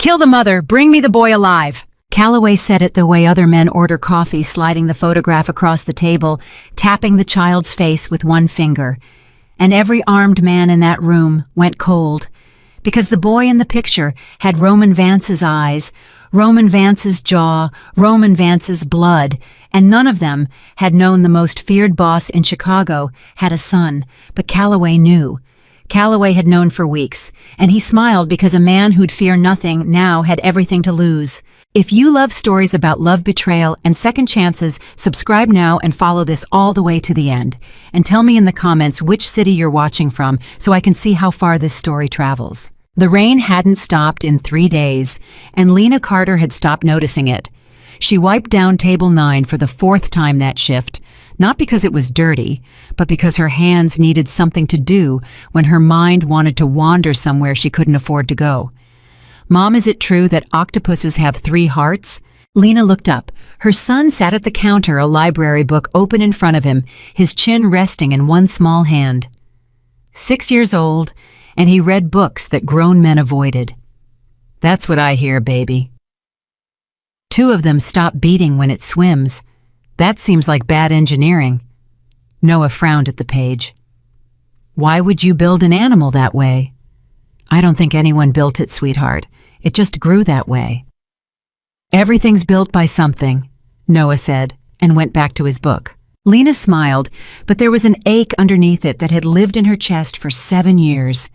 Kill the mother, bring me the boy alive. Calloway said it the way other men order coffee, sliding the photograph across the table, tapping the child's face with one finger. And every armed man in that room went cold, because the boy in the picture had Roman Vance's eyes, Roman Vance's jaw, Roman Vance's blood, and none of them had known the most feared boss in Chicago had a son, but Calloway knew. Calloway had known for weeks, and he smiled because a man who'd fear nothing now had everything to lose. If you love stories about love, betrayal, and second chances, subscribe now and follow this all the way to the end. And tell me in the comments which city you're watching from so I can see how far this story travels. The rain hadn't stopped in 3 days, and Lena Carter had stopped noticing it. She wiped down table 9 for the 4th time that shift, not because it was dirty, but because her hands needed something to do when her mind wanted to wander somewhere she couldn't afford to go. Mom, is it true that octopuses have 3 hearts? Lena looked up. Her son sat at the counter, a library book open in front of him, his chin resting in one small hand. 6 years old, and he read books that grown men avoided. That's what I hear, baby. 2 of them stop beating when it swims. That seems like bad engineering. Noah frowned at the page. Why would you build an animal that way? I don't think anyone built it, sweetheart. It just grew that way. Everything's built by something, Noah said, and went back to his book. Lena smiled, but there was an ache underneath it that had lived in her chest for 7 years.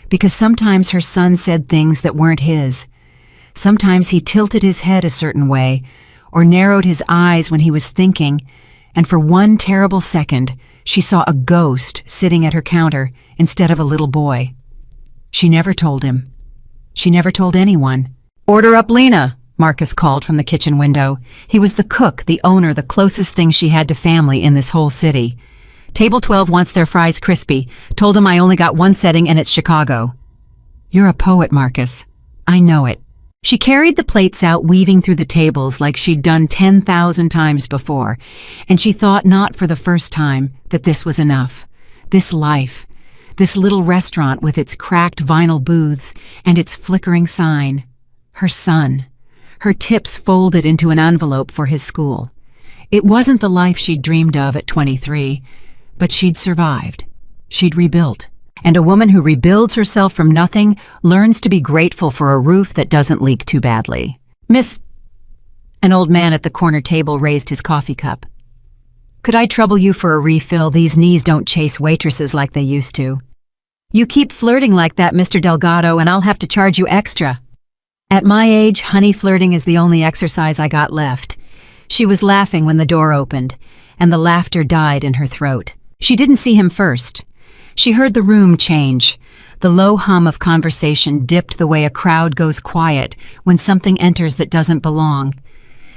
Because sometimes her son said things that weren't his. Sometimes he tilted his head a certain way, or narrowed his eyes when he was thinking, and for one terrible second, she saw a ghost sitting at her counter instead of a little boy. She never told him. She never told anyone. Order up, Lena, Marcus called from the kitchen window. He was the cook, the owner, the closest thing she had to family in this whole city. Table 12 wants their fries crispy. Told him I only got one setting and it's Chicago. You're a poet, Marcus. I know it. She carried the plates out, weaving through the tables like she'd done 10,000 times before, and she thought not for the first time that this was enough. This life, this little restaurant with its cracked vinyl booths and its flickering sign. Her son. Her tips folded into an envelope for his school. It wasn't the life she'd dreamed of at 23, but she'd survived. She'd rebuilt. And a woman who rebuilds herself from nothing learns to be grateful for a roof that doesn't leak too badly. Miss... An old man at the corner table raised his coffee cup. Could I trouble you for a refill? These knees don't chase waitresses like they used to. You keep flirting like that, Mr. Delgado, and I'll have to charge you extra. At my age, honey, flirting is the only exercise I got left. She was laughing when the door opened, and the laughter died in her throat. She didn't see him first. She heard the room change. The low hum of conversation dipped the way a crowd goes quiet when something enters that doesn't belong.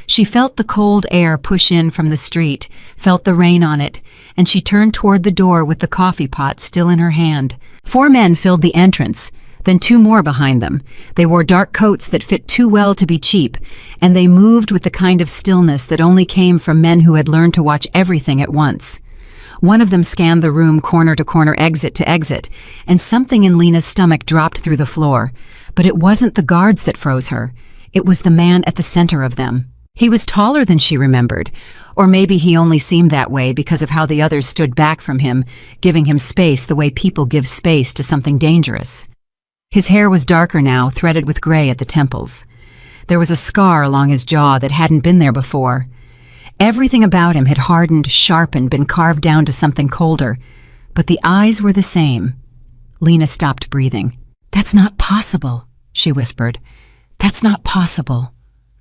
She felt the cold air push in from the street, felt the rain on it, and she turned toward the door with the coffee pot still in her hand. 4 men filled the entrance, then 2 more behind them. They wore dark coats that fit too well to be cheap, and they moved with the kind of stillness that only came from men who had learned to watch everything at once. One of them scanned the room corner to corner, exit to exit, and something in Lena's stomach dropped through the floor. But it wasn't the guards that froze her. It was the man at the center of them. He was taller than she remembered, or maybe he only seemed that way because of how the others stood back from him, giving him space the way people give space to something dangerous. His hair was darker now, threaded with gray at the temples. There was a scar along his jaw that hadn't been there before. Everything about him had hardened, sharpened, been carved down to something colder, but the eyes were the same. Lena stopped breathing. "That's not possible," she whispered. "That's not possible."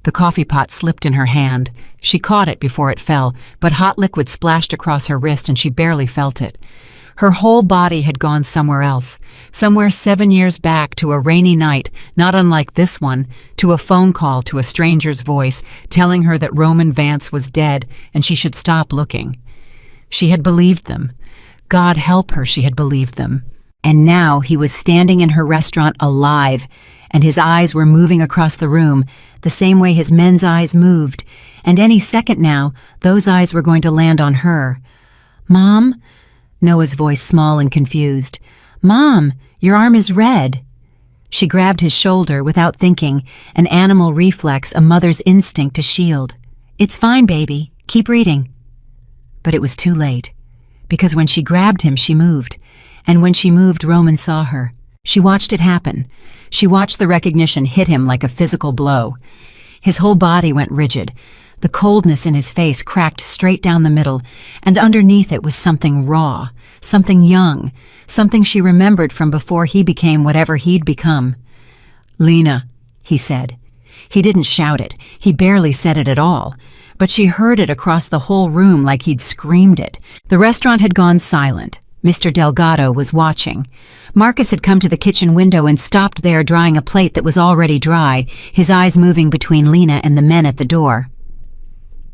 The coffee pot slipped in her hand. She caught it before it fell, but hot liquid splashed across her wrist and she barely felt it. Her whole body had gone somewhere else, somewhere 7 years back to a rainy night, not unlike this one, to a phone call to a stranger's voice telling her that Roman Vance was dead and she should stop looking. She had believed them. God help her, she had believed them. And now he was standing in her restaurant alive, and his eyes were moving across the room, the same way his men's eyes moved, and any second now, those eyes were going to land on her. "Mom?" Noah's voice small and confused. "Mom, your arm is red." She grabbed his shoulder without thinking, an animal reflex, a mother's instinct to shield. "It's fine, baby. Keep reading." But it was too late, because when she grabbed him, she moved. And when she moved, Roman saw her. She watched it happen. She watched the recognition hit him like a physical blow. His whole body went rigid. The coldness in his face cracked straight down the middle, and underneath it was something raw, something young, something she remembered from before he became whatever he'd become. "Lena," he said. He didn't shout it. He barely said it at all. But she heard it across the whole room like he'd screamed it. The restaurant had gone silent. Mr. Delgado was watching. Marcus had come to the kitchen window and stopped there drying a plate that was already dry, his eyes moving between Lena and the men at the door.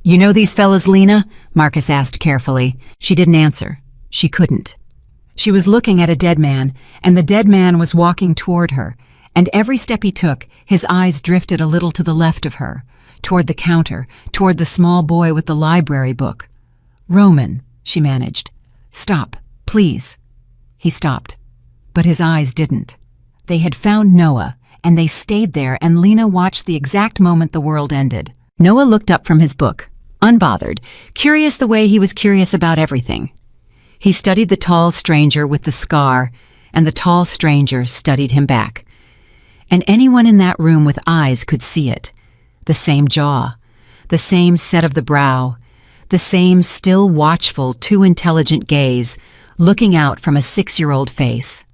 "You know these fellas, Lena?" Marcus asked carefully. She didn't answer. She couldn't. She was looking at a dead man, and the dead man was walking toward her, and every step he took, his eyes drifted a little to the left of her, toward the counter, toward the small boy with the library book. "Roman," she managed. "Stop, please." He stopped, but his eyes didn't. They had found Noah, and they stayed there, and Lena watched the exact moment the world ended. Noah looked up from his book, unbothered, curious the way he was curious about everything. He studied the tall stranger with the scar, and the tall stranger studied him back. And anyone in that room with eyes could see it. The same jaw, the same set of the brow, the same still watchful, too intelligent gaze, looking out from a 6-year-old face.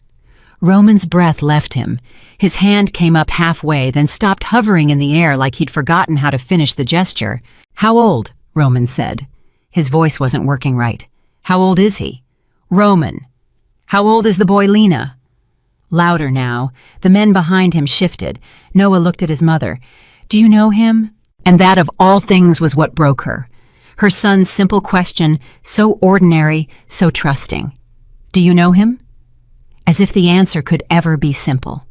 Roman's breath left him. His hand came up halfway, then stopped hovering in the air like he'd forgotten how to finish the gesture. "How old?" Roman said. His voice wasn't working right. "How old is he?" "Roman." "How old is the boy Lena?" Louder now. The men behind him shifted. Noah looked at his mother. "Do you know him?" And that of all things was what broke her. Her son's simple question, so ordinary, so trusting. "Do you know him?" As if the answer could ever be simple.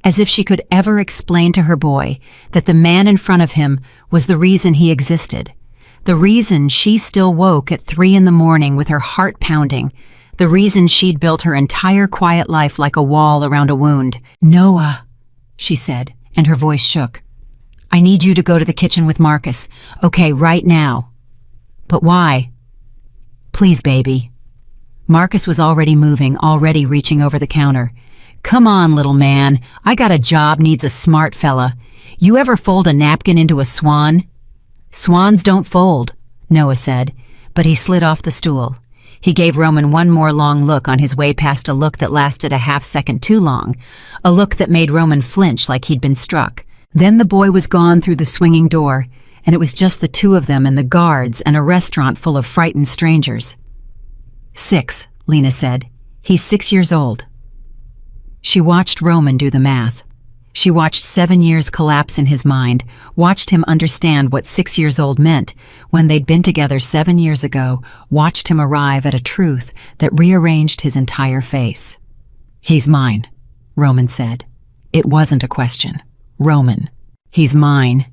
As if she could ever explain to her boy that the man in front of him was the reason he existed. The reason she still woke at 3 a.m. with her heart pounding. The reason she'd built her entire quiet life like a wall around a wound. "Noah," she said, and her voice shook. "I need you to go to the kitchen with Marcus. Okay, right now." "But why?" "Please, baby." Marcus was already moving, already reaching over the counter. "Come on, little man. I got a job needs a smart fella. You ever fold a napkin into a swan?" "Swans don't fold," Noah said, but he slid off the stool. He gave Roman one more long look on his way past a look that lasted a half-second too long, a look that made Roman flinch like he'd been struck. Then the boy was gone through the swinging door, and it was just the two of them and the guards and a restaurant full of frightened strangers. 6, Lena said. "He's 6 years old." She watched Roman do the math. She watched 7 years collapse in his mind, watched him understand what 6 years old meant when they'd been together 7 years ago, watched him arrive at a truth that rearranged his entire face. "He's mine," Roman said. It wasn't a question. "Roman, he's mine."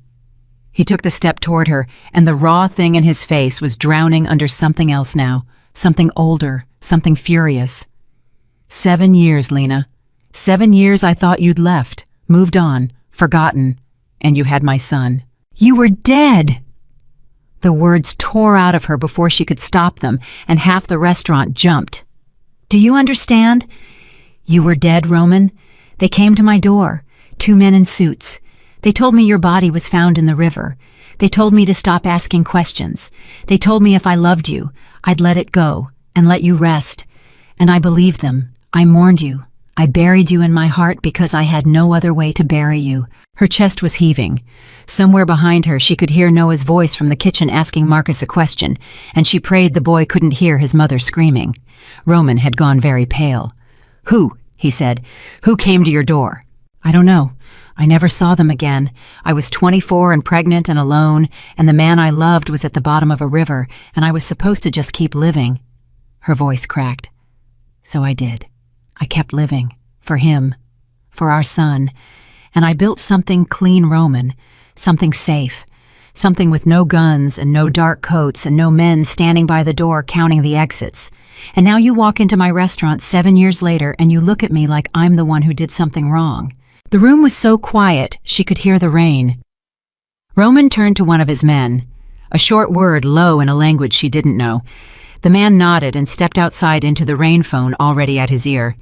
He took the step toward her, and the raw thing in his face was drowning under something else now, something older, something furious. 7 years, Lena. 7 years I thought you'd left, moved on, forgotten, and you had my son. You were dead! The words tore out of her before she could stop them, and half the restaurant jumped. "Do you understand? You were dead, Roman. They came to my door, 2 men in suits. They told me your body was found in the river. They told me to stop asking questions. They told me if I loved you, I'd let it go and let you rest. And I believed them. I mourned you. I buried you in my heart because I had no other way to bury you." Her chest was heaving. Somewhere behind her she could hear Noah's voice from the kitchen asking Marcus a question, and she prayed the boy couldn't hear his mother screaming. Roman had gone very pale. "Who?" he said. "Who came to your door?" "I don't know. I never saw them again. I was 24 and pregnant and alone, and the man I loved was at the bottom of a river, and I was supposed to just keep living." Her voice cracked. "So I did. I kept living. For him. For our son. And I built something clean Roman. Something safe. Something with no guns and no dark coats and no men standing by the door counting the exits. And now you walk into my restaurant 7 years later and you look at me like I'm the one who did something wrong. The room was so quiet she could hear the rain. Roman turned to one of his men, a short word low in a language she didn't know. The man nodded and stepped outside into the rain phone already at his ear.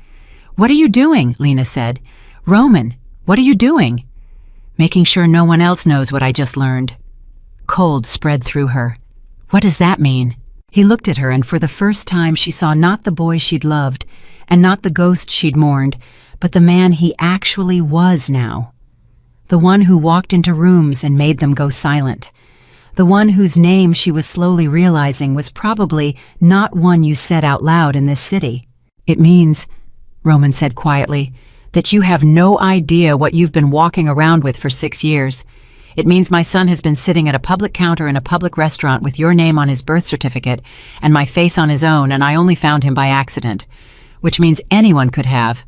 "What are you doing?" Lena said. "Roman, what are you doing?" "Making sure no one else knows what I just learned." Cold spread through her. "What does that mean?" He looked at her, and for the first time she saw not the boy she'd loved, and not the ghost she'd mourned, but the man he actually was now. The one who walked into rooms and made them go silent. The one whose name she was slowly realizing was probably not one you said out loud in this city. "It means," Roman said quietly, "that you have no idea what you've been walking around with for 6 years. It means my son has been sitting at a public counter in a public restaurant with your name on his birth certificate and my face on his own, and I only found him by accident. Which means anyone could have.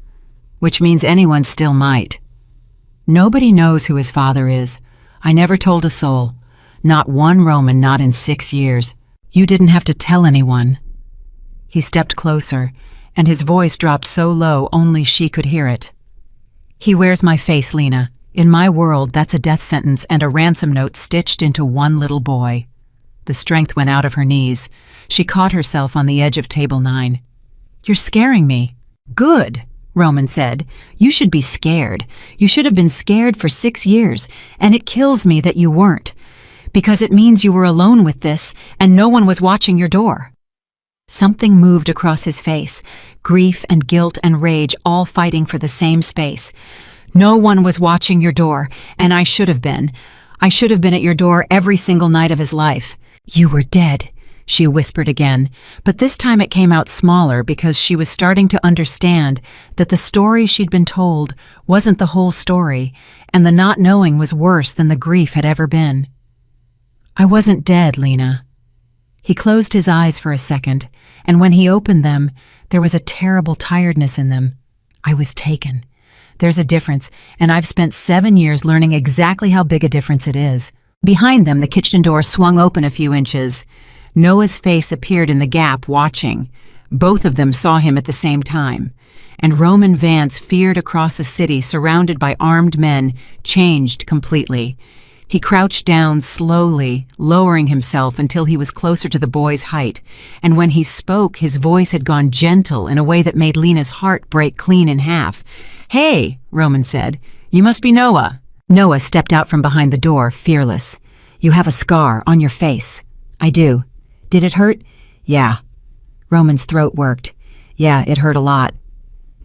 Which means anyone still might. Nobody knows who his father is. I never told a soul. Not one Roman, not in 6 years. You didn't have to tell anyone." He stepped closer, and his voice dropped so low only she could hear it. "He wears my face, Lena. In my world, that's a death sentence and a ransom note stitched into one little boy." The strength went out of her knees. She caught herself on the edge of table 9. "You're scaring me." "Good," Roman said. "You should be scared. You should have been scared for 6 years, and it kills me that you weren't, because it means you were alone with this and no one was watching your door." Something moved across his face, grief and guilt and rage all fighting for the same space. "No one was watching your door, and I should have been. I should have been at your door every single night of his life." "You were dead," she whispered again, but this time it came out smaller because she was starting to understand that the story she'd been told wasn't the whole story, and the not knowing was worse than the grief had ever been. "I wasn't dead, Lena." He closed his eyes for a second, and when he opened them, there was a terrible tiredness in them. "I was taken. There's a difference, and I've spent 7 years learning exactly how big a difference it is." Behind them, the kitchen door swung open a few inches. Noah's face appeared in the gap, watching. Both of them saw him at the same time. And Roman Vance, feared across a city surrounded by armed men, changed completely. He crouched down slowly, lowering himself until he was closer to the boy's height, and when he spoke, his voice had gone gentle in a way that made Lena's heart break clean in half. "Hey," Roman said, "you must be Noah." Noah stepped out from behind the door, fearless. "You have a scar on your face." "I do." "Did it hurt?" "Yeah." Roman's throat worked. "Yeah, it hurt a lot."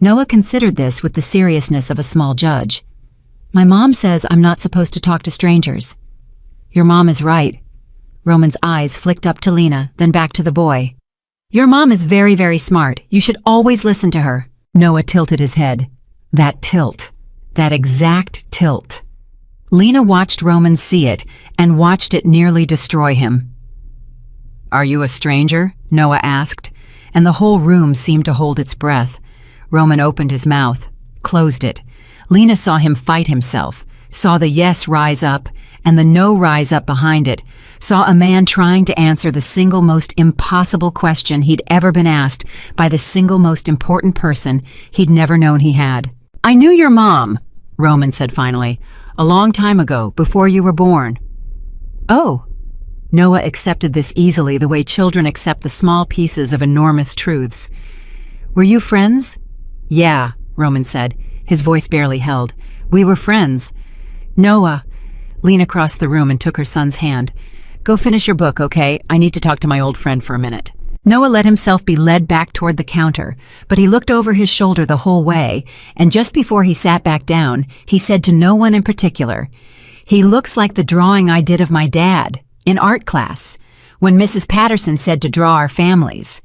Noah considered this with the seriousness of a small judge. "My mom says I'm not supposed to talk to strangers." "Your mom is right." Roman's eyes flicked up to Lena, then back to the boy. "Your mom is very, very smart. You should always listen to her." Noah tilted his head. That tilt. That exact tilt. Lena watched Roman see it, and watched it nearly destroy him. "Are you a stranger?" Noah asked, and the whole room seemed to hold its breath. Roman opened his mouth, closed it. Lena saw him fight himself, saw the yes rise up and the no rise up behind it, saw a man trying to answer the single most impossible question he'd ever been asked by the single most important person he'd never known he had. "I knew your mom," Roman said finally, "a long time ago, before you were born." "Oh." Noah accepted this easily, the way children accept the small pieces of enormous truths. "Were you friends?" "Yeah," Roman said. His voice barely held. "We were friends." "Noah." Lena crossed the room and took her son's hand. "Go finish your book, okay? I need to talk to my old friend for a minute." Noah let himself be led back toward the counter, but he looked over his shoulder the whole way, and just before he sat back down, he said to no one in particular, "He looks like the drawing I did of my dad, in art class, when Mrs. Patterson said to draw our families."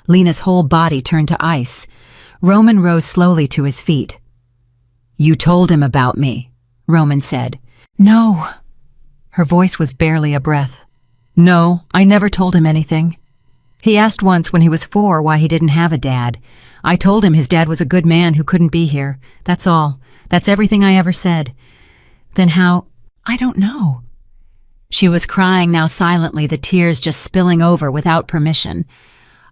Lena's whole body turned to ice. Roman rose slowly to his feet. "You told him about me," Roman said. "No." Her voice was barely a breath. "No, I never told him anything. He asked once when he was 4 why he didn't have a dad. I told him his dad was a good man who couldn't be here. That's all. That's everything I ever said." "Then how—" "I don't know." She was crying now silently, the tears just spilling over without permission.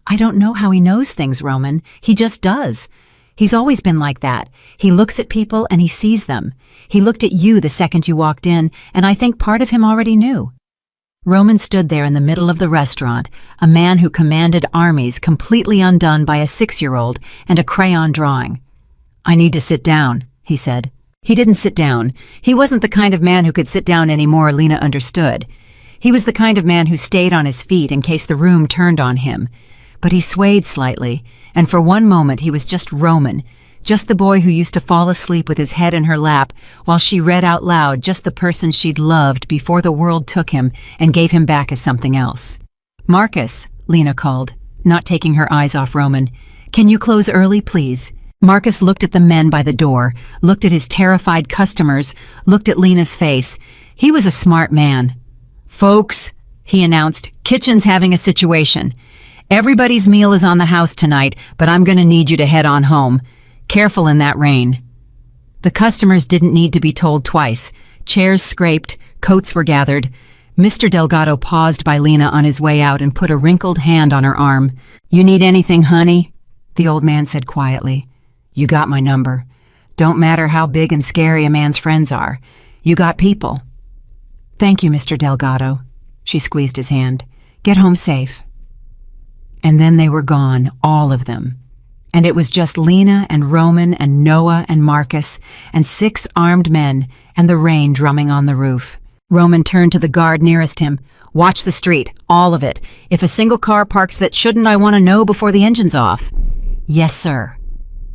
"I don't know how he knows things, Roman. He just does. He's always been like that. He looks at people and he sees them. He looked at you the second you walked in, and I think part of him already knew." Roman stood there in the middle of the restaurant, a man who commanded armies, completely undone by a 6-year-old and a crayon drawing. "I need to sit down," he said. He didn't sit down. He wasn't the kind of man who could sit down anymore, Lena understood. He was the kind of man who stayed on his feet in case the room turned on him. But he swayed slightly, and for one moment he was just Roman, just the boy who used to fall asleep with his head in her lap while she read out loud just the person she'd loved before the world took him and gave him back as something else. "Marcus," Lena called, not taking her eyes off Roman. "Can you close early, please?" Marcus looked at the men by the door, looked at his terrified customers, looked at Lena's face. He was a smart man. "Folks," he announced, "kitchen's having a situation. Everybody's meal is on the house tonight, but I'm going to need you to head on home. Careful in that rain." The customers didn't need to be told twice. Chairs scraped, coats were gathered. Mr. Delgado paused by Lena on his way out and put a wrinkled hand on her arm. "You need anything, honey?" the old man said quietly. "You got my number. Don't matter how big and scary a man's friends are. You got people." "Thank you, Mr. Delgado." She squeezed his hand. "Get home safe." And then they were gone, all of them. And it was just Lena and Roman and Noah and Marcus and 6 armed men and the rain drumming on the roof. Roman turned to the guard nearest him. "Watch the street, all of it. If a single car parks that shouldn't, I want to know before the engine's off." "Yes, sir."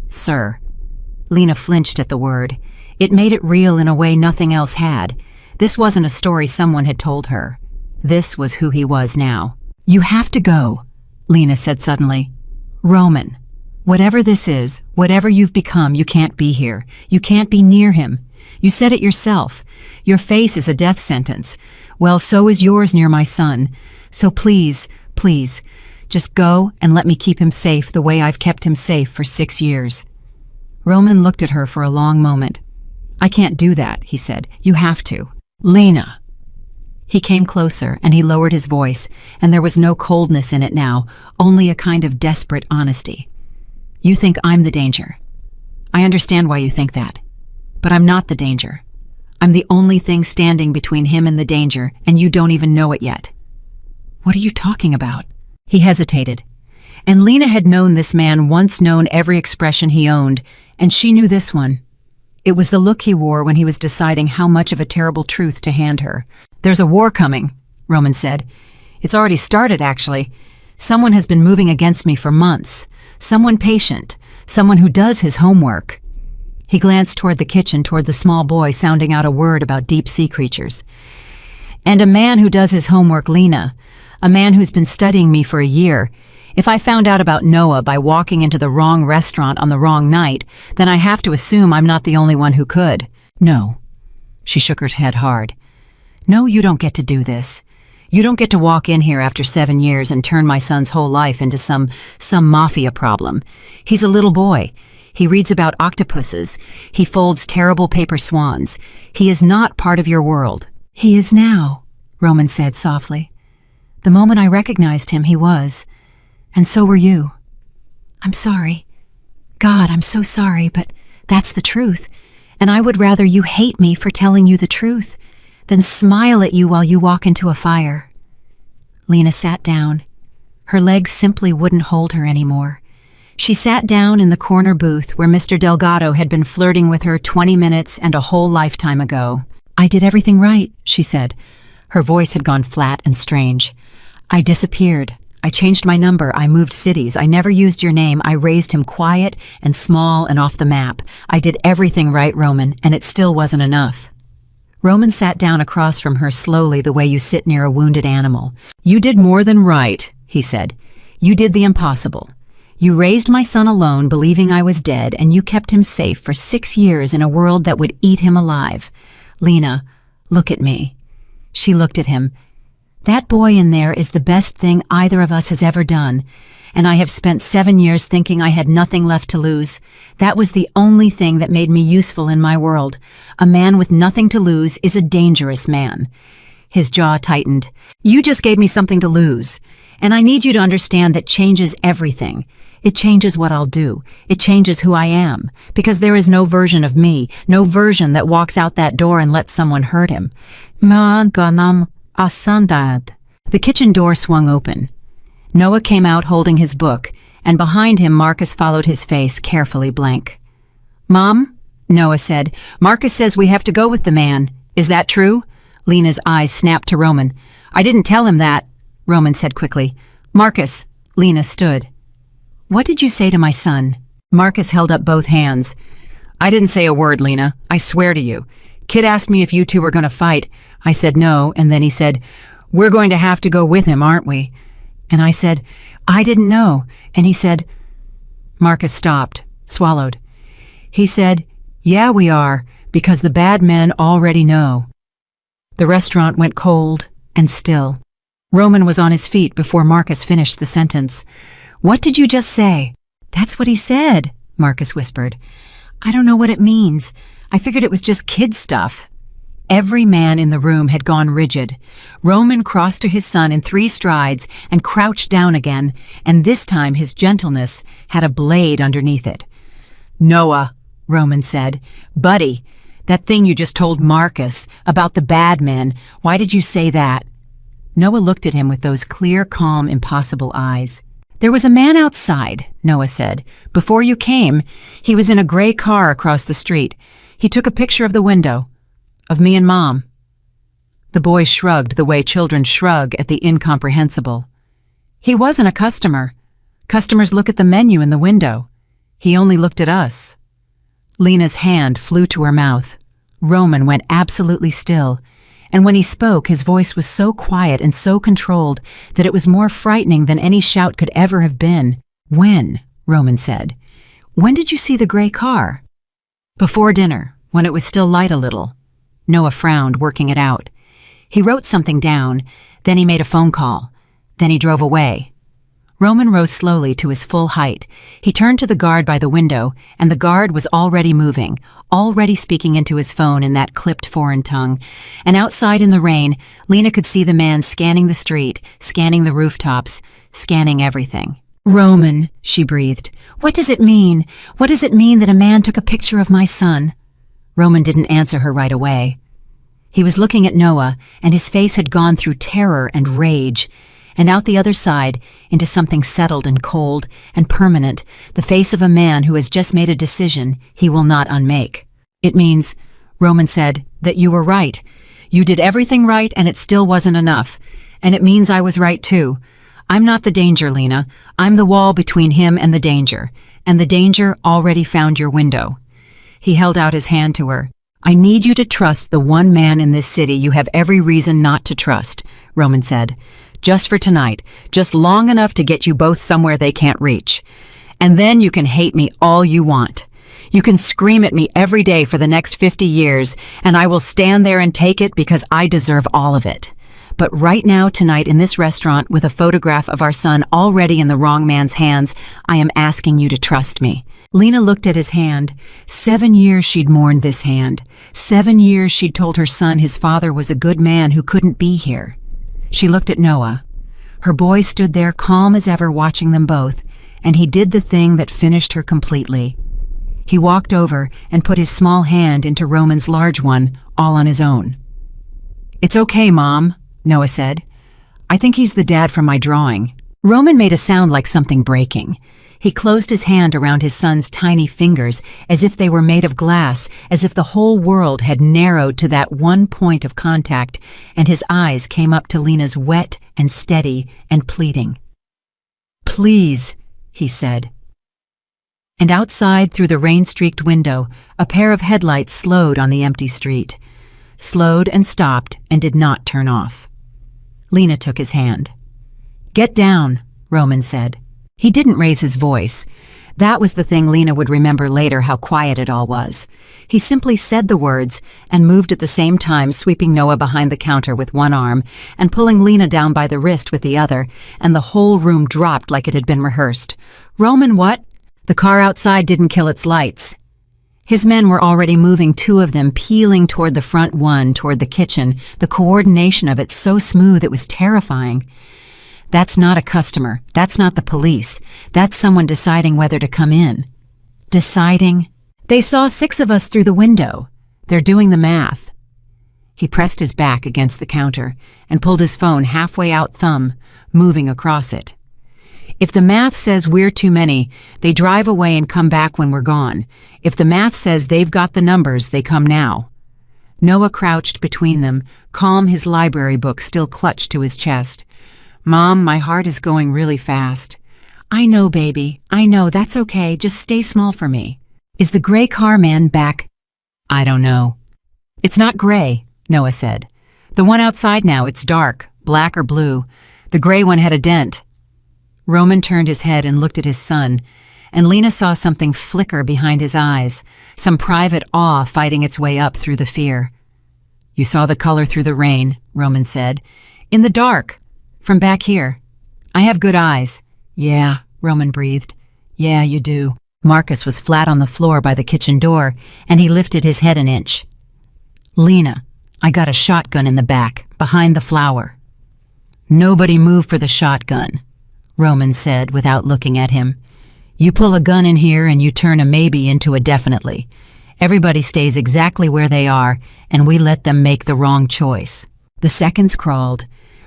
"Sir." Lena flinched at the word. It made it real in a way nothing else had. This wasn't a story someone had told her. This was who he was now. "You have to go," Lena said suddenly. "Roman, whatever this is, whatever you've become, you can't be here. You can't be near him. You said it yourself. Your face is a death sentence. Well, so is yours near my son. So please, please, just go and let me keep him safe the way I've kept him safe for 6 years." Roman looked at her for a long moment. "I can't do that," he said. "You have to." "Lena." He came closer and he lowered his voice, and there was no coldness in it now, only a kind of desperate honesty. "You think I'm the danger. I understand why you think that. But I'm not the danger. I'm the only thing standing between him and the danger, and you don't even know it yet." "What are you talking about?" He hesitated. And Lena had known this man, once known every expression he owned, and she knew this one. It was the look he wore when he was deciding how much of a terrible truth to hand her. "There's a war coming," Roman said. "It's already started, actually. Someone has been moving against me for months. Someone patient. Someone who does his homework." He glanced toward the kitchen, toward the small boy sounding out a word about deep-sea creatures. "And a man who does his homework, Lena. A man who's been studying me for a year. If I found out about Noah by walking into the wrong restaurant on the wrong night, then I have to assume I'm not the only one who could." "No." She shook her head hard. "No, you don't get to do this. You don't get to walk in here after 7 years and turn my son's whole life into some mafia problem. He's a little boy. He reads about octopuses. He folds terrible paper swans. He is not part of your world." "He is now," Roman said softly. "The moment I recognized him, he was. And so were you. I'm sorry. God, I'm so sorry, but that's the truth. And I would rather you hate me for telling you the truth than smile at you while you walk into a fire." Lena sat down. Her legs simply wouldn't hold her anymore. She sat down in the corner booth where Mr. Delgado had been flirting with her 20 minutes and a whole lifetime ago. "I did everything right," she said. Her voice had gone flat and strange. "I disappeared. I changed my number. I moved cities. I never used your name. I raised him quiet and small and off the map. I did everything right, Roman, and it still wasn't enough." Roman sat down across from her slowly, the way you sit near a wounded animal. "You did more than right," he said. "You did the impossible. You raised my son alone, believing I was dead, and you kept him safe for 6 years in a world that would eat him alive. Lena, look at me." She looked at him. "That boy in there is the best thing either of us has ever done, and I have spent 7 years thinking I had nothing left to lose. That was the only thing that made me useful in my world. A man with nothing to lose is a dangerous man." His jaw tightened. "You just gave me something to lose, and I need you to understand that changes everything. It changes what I'll do. It changes who I am, because there is no version of me, no version that walks out that door and lets someone hurt him. The kitchen door swung open. Noah came out holding his book, and behind him Marcus followed his face carefully blank. "Mom," Noah said, "Marcus says we have to go with the man. Is that true?" Lena's eyes snapped to Roman. "I didn't tell him that," Roman said quickly. "Marcus," Lena stood. "What did you say to my son?" Marcus held up both hands. "I didn't say a word, Lena. I swear to you. Kid asked me if you two were going to fight. I said no, and then he said, 'We're going to have to go with him, aren't we?' And I said, 'I didn't know.' And he said..." Marcus stopped, swallowed. He said, "Yeah, we are, because the bad men already know." The restaurant went cold and still. Roman was on his feet before Marcus finished the sentence. "What did you just say?" "That's what he said," Marcus whispered. "I don't know what it means. I figured it was just kid stuff." Every man in the room had gone rigid. Roman crossed to his son in 3 strides and crouched down again, and this time his gentleness had a blade underneath it. "Noah," Roman said, "Buddy, that thing you just told Marcus about the bad men, why did you say that?" Noah looked at him with those clear, calm, impossible eyes. "There was a man outside," Noah said. "Before you came, he was in a gray car across the street. He took a picture of the window, of me and Mom." The boy shrugged the way children shrug at the incomprehensible. "He wasn't a customer. Customers look at the menu in the window. He only looked at us." Lena's hand flew to her mouth. Roman went absolutely still, and when he spoke, his voice was so quiet and so controlled that it was more frightening than any shout could ever have been. "When?" Roman said. "When did you see the gray car?" "Before dinner, when it was still light a little." Noah frowned, working it out. He wrote something down, then he made a phone call. Then he drove away. Roman rose slowly to his full height. He turned to the guard by the window, and the guard was already moving, already speaking into his phone in that clipped foreign tongue. And outside in the rain, Lena could see the man scanning the street, scanning the rooftops, scanning everything. "Roman," she breathed, "what does it mean? What does it mean that a man took a picture of my son?" Roman didn't answer her right away. He was looking at Noah, and his face had gone through terror and rage. And out the other side, into something settled and cold and permanent, the face of a man who has just made a decision he will not unmake. "It means," Roman said, "that you were right. You did everything right and it still wasn't enough. And it means I was right too. I'm not the danger, Lena. I'm the wall between him and the danger. And the danger already found your window." He held out his hand to her. "I need you to trust the one man in this city you have every reason not to trust," Roman said. "Just for tonight, just long enough to get you both somewhere they can't reach. And then you can hate me all you want. You can scream at me every day for the next 50 years, and I will stand there and take it because I deserve all of it. But right now, tonight in this restaurant with a photograph of our son already in the wrong man's hands, I am asking you to trust me." Lena looked at his hand. 7 years she'd mourned this hand. 7 years she'd told her son his father was a good man who couldn't be here. She looked at Noah. Her boy stood there calm as ever watching them both, and he did the thing that finished her completely. He walked over and put his small hand into Roman's large one, all on his own. "It's okay, Mom," Noah said. "I think he's the dad from my drawing." Roman made a sound like something breaking. He closed his hand around his son's tiny fingers as if they were made of glass, as if the whole world had narrowed to that one point of contact, and his eyes came up to Lena's wet and steady and pleading. "Please," he said. And outside, through the rain-streaked window, a pair of headlights slowed on the empty street. Slowed and stopped and did not turn off. Lena took his hand. "Get down," Roman said. He didn't raise his voice. That was the thing Lena would remember later, how quiet it all was. He simply said the words and moved at the same time, sweeping Noah behind the counter with one arm and pulling Lena down by the wrist with the other, and the whole room dropped like it had been rehearsed. "Roman, what?" The car outside didn't kill its lights. His men were already moving, 2 of them peeling toward the front, one toward the kitchen, the coordination of it so smooth it was terrifying. That's not a customer. That's not the police. That's someone deciding whether to come in. Deciding? They saw 6 of us through the window. They're doing the math. He pressed his back against the counter and pulled his phone halfway out thumb, moving across it. If the math says we're too many, they drive away and come back when we're gone. If the math says they've got the numbers, they come now. Noah crouched between them, calm, his library book still clutched to his chest. Mom, my heart is going really fast. I know, baby. I know. That's okay. Just stay small for me. Is the gray car man back? I don't know. It's not gray, Noah said. The one outside now, it's dark, black or blue. The gray one had a dent. Roman turned his head and looked at his son, and Lena saw something flicker behind his eyes, some private awe fighting its way up through the fear. You saw the color through the rain, Roman said. In the dark. From back here. I have good eyes. Yeah, Roman breathed. Yeah, you do. Marcus was flat on the floor by the kitchen door, and he lifted his head an inch. Lena, I got a shotgun in the back, behind the flower. Nobody move for the shotgun, Roman said without looking at him. You pull a gun in here and you turn a maybe into a definitely. Everybody stays exactly where they are, and we let them make the wrong choice. The seconds crawled.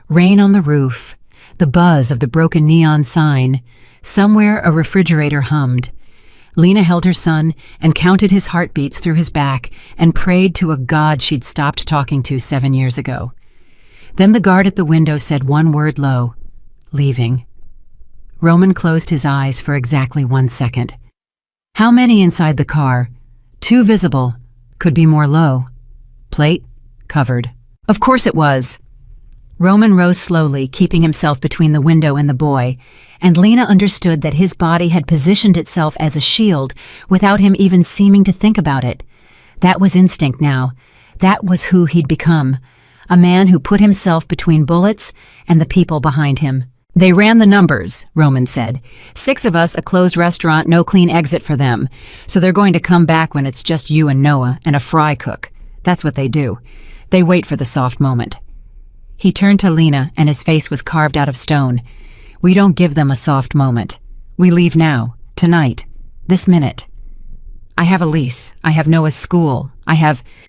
Rain on the roof, the buzz of the broken neon sign. Somewhere a refrigerator hummed. Lena held her son and counted his heartbeats through his back and prayed to a God she'd stopped talking to 7 years ago. Then the guard at the window said one word low, leaving. Roman closed his eyes for exactly 1 second. How many inside the car? 2 visible. Could be more low. Plate? Covered. Of course it was. Roman rose slowly, keeping himself between the window and the boy, and Lena understood that his body had positioned itself as a shield without him even seeming to think about it. That was instinct now. That was who he'd become. A man who put himself between bullets and the people behind him. They ran the numbers, Roman said. 6 of us, a closed restaurant, no clean exit for them. So they're going to come back when it's just you and Noah and a fry cook. That's what they do. They wait for the soft moment. He turned to Lena, and his face was carved out of stone. We don't give them a soft moment. We leave now, tonight, this minute. I have a lease. I have Noah's school.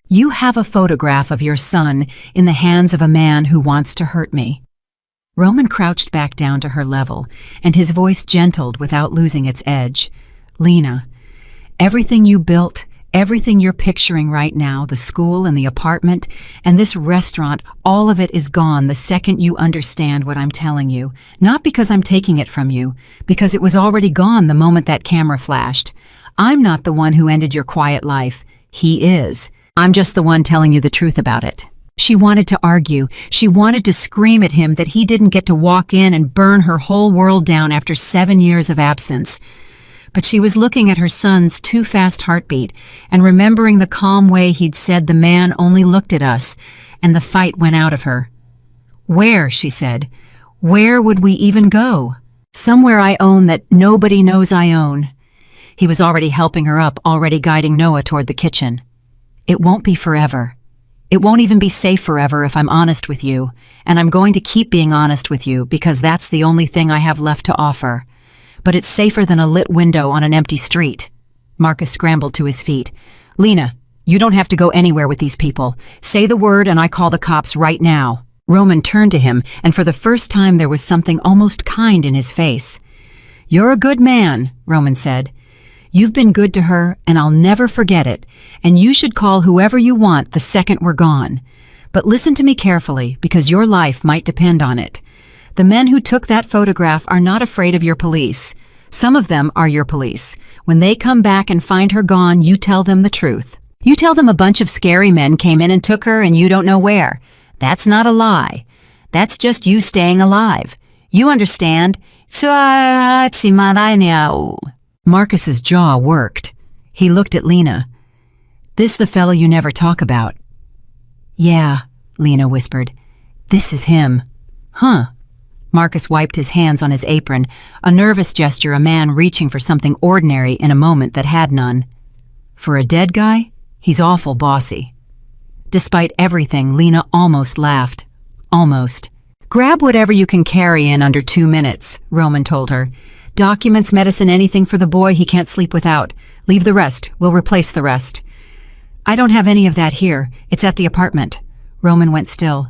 You have a photograph of your son in the hands of a man who wants to hurt me. Roman crouched back down to her level, and his voice gentled without losing its edge. Lena, everything you built, everything you're picturing right now, the school and the apartment and this restaurant, all of it is gone the second you understand what I'm telling you. Not because I'm taking it from you, because it was already gone the moment that camera flashed. I'm not the one who ended your quiet life. He is. I'm just the one telling you the truth about it. She wanted to argue. She wanted to scream at him that he didn't get to walk in and burn her whole world down after 7 years of absence. But she was looking at her son's too fast heartbeat and remembering the calm way he'd said the man only looked at us, and the fight went out of her. Where, she said, where would we even go? Somewhere I own that nobody knows I own. He was already helping her up, already guiding Noah toward the kitchen. It won't be forever. It won't even be safe forever if I'm honest with you, and I'm going to keep being honest with you because that's the only thing I have left to offer. But it's safer than a lit window on an empty street. Marcus scrambled to his feet. Lena, you don't have to go anywhere with these people. Say the word and I call the cops right now. Roman turned to him, and for the first time there was something almost kind in his face. You're a good man, Roman said. You've been good to her, and I'll never forget it, and you should call whoever you want the second we're gone. But listen to me carefully, because your life might depend on it. The men who took that photograph are not afraid of your police. Some of them are your police. When they come back and find her gone, you tell them the truth. You tell them a bunch of scary men came in and took her and you don't know where. That's not a lie. That's just you staying alive. You understand? Marcus's jaw worked. He looked at Lena. This the fellow you never talk about? Yeah, Lena whispered. This is him. Huh. Marcus wiped his hands on his apron, a nervous gesture, a man reaching for something ordinary in a moment that had none. For a dead guy, he's awful bossy. Despite everything, Lena almost laughed. Almost. Grab whatever you can carry in under 2 minutes, Roman told her. Documents, medicine, anything for the boy he can't sleep without. Leave the rest. We'll replace the rest. I don't have any of that here. It's at the apartment. Roman went still.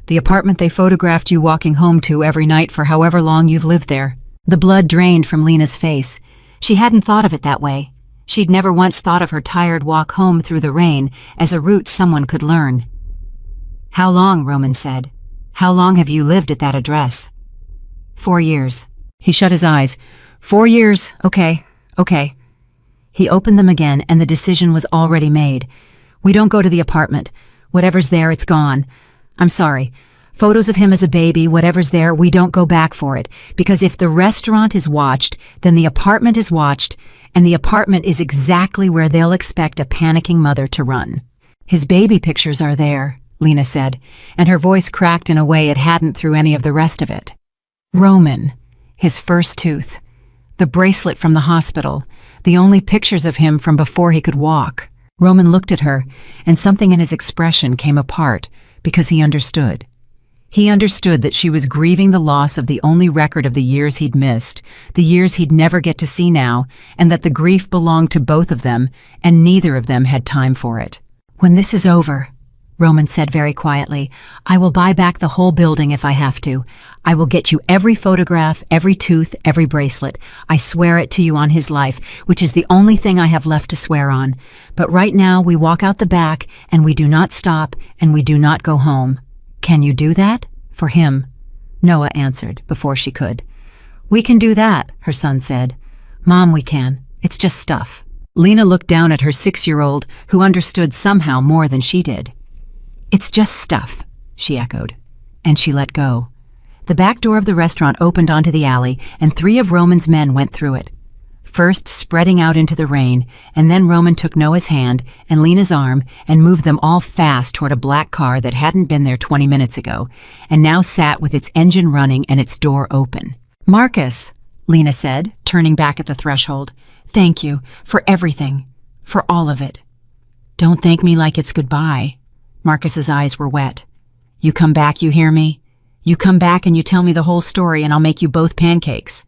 The apartment they photographed you walking home to every night for however long you've lived there. The blood drained from Lena's face. She hadn't thought of it that way. She'd never once thought of her tired walk home through the rain as a route someone could learn. How long, Roman said. How long have you lived at that address? 4 years. He shut his eyes. 4 years. Okay. He opened them again and the decision was already made. We don't go to the apartment. Whatever's there, it's gone. I'm sorry. Photos of him as a baby, whatever's there, we don't go back for it. Because if the restaurant is watched, then the apartment is watched, and the apartment is exactly where they'll expect a panicking mother to run. His baby pictures are there, Lena said, and her voice cracked in a way it hadn't through any of the rest of it. Roman, his first tooth, the bracelet from the hospital, the only pictures of him from before he could walk. Roman looked at her, and something in his expression came apart because he understood. He understood that she was grieving the loss of the only record of the years he'd missed, the years he'd never get to see now, and that the grief belonged to both of them, and neither of them had time for it. When this is over, Roman said very quietly, I will buy back the whole building if I have to. I will get you every photograph, every tooth, every bracelet. I swear it to you on his life, which is the only thing I have left to swear on. But right now we walk out the back, and we do not stop, and we do not go home. Can you do that? For him? Noah answered before she could. We can do that, her son said. Mom, we can. It's just stuff. Lena looked down at her 6-year-old, who understood somehow more than she did. It's just stuff, she echoed, and she let go. The back door of the restaurant opened onto the alley, and 3 of Roman's men went through it. First spreading out into the rain, and then Roman took Noah's hand and Lena's arm and moved them all fast toward a black car that hadn't been there 20 minutes ago, and now sat with its engine running and its door open. Marcus, Lena said, turning back at the threshold, thank you for everything, for all of it. Don't thank me like it's goodbye. Marcus's eyes were wet. You come back, you hear me? You come back and you tell me the whole story and I'll make you both pancakes.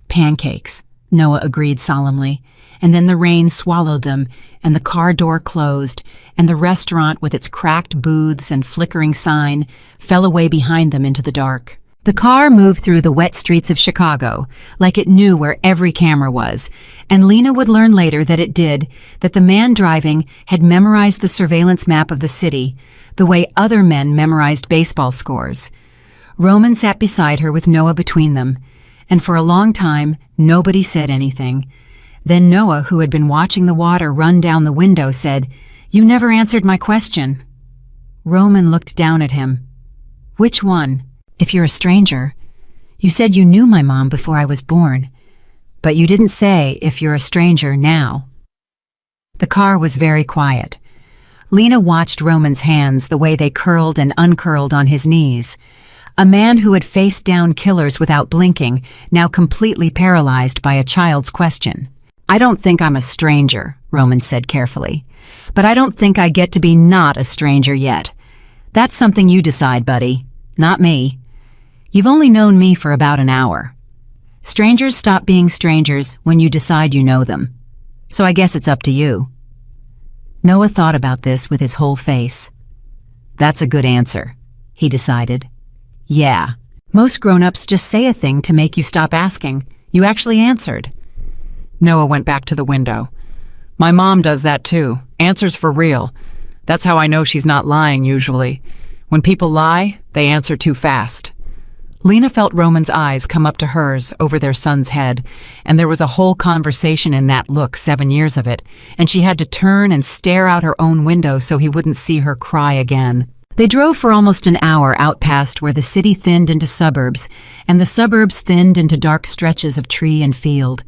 Pancakes, Noah agreed solemnly, and then the rain swallowed them, and the car door closed, and the restaurant with its cracked booths and flickering sign fell away behind them into the dark. The car moved through the wet streets of Chicago, like it knew where every camera was, and Lena would learn later that it did, that the man driving had memorized the surveillance map of the city, the way other men memorized baseball scores. Roman sat beside her with Noah between them, and for a long time, nobody said anything. Then Noah, who had been watching the water run down the window, said, You never answered my question. Roman looked down at him. Which one? If you're a stranger. You said you knew my mom before I was born, but you didn't say if you're a stranger now. The car was very quiet. Lena watched Roman's hands, the way they curled and uncurled on his knees. A man who had faced down killers without blinking, now completely paralyzed by a child's question. I don't think I'm a stranger, Roman said carefully. But I don't think I get to be not a stranger yet. That's something you decide, buddy, not me. You've only known me for about an hour. Strangers stop being strangers when you decide you know them. So I guess it's up to you. Noah thought about this with his whole face. That's a good answer, he decided. Yeah, most grown-ups just say a thing to make you stop asking. You actually answered. Noah went back to the window. My mom does that too. Answers for real. That's how I know she's not lying usually. When people lie, they answer too fast. Lena felt Roman's eyes come up to hers over their son's head, and there was a whole conversation in that look, 7 years of it, and she had to turn and stare out her own window so he wouldn't see her cry again. They drove for almost an hour out past where the city thinned into suburbs, and the suburbs thinned into dark stretches of tree and field.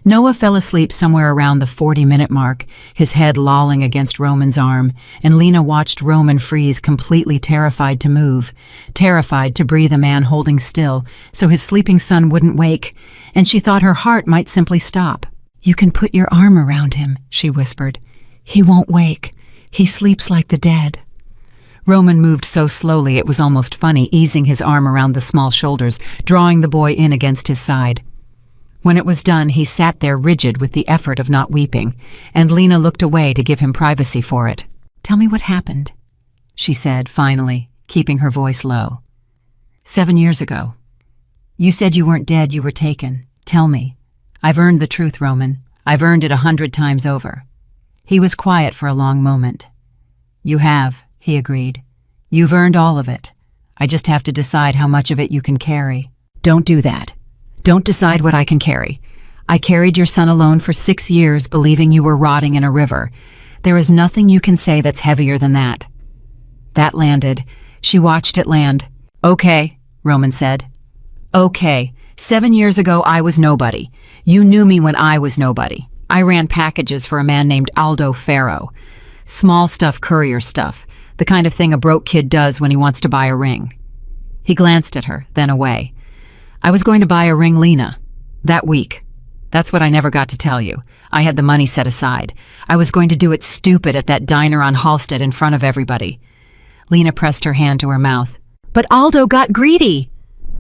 Noah fell asleep somewhere around the 40-minute mark, his head lolling against Roman's arm, and Lena watched Roman freeze, completely terrified to move, terrified to breathe a man holding still so his sleeping son wouldn't wake, and she thought her heart might simply stop. You can put your arm around him, she whispered. He won't wake. He sleeps like the dead. Roman moved so slowly it was almost funny, easing his arm around the small shoulders, drawing the boy in against his side. When it was done, he sat there rigid with the effort of not weeping, and Lena looked away to give him privacy for it. "Tell me what happened," she said, finally, keeping her voice low. 7 years ago. You said you weren't dead, you were taken. Tell me. I've earned the truth, Roman. I've earned it 100 times over. He was quiet for a long moment. You have, he agreed. You've earned all of it. I just have to decide how much of it you can carry. Don't do that. Don't decide what I can carry. I carried your son alone for 6 years, believing you were rotting in a river. There is nothing you can say that's heavier than that. That landed. She watched it land. Okay, Roman said. Okay, 7 years ago I was nobody. You knew me when I was nobody. I ran packages for a man named Aldo Farrow. Small stuff, courier stuff. The kind of thing a broke kid does when he wants to buy a ring. He glanced at her, then away. I was going to buy a ring, Lena. That week. That's what I never got to tell you. I had the money set aside. I was going to do it stupid at that diner on Halsted in front of everybody. Lena pressed her hand to her mouth. But Aldo got greedy.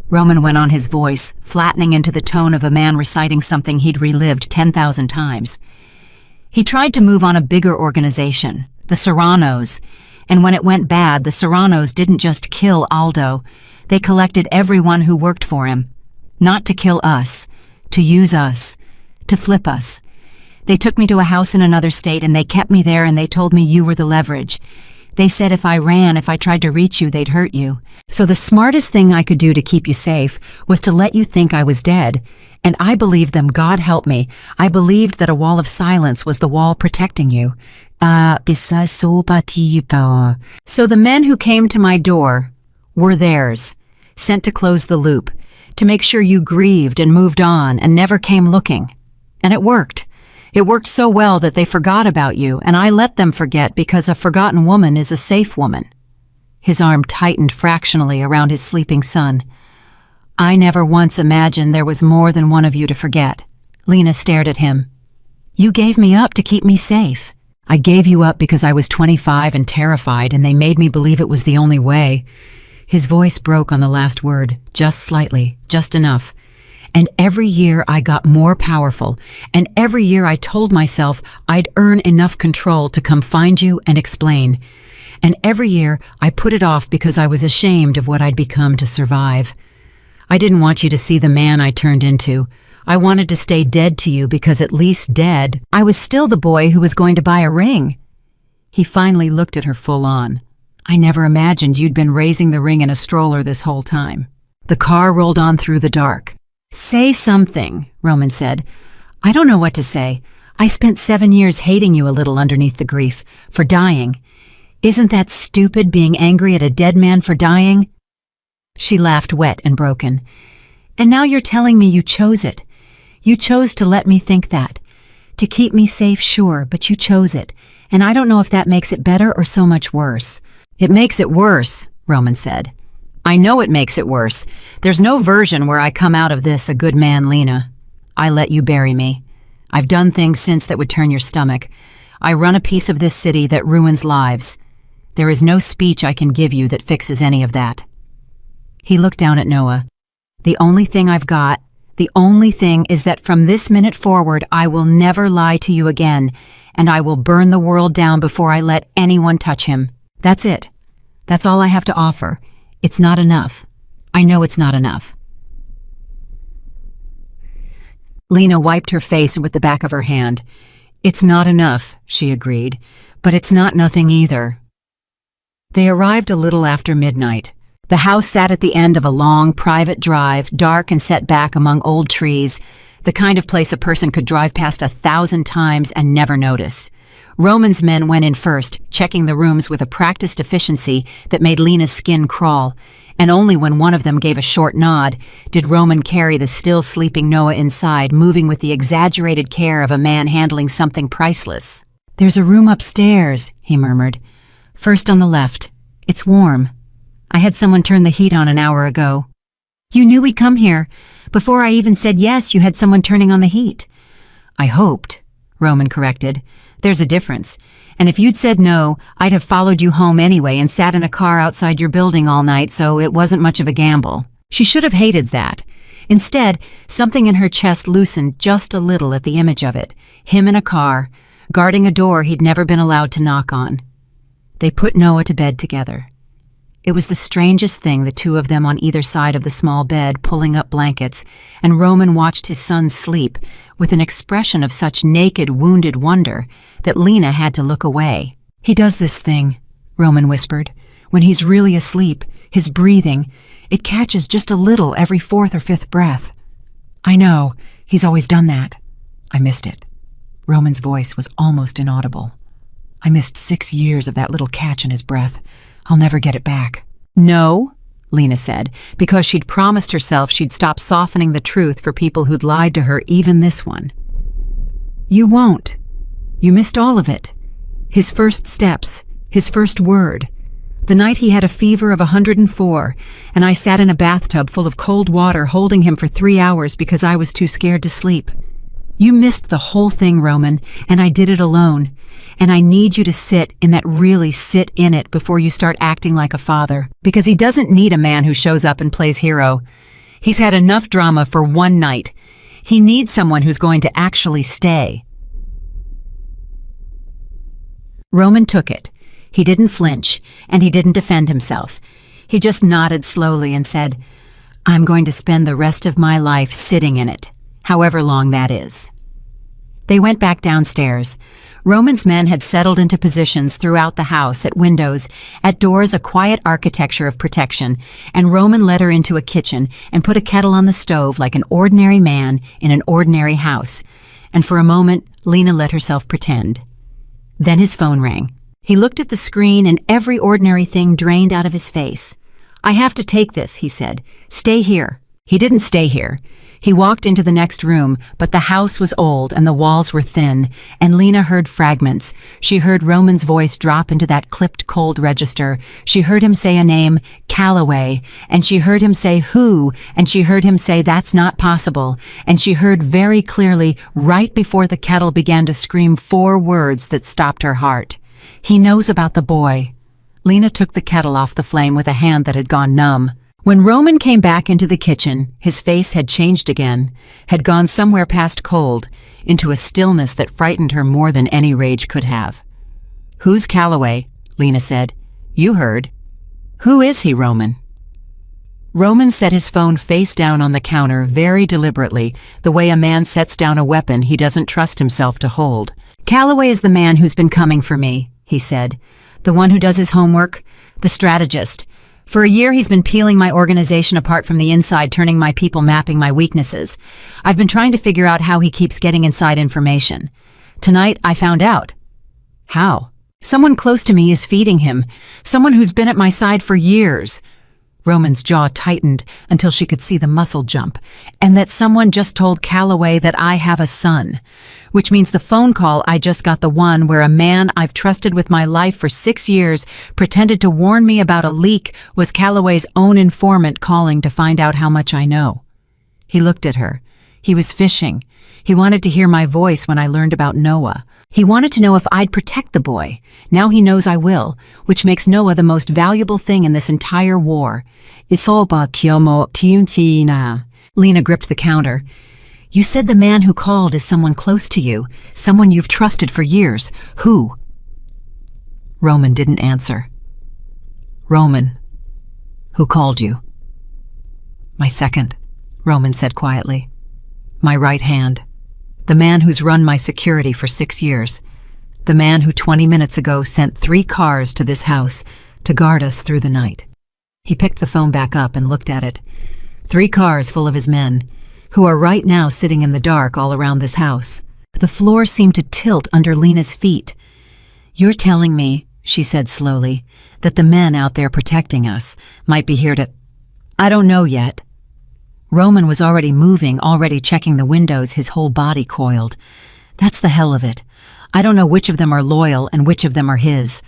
Roman went on, his voice flattening into the tone of a man reciting something he'd relived 10,000 times. He tried to move on a bigger organization, the Serranos, and when it went bad, the Serranos didn't just kill Aldo. They collected everyone who worked for him. Not to kill us, to use us, to flip us. They took me to a house in another state and they kept me there and they told me you were the leverage. They said if I ran, if I tried to reach you, they'd hurt you. So the smartest thing I could do to keep you safe was to let you think I was dead. And I believed them, God help me. I believed that a wall of silence was the wall protecting you. So the men who came to my door were theirs, sent to close the loop, to make sure you grieved and moved on and never came looking. And it worked. It worked so well that they forgot about you, and I let them forget because a forgotten woman is a safe woman. His arm tightened fractionally around his sleeping son. I never once imagined there was more than one of you to forget. Lena stared at him. You gave me up to keep me safe. I gave you up because I was 25 and terrified, and they made me believe it was the only way. His voice broke on the last word, just slightly, just enough. And every year I got more powerful, and every year I told myself I'd earn enough control to come find you and explain. And every year I put it off because I was ashamed of what I'd become to survive. I didn't want you to see the man I turned into. I wanted to stay dead to you because at least dead, I was still the boy who was going to buy a ring. He finally looked at her full on. I never imagined you'd been raising the ring in a stroller this whole time. The car rolled on through the dark. Say something, Roman said. I don't know what to say. I spent 7 years hating you a little underneath the grief, for dying. Isn't that stupid, being angry at a dead man for dying? She laughed, wet and broken. And now you're telling me you chose it. You chose to let me think that. To keep me safe, sure, but you chose it. And I don't know if that makes it better or so much worse. It makes it worse, Roman said. I know it makes it worse. There's no version where I come out of this a good man, Lena. I let you bury me. I've done things since that would turn your stomach. I run a piece of this city that ruins lives. There is no speech I can give you that fixes any of that. He looked down at Noah. The only thing I've got, the only thing is that from this minute forward, I will never lie to you again, and I will burn the world down before I let anyone touch him. That's it. That's all I have to offer. It's not enough. I know it's not enough. Lena wiped her face with the back of her hand. It's not enough, she agreed, but it's not nothing either. They arrived a little after midnight. The house sat at the end of a long, private drive, dark and set back among old trees, the kind of place a person could drive past 1,000 times and never notice. Roman's men went in first, checking the rooms with a practiced efficiency that made Lena's skin crawl, and only when one of them gave a short nod did Roman carry the still sleeping Noah inside, moving with the exaggerated care of a man handling something priceless. There's a room upstairs, he murmured. First on the left. It's warm. I had someone turn the heat on an hour ago. You knew we'd come here. Before I even said yes, you had someone turning on the heat. I hoped, Roman corrected. There's a difference. And if you'd said no, I'd have followed you home anyway and sat in a car outside your building all night, so it wasn't much of a gamble. She should have hated that. Instead, something in her chest loosened just a little at the image of it. Him in a car, guarding a door he'd never been allowed to knock on. They put Noah to bed together. It was the strangest thing, the two of them on either side of the small bed pulling up blankets, and Roman watched his son sleep with an expression of such naked, wounded wonder that Lena had to look away. "He does this thing," Roman whispered. "When he's really asleep, his breathing, it catches just a little every fourth or fifth breath." "I know, he's always done that." "I missed it." Roman's voice was almost inaudible. "I missed 6 years of that little catch in his breath. I'll never get it back." "No," Lena said, because she'd promised herself she'd stop softening the truth for people who'd lied to her, even this one. "You won't. You missed all of it. His first steps, his first word. The night he had a fever of 104, and I sat in a bathtub full of cold water holding him for 3 hours because I was too scared to sleep. You missed the whole thing, Roman, and I did it alone. And I need you to sit in it before you start acting like a father, because he doesn't need a man who shows up and plays hero. He's had enough drama for one night. He needs someone who's going to actually stay." Roman took it. He didn't flinch, and he didn't defend himself. He just nodded slowly and said, "I'm going to spend the rest of my life sitting in it, however long that is." They went back downstairs. Roman's men had settled into positions throughout the house, at windows, at doors, a quiet architecture of protection, and Roman led her into a kitchen and put a kettle on the stove like an ordinary man in an ordinary house. And for a moment, Lena let herself pretend. Then his phone rang. He looked at the screen and every ordinary thing drained out of his face. "I have to take this," he said. "Stay here." He didn't stay here. He walked into the next room, but the house was old and the walls were thin, and Lena heard fragments. She heard Roman's voice drop into that clipped cold register. She heard him say a name, Calloway, and she heard him say who, and she heard him say that's not possible, and she heard very clearly, right before the kettle began to scream, 4 words that stopped her heart. "He knows about the boy." Lena took the kettle off the flame with a hand that had gone numb. When Roman came back into the kitchen, his face had changed again, had gone somewhere past cold, into a stillness that frightened her more than any rage could have. "Who's Calloway?" Lena said. "You heard." "Who is he, Roman?" Roman set his phone face down on the counter very deliberately, the way a man sets down a weapon he doesn't trust himself to hold. "Calloway is the man who's been coming for me," he said. "The one who does his homework, the strategist. For a year he's been peeling my organization apart from the inside, turning my people, mapping my weaknesses. I've been trying to figure out how he keeps getting inside information. Tonight I found out." "How?" "Someone close to me is feeding him. Someone who's been at my side for years." Roman's jaw tightened until she could see the muscle jump. "And that someone just told Calloway that I have a son. Which means the phone call I just got, the one where a man I've trusted with my life for 6 years pretended to warn me about a leak, was Calloway's own informant calling to find out how much I know." He looked at her. He was fishing. He wanted to hear my voice when I learned about Noah. He wanted to know if I'd protect the boy. Now he knows I will, which makes Noah the most valuable thing in this entire war. "Isoba kyomo tiuntina." Lena gripped the counter. "You said the man who called is someone close to you, someone you've trusted for years. Who?" Roman didn't answer. "Roman, who called you?" "My second," Roman said quietly. "My right hand. The man who's run my security for 6 years. The man who 20 minutes ago sent 3 cars to this house to guard us through the night." He picked the phone back up and looked at it. 3 cars full of his men, who are right now sitting in the dark all around this house. The floor seemed to tilt under Lena's feet. "You're telling me," she said slowly, "that the men out there protecting us might be here to—" "I don't know yet." Roman was already moving, already checking the windows, his whole body coiled. "That's the hell of it. I don't know which of them are loyal and which of them are his.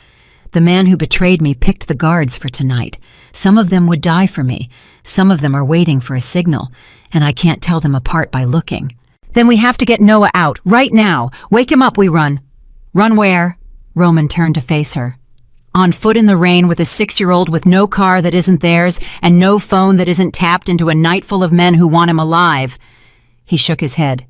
The man who betrayed me picked the guards for tonight. Some of them would die for me. Some of them are waiting for a signal, and I can't tell them apart by looking." "Then we have to get Noah out, right now. Wake him up, we run." "Run where?" Roman turned to face her. On foot in the rain with a 6-year-old with no car that isn't theirs and no phone that isn't tapped into a night full of men who want him alive. He shook his head.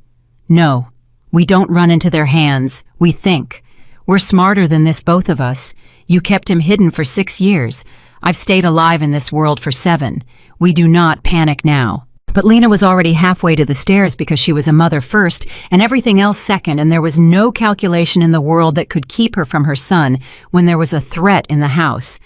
No, we don't run into their hands. We think. We're smarter than this, both of us. You kept him hidden for 6 years. I've stayed alive in this world for 7. We do not panic now. But Lena was already halfway to the stairs because she was a mother first and everything else second, and there was no calculation in the world that could keep her from her son when there was a threat in the house.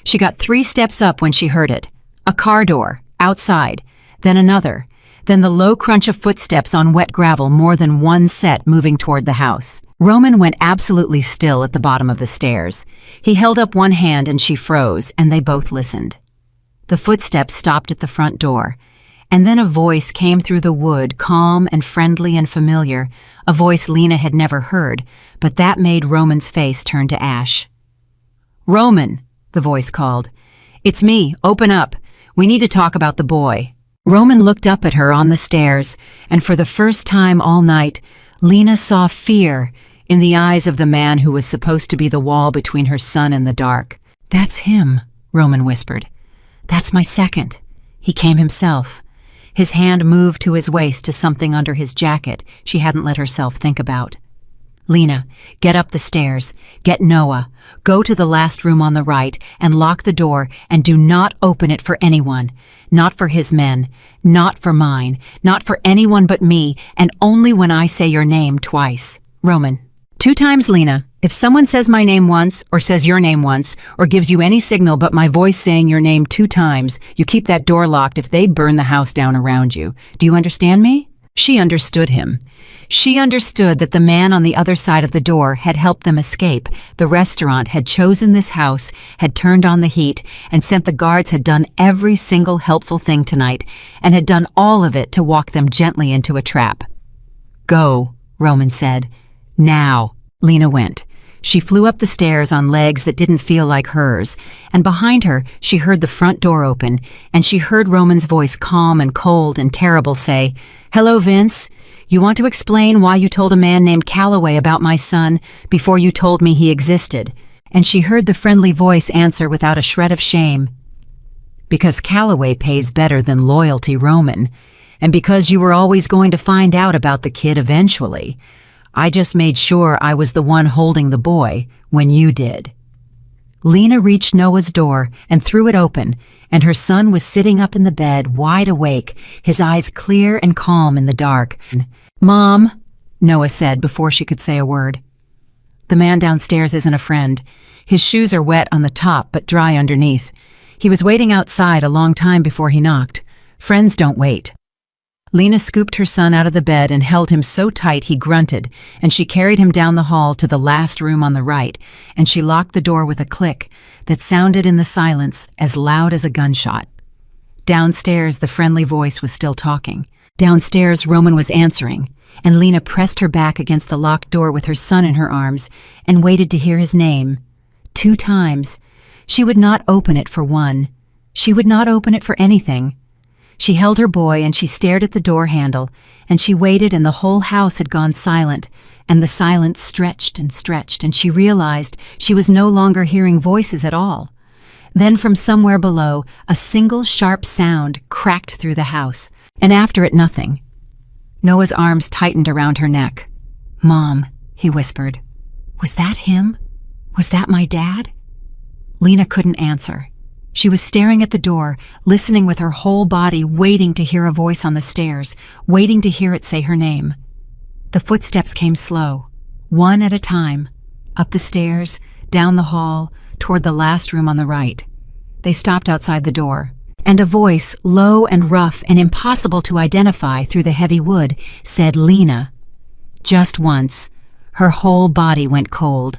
She got 3 steps up when she heard it. A car door, outside, then another, then the low crunch of footsteps on wet gravel, more than one set moving toward the house. Roman went absolutely still at the bottom of the stairs. He held up one hand and she froze, and they both listened. The footsteps stopped at the front door. And then a voice came through the wood, calm and friendly and familiar, a voice Lena had never heard, but that made Roman's face turn to ash. "Roman," the voice called. "It's me, open up. We need to talk about the boy." Roman looked up at her on the stairs, and for the first time all night, Lena saw fear in the eyes of the man who was supposed to be the wall between her son and the dark. "That's him," Roman whispered. "That's my second. He came himself." His hand moved to his waist to something under his jacket she hadn't let herself think about. "Lena, get up the stairs. Get Noah. Go to the last room on the right and lock the door, and do not open it for anyone. Not for his men. Not for mine. Not for anyone but me, and only when I say your name twice." Roman. 2 times, Lena. If someone says my name once, or says your name once, or gives you any signal but my voice saying your name 2 times, you keep that door locked if they burn the house down around you. Do you understand me? She understood him. She understood that the man on the other side of the door had helped them escape. The restaurant had chosen this house, had turned on the heat, and sent the guards, had done every single helpful thing tonight, and had done all of it to walk them gently into a trap. "Go," Roman said. "Now." Lena went. She flew up the stairs on legs that didn't feel like hers, and behind her she heard the front door open, and she heard Roman's voice, calm and cold and terrible, say, "Hello, Vince. You want to explain why you told a man named Calloway about my son before you told me he existed?" And she heard the friendly voice answer without a shred of shame, "Because Calloway pays better than loyalty, Roman, and because you were always going to find out about the kid eventually. I just made sure I was the one holding the boy when you did." Lena reached Noah's door and threw it open, and her son was sitting up in the bed, wide awake, his eyes clear and calm in the dark. "Mom," Noah said before she could say a word. "The man downstairs isn't a friend. His shoes are wet on the top but dry underneath. He was waiting outside a long time before he knocked. Friends don't wait." Lena scooped her son out of the bed and held him so tight he grunted, and she carried him down the hall to the last room on the right, and she locked the door with a click that sounded in the silence as loud as a gunshot. Downstairs, the friendly voice was still talking. Downstairs, Roman was answering, and Lena pressed her back against the locked door with her son in her arms and waited to hear his name. 2 times. She would not open it for one. She would not open it for anything. She held her boy and she stared at the door handle, and she waited, and the whole house had gone silent, and the silence stretched, and she realized she was no longer hearing voices at all. Then from somewhere below, a single sharp sound cracked through the house, and after it nothing. Noah's arms tightened around her neck. "Mom," he whispered. "Was that him? Was that my dad?" Lena couldn't answer. She was staring at the door, listening with her whole body, waiting to hear a voice on the stairs, waiting to hear it say her name. The footsteps came slow, one at a time, up the stairs, down the hall, toward the last room on the right. They stopped outside the door, and a voice, low and rough and impossible to identify through the heavy wood, said, "Lena." Just once, her whole body went cold.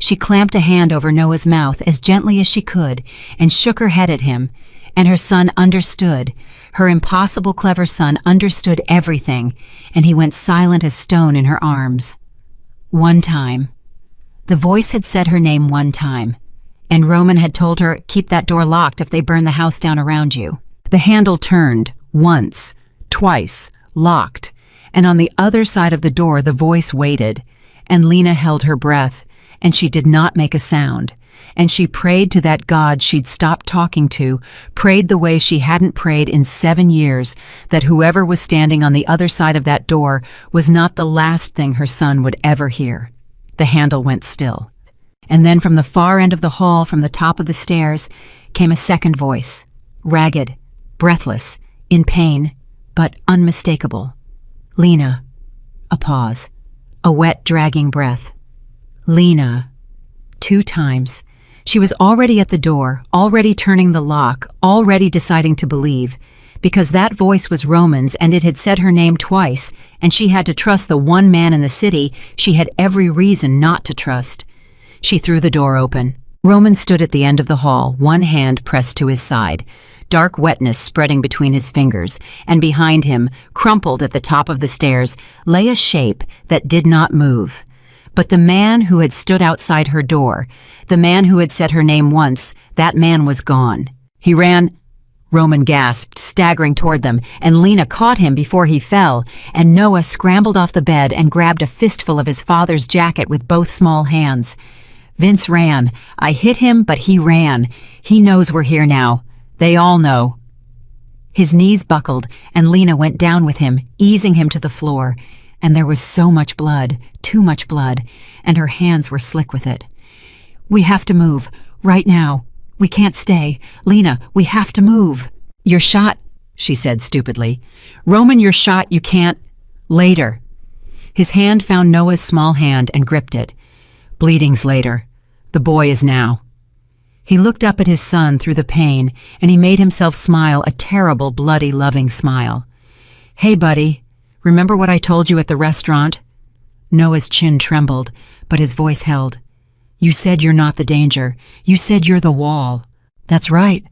She clamped a hand over Noah's mouth as gently as she could and shook her head at him, and her son understood. Her impossible clever son understood everything, and he went silent as stone in her arms. One time. The voice had said her name one time, and Roman had told her, "Keep that door locked if they burn the house down around you." The handle turned, once, twice, locked, and on the other side of the door the voice waited, and Lena held her breath, and she did not make a sound. And she prayed to that God she'd stopped talking to, prayed the way she hadn't prayed in 7 years, that whoever was standing on the other side of that door was not the last thing her son would ever hear. The handle went still. And then from the far end of the hall, from the top of the stairs, came a second voice, ragged, breathless, in pain, but unmistakable. Lena. A pause. A wet, dragging breath. Lena. 2 times. She was already at the door, already turning the lock, already deciding to believe, because that voice was Roman's and it had said her name twice, and she had to trust the one man in the city she had every reason not to trust. She threw the door open. Roman stood at the end of the hall, one hand pressed to his side, dark wetness spreading between his fingers, and behind him, crumpled at the top of the stairs, lay a shape that did not move. But the man who had stood outside her door, the man who had said her name once, that man was gone. He ran. Roman gasped, staggering toward them, and Lena caught him before he fell, and Noah scrambled off the bed and grabbed a fistful of his father's jacket with both small hands. Vince ran. I hit him, but he ran. He knows we're here now. They all know. His knees buckled, and Lena went down with him, easing him to the floor. And there was so much blood, too much blood, and her hands were slick with it. We have to move, right now. We can't stay. Lena, we have to move. You're shot, she said stupidly. Roman, you're shot, you can't. Later. His hand found Noah's small hand and gripped it. Bleeding's later. The boy is now. He looked up at his son through the pain, and he made himself smile a terrible, bloody, loving smile. Hey, buddy. Remember what I told you at the restaurant? Noah's chin trembled, but his voice held. You said you're not the danger. You said you're the wall. That's right.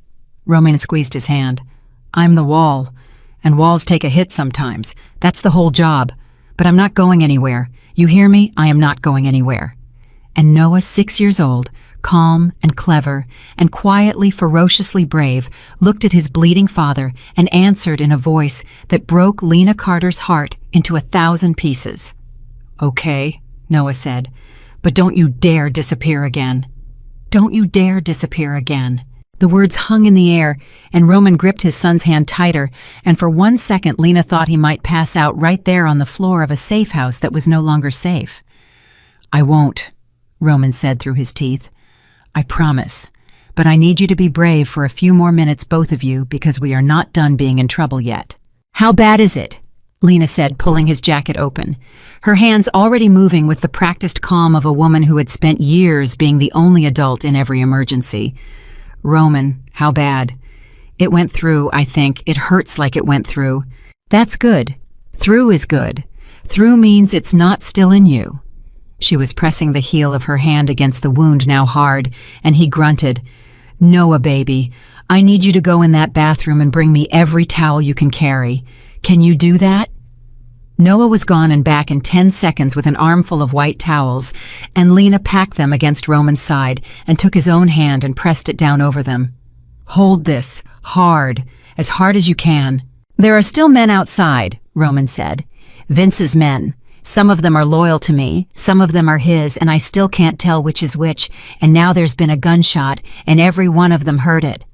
Roman squeezed his hand. I'm the wall, and walls take a hit sometimes. That's the whole job. But I'm not going anywhere. You hear me? I am not going anywhere. And Noah, 6 years old, calm and clever and quietly, ferociously brave, looked at his bleeding father and answered in a voice that broke Lena Carter's heart into 1,000 pieces. Okay, Noah said, but don't you dare disappear again. Don't you dare disappear again. The words hung in the air, and Roman gripped his son's hand tighter, and for 1 second Lena thought he might pass out right there on the floor of a safe house that was no longer safe. I won't, Roman said through his teeth. I promise. But I need you to be brave for a few more minutes, both of you, because we are not done being in trouble yet. How bad is it? Lena said, pulling his jacket open, her hands already moving with the practiced calm of a woman who had spent years being the only adult in every emergency. Roman, how bad? It went through, I think. It hurts like it went through. That's good. Through is good. Through means it's not still in you. She was pressing the heel of her hand against the wound now hard, and he grunted, Noah, baby, I need you to go in that bathroom and bring me every towel you can carry. Can you do that? Noah was gone and back in 10 seconds with an armful of white towels, and Lena packed them against Roman's side and took his own hand and pressed it down over them. Hold this, hard, as hard as you can. There are still men outside, Roman said. Vince's men. Some of them are loyal to me, some of them are his, and I still can't tell which is which, and now there's been a gunshot, and every one of them heard it.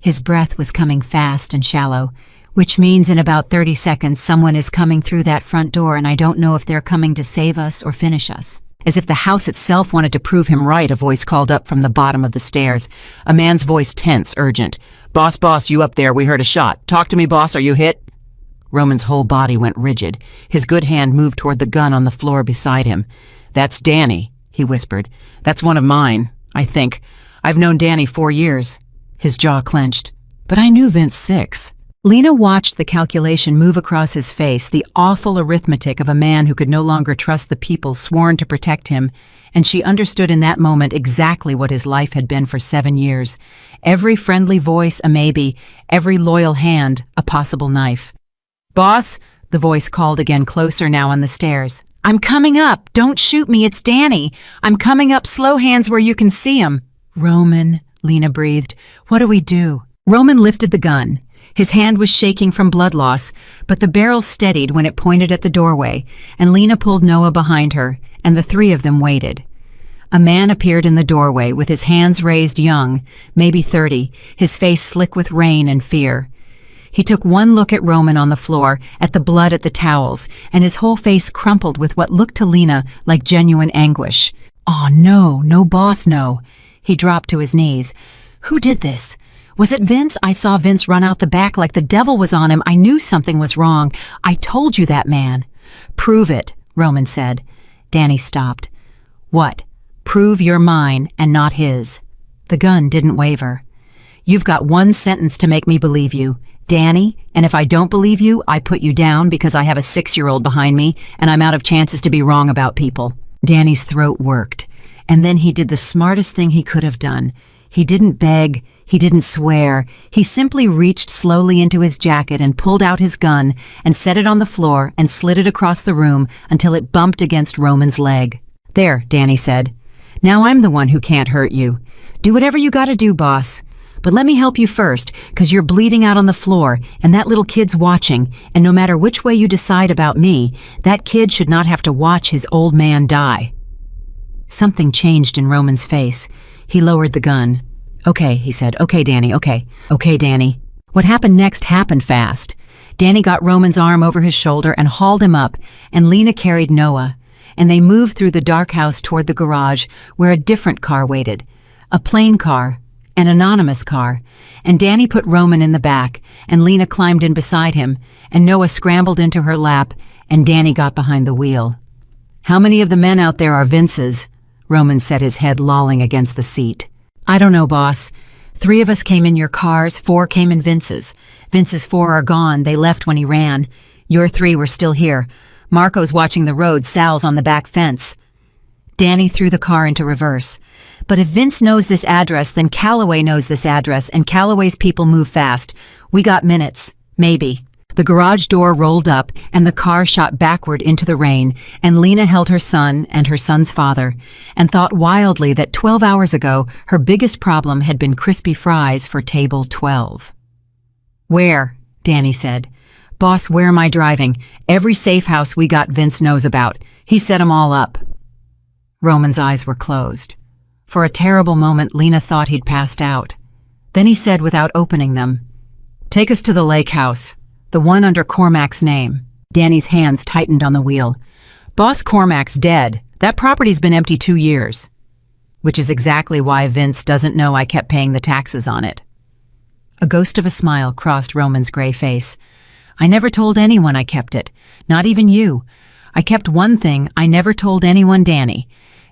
His breath was coming fast and shallow, which means in about 30 seconds someone is coming through that front door, and I don't know if they're coming to save us or finish us. As if the house itself wanted to prove him right, a voice called up from the bottom of the stairs, a man's voice tense, urgent. Boss, you up there, we heard a shot. Talk to me, boss, are you hit? Roman's whole body went rigid. His good hand moved toward the gun on the floor beside him. That's Danny, he whispered. That's one of mine, I think. I've known Danny 4 years. His jaw clenched. But I knew Vince 6. Lena watched the calculation move across his face, the awful arithmetic of a man who could no longer trust the people sworn to protect him, and she understood in that moment exactly what his life had been for 7 years. Every friendly voice a maybe, every loyal hand a possible knife. Boss, the voice called again, closer now on the stairs. I'm coming up. Don't shoot me. It's Danny. I'm coming up, slow hands where you can see him. Roman, Lena breathed. What do we do? Roman lifted the gun. His hand was shaking from blood loss, but the barrel steadied when it pointed at the doorway, and Lena pulled Noah behind her, and the 3 of them waited. A man appeared in the doorway with his hands raised, young, maybe 30, his face slick with rain and fear. He took one look at Roman on the floor, at the blood at the towels, and his whole face crumpled with what looked to Lena like genuine anguish. "Oh, no, no, boss, no." He dropped to his knees. "Who did this? Was it Vince? I saw Vince run out the back like the devil was on him. I knew something was wrong. I told you that man." "Prove it," Roman said. Danny stopped. "What? Prove you're mine and not his." The gun didn't waver. "You've got one sentence to make me believe you, Danny, and if I don't believe you, I put you down because I have a 6-year-old behind me and I'm out of chances to be wrong about people." Danny's throat worked, and then he did the smartest thing he could have done. He didn't beg, he didn't swear, he simply reached slowly into his jacket and pulled out his gun and set it on the floor and slid it across the room until it bumped against Roman's leg. "There," Danny said. "Now I'm the one who can't hurt you. Do whatever you gotta do, boss. But let me help you first, 'cause you're bleeding out on the floor, and that little kid's watching, and no matter which way you decide about me, that kid should not have to watch his old man die." Something changed in Roman's face. He lowered the gun. "Okay," he said. "Okay, Danny, okay. Okay, Danny." What happened next happened fast. Danny got Roman's arm over his shoulder and hauled him up, and Lena carried Noah, and they moved through the dark house toward the garage where a different car waited. A plain car, an anonymous car, and Danny put Roman in the back, and Lena climbed in beside him, and Noah scrambled into her lap, and Danny got behind the wheel. "How many of the men out there are Vince's?" Roman set his head lolling against the seat. "I don't know, boss. 3 of us came in your cars, 4 came in Vince's. Vince's 4 are gone, they left when he ran. Your 3 were still here. Marco's watching the road, Sal's on the back fence." Danny threw the car into reverse. "But if Vince knows this address, then Calloway knows this address, and Calloway's people move fast. We got minutes. Maybe." The garage door rolled up, and the car shot backward into the rain, and Lena held her son and her son's father, and thought wildly that 12 hours ago her biggest problem had been crispy fries for table 12. "Where?" Danny said. "Boss, where am I driving? Every safe house we got Vince knows about. He set 'em all up." Roman's eyes were closed. For a terrible moment, Lena thought he'd passed out. Then he said without opening them, "Take us to the lake house. The one under Cormac's name." Danny's hands tightened on the wheel. "Boss, Cormac's dead. That property's been empty 2 years." "Which is exactly why Vince doesn't know I kept paying the taxes on it." A ghost of a smile crossed Roman's gray face. "I never told anyone I kept it. Not even you. I kept one thing I never told anyone, Danny.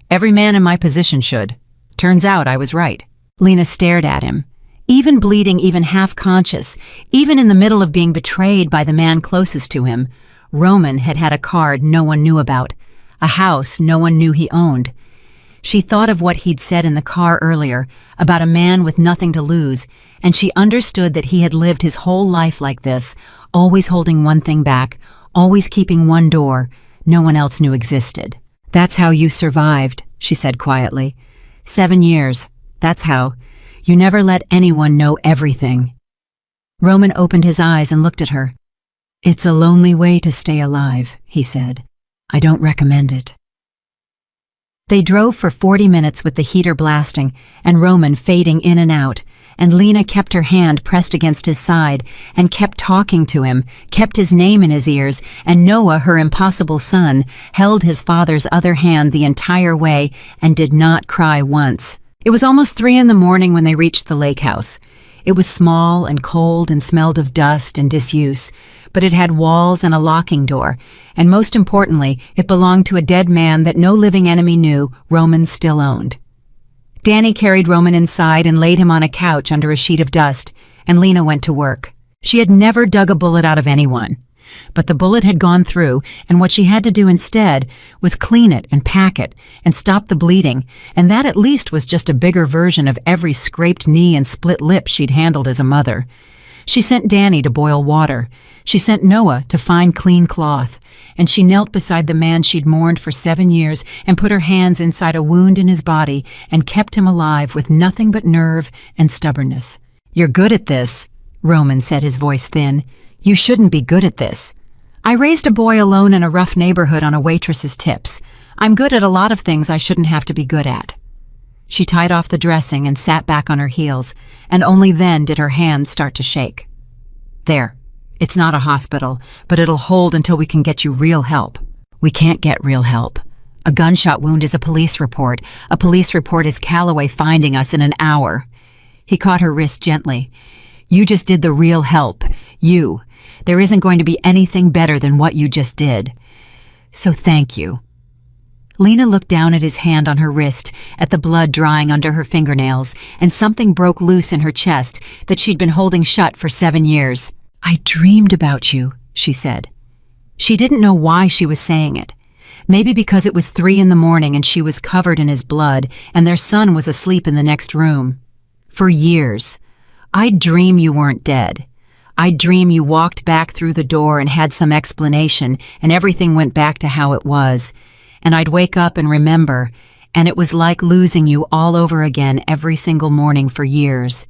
Every man in my position should. Turns out I was right." Lena stared at him. Even bleeding, even half-conscious, even in the middle of being betrayed by the man closest to him, Roman had had a card no one knew about, a house no one knew he owned. She thought of what he'd said in the car earlier, about a man with nothing to lose, and she understood that he had lived his whole life like this, always holding one thing back, always keeping one door no one else knew existed. "That's how you survived," she said quietly. 7 years, that's how. You never let anyone know everything." Roman opened his eyes and looked at her. "It's a lonely way to stay alive," he said. "I don't recommend it." They drove for 40 minutes with the heater blasting and Roman fading in and out, and Lena kept her hand pressed against his side and kept talking to him, kept his name in his ears, and Noah, her impossible son, held his father's other hand the entire way and did not cry once. It was almost 3 in the morning when they reached the lake house. It was small and cold and smelled of dust and disuse, but it had walls and a locking door, and most importantly, it belonged to a dead man that no living enemy knew Roman still owned. Danny carried Roman inside and laid him on a couch under a sheet of dust, and Lena went to work. She had never dug a bullet out of anyone. But the bullet had gone through, and what she had to do instead was clean it and pack it and stop the bleeding, and that at least was just a bigger version of every scraped knee and split lip she'd handled as a mother. She sent Danny to boil water. She sent Noah to find clean cloth, and she knelt beside the man she'd mourned for 7 years and put her hands inside a wound in his body and kept him alive with nothing but nerve and stubbornness. "You're good at this," Roman said, his voice thin. "You shouldn't be good at this. I raised a boy alone in a rough neighborhood on a waitress's tips. I'm good at a lot of things I shouldn't have to be good at." She tied off the dressing and sat back on her heels, and only then did her hands start to shake. "There. It's not a hospital, but it'll hold until we can get you real help." "We can't get real help. A gunshot wound is a police report. A police report is Calloway finding us in an hour." He caught her wrist gently. "You just did the real help. You. There isn't going to be anything better than what you just did. So thank you." Lena looked down at his hand on her wrist, at the blood drying under her fingernails, and something broke loose in her chest that she'd been holding shut for 7 years. "I dreamed about you," she said. She didn't know why she was saying it. Maybe because it was 3 in the morning and she was covered in his blood and their son was asleep in the next room. "For years. I'd dream you weren't dead. I'd dream you walked back through the door and had some explanation and everything went back to how it was. And I'd wake up and remember, and it was like losing you all over again every single morning for years."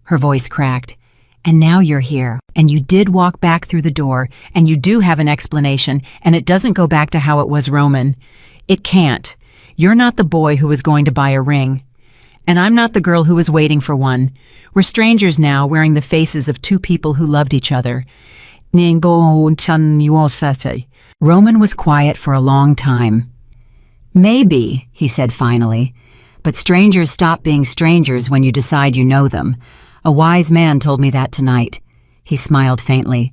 Her voice cracked. "And now you're here, and you did walk back through the door, and you do have an explanation, and it doesn't go back to how it was, Roman. It can't. You're not the boy who was going to buy a ring. And I'm not the girl who was waiting for one. We're strangers now, wearing the faces of 2 people who loved each other." Roman was quiet for a long time. "Maybe," he said finally, "but strangers stop being strangers when you decide you know them. A wise man told me that tonight." He smiled faintly.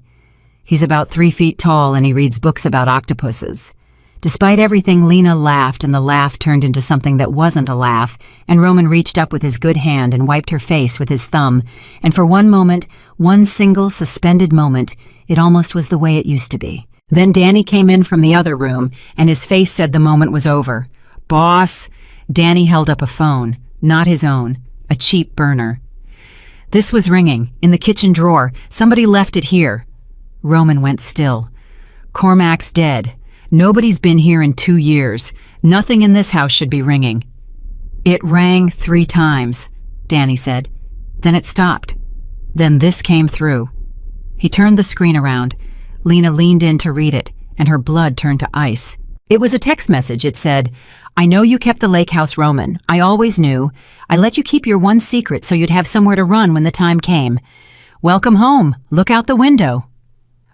"He's about 3 feet tall and he reads books about octopuses." Despite everything, Lena laughed, and the laugh turned into something that wasn't a laugh, and Roman reached up with his good hand and wiped her face with his thumb, and for one moment, one single suspended moment, it almost was the way it used to be. Then Danny came in from the other room, and his face said the moment was over. "Boss." Danny held up a phone, not his own, a cheap burner. "This was ringing, in the kitchen drawer. Somebody left it here." Roman went still. "Cormac's dead. Nobody's been here in 2 years. Nothing in this house should be ringing." "It rang 3 times, Danny said. Then it stopped. Then this came through." He turned the screen around. Lena leaned in to read it, and her blood turned to ice. It was a text message. It said, "I know you kept the lake house, Roman. I always knew. I let you keep your one secret so you'd have somewhere to run when the time came. Welcome home. Look out the window."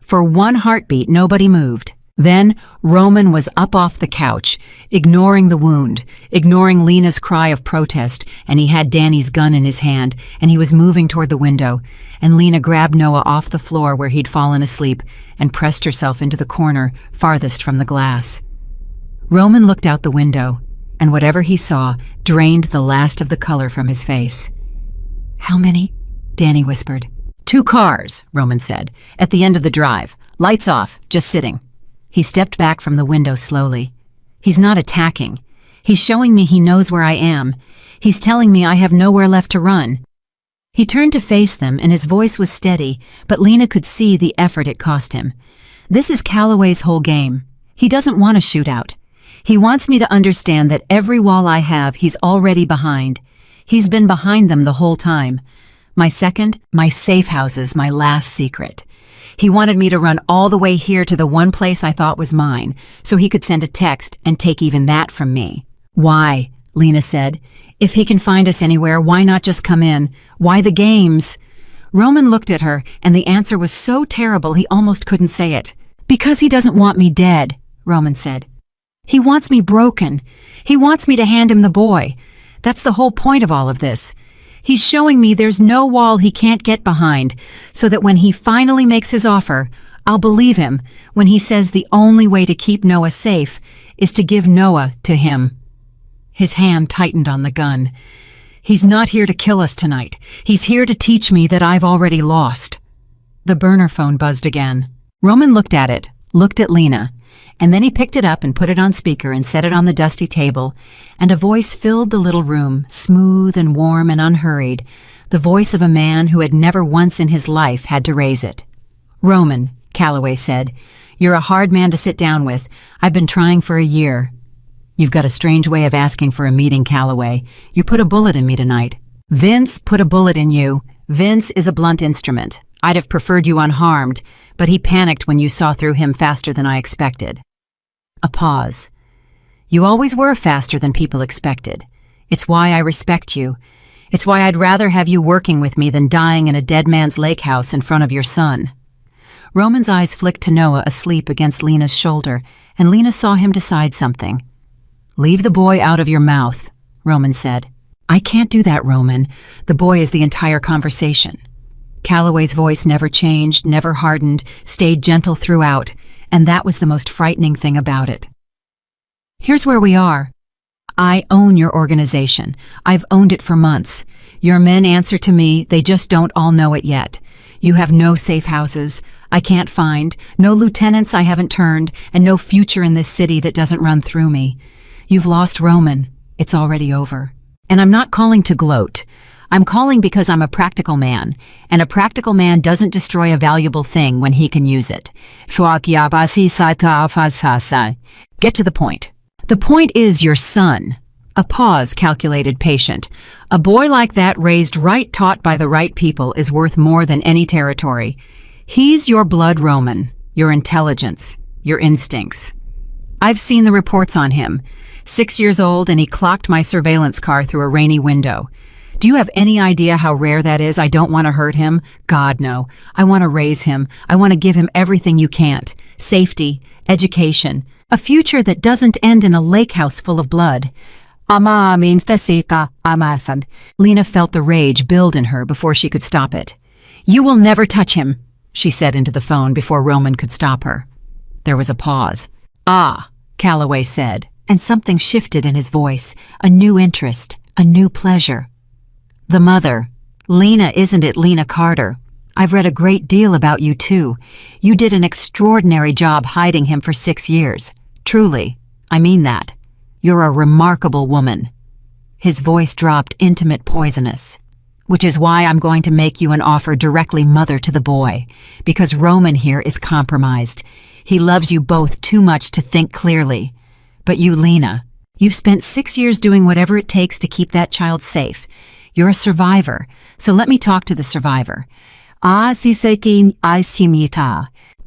For one heartbeat, nobody moved. Then Roman was up off the couch, ignoring the wound, ignoring Lena's cry of protest, and he had Danny's gun in his hand, and he was moving toward the window, and Lena grabbed Noah off the floor where he'd fallen asleep and pressed herself into the corner farthest from the glass. Roman looked out the window, and whatever he saw drained the last of the color from his face. "How many?" Danny whispered. 2 cars, Roman said, at the end of the drive. Lights off, just sitting. He stepped back from the window slowly. "He's not attacking. He's showing me he knows where I am. He's telling me I have nowhere left to run." He turned to face them, and his voice was steady, but Lena could see the effort it cost him. "This is Calloway's whole game. He doesn't want a shootout. He wants me to understand that every wall I have, he's already behind. He's been behind them the whole time. My second, my safe houses, my last secret. He wanted me to run all the way here to the one place I thought was mine, so he could send a text and take even that from me." "Why?" Lena said. "If he can find us anywhere, why not just come in? Why the games?" Roman looked at her, and the answer was so terrible he almost couldn't say it. "Because he doesn't want me dead," Roman said. "He wants me broken. He wants me to hand him the boy. That's the whole point of all of this. He's showing me there's no wall he can't get behind, so that when he finally makes his offer, I'll believe him when he says the only way to keep Noah safe is to give Noah to him." His hand tightened on the gun. "He's not here to kill us tonight. He's here to teach me that I've already lost." The burner phone buzzed again. Roman looked at it, looked at Lena, and then he picked it up and put it on speaker and set it on the dusty table, and a voice filled the little room, smooth and warm and unhurried, the voice of a man who had never once in his life had to raise it. "Roman," Calloway said, "you're a hard man to sit down with. I've been trying for a year." "You've got a strange way of asking for a meeting, Calloway. You put a bullet in me tonight." "Vince put a bullet in you. Vince is a blunt instrument. I'd have preferred you unharmed, but he panicked when you saw through him faster than I expected." A pause. You always were faster than people expected. It's why I respect you. It's why I'd rather have you working with me than dying in a dead man's lake house in front of your son." Roman's eyes flicked to Noah asleep against Lena's shoulder, and Lena saw him decide something. "Leave the boy out of your mouth," Roman said. "I can't do that, Roman. The boy is the entire conversation." Calloway's voice never changed, never hardened, stayed gentle throughout, and that was the most frightening thing about it. "Here's where we are. I own your organization. I've owned it for months. Your men answer to me, they just don't all know it yet. You have no safe houses I can't find, no lieutenants I haven't turned, and no future in this city that doesn't run through me. You've lost Roman. It's already over. And I'm not calling to gloat. I'm calling because I'm a practical man, and a practical man doesn't destroy a valuable thing when he can use it. Get to the point. The point is your son." A pause calculated patient. "A boy like that raised right, taught by the right people, is worth more than any territory. He's your blood, Roman, your intelligence, your instincts. I've seen the reports on him. 6 years old and he clocked my surveillance car through a rainy window. Do you have any idea how rare that is? I don't want to hurt him. God, no. I want to raise him. I want to give him everything you can't. Safety, education, a future that doesn't end in a lake house full of blood." Ama means tesika amasan. Lena felt the rage build in her before she could stop it. "You will never touch him," she said into the phone before Roman could stop her. There was a pause. "Ah," Calloway said, and something shifted in his voice, a new interest, a new pleasure. "The mother. Lena, isn't it Lena Carter? I've read a great deal about you too. You did an extraordinary job hiding him for 6 years. Truly, I mean that. You're a remarkable woman." His voice dropped intimate, poisonous. "Which is why I'm going to make you an offer directly mother to the boy, because Roman here is compromised. He loves you both too much to think clearly. But you, Lena, you've spent 6 years doing whatever it takes to keep that child safe. You're a survivor, so let me talk to the survivor."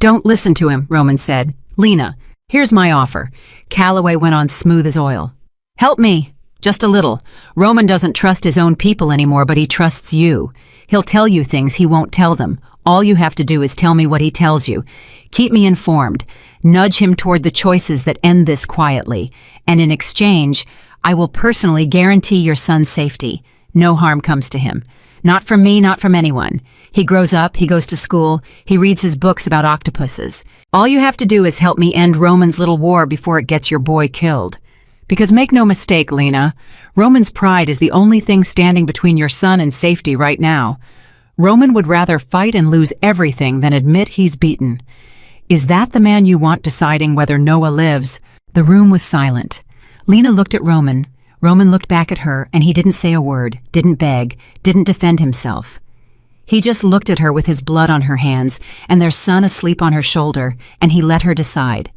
"Don't listen to him," Roman said. "Lena, here's my offer." Calloway went on smooth as oil. "Help me, just a little. Roman doesn't trust his own people anymore, but he trusts you. He'll tell you things he won't tell them. All you have to do is tell me what he tells you. Keep me informed. Nudge him toward the choices that end this quietly. And in exchange, I will personally guarantee your son's safety. No harm comes to him. Not from me, not from anyone. He grows up, he goes to school, he reads his books about octopuses. All you have to do is help me end Roman's little war before it gets your boy killed. Because make no mistake, Lena, Roman's pride is the only thing standing between your son and safety right now. Roman would rather fight and lose everything than admit he's beaten. Is that the man you want deciding whether Noah lives?" The room was silent. Lena looked at Roman. Roman looked back at her, and he didn't say a word, didn't beg, didn't defend himself. He just looked at her with his blood on her hands and their son asleep on her shoulder, and he let her decide.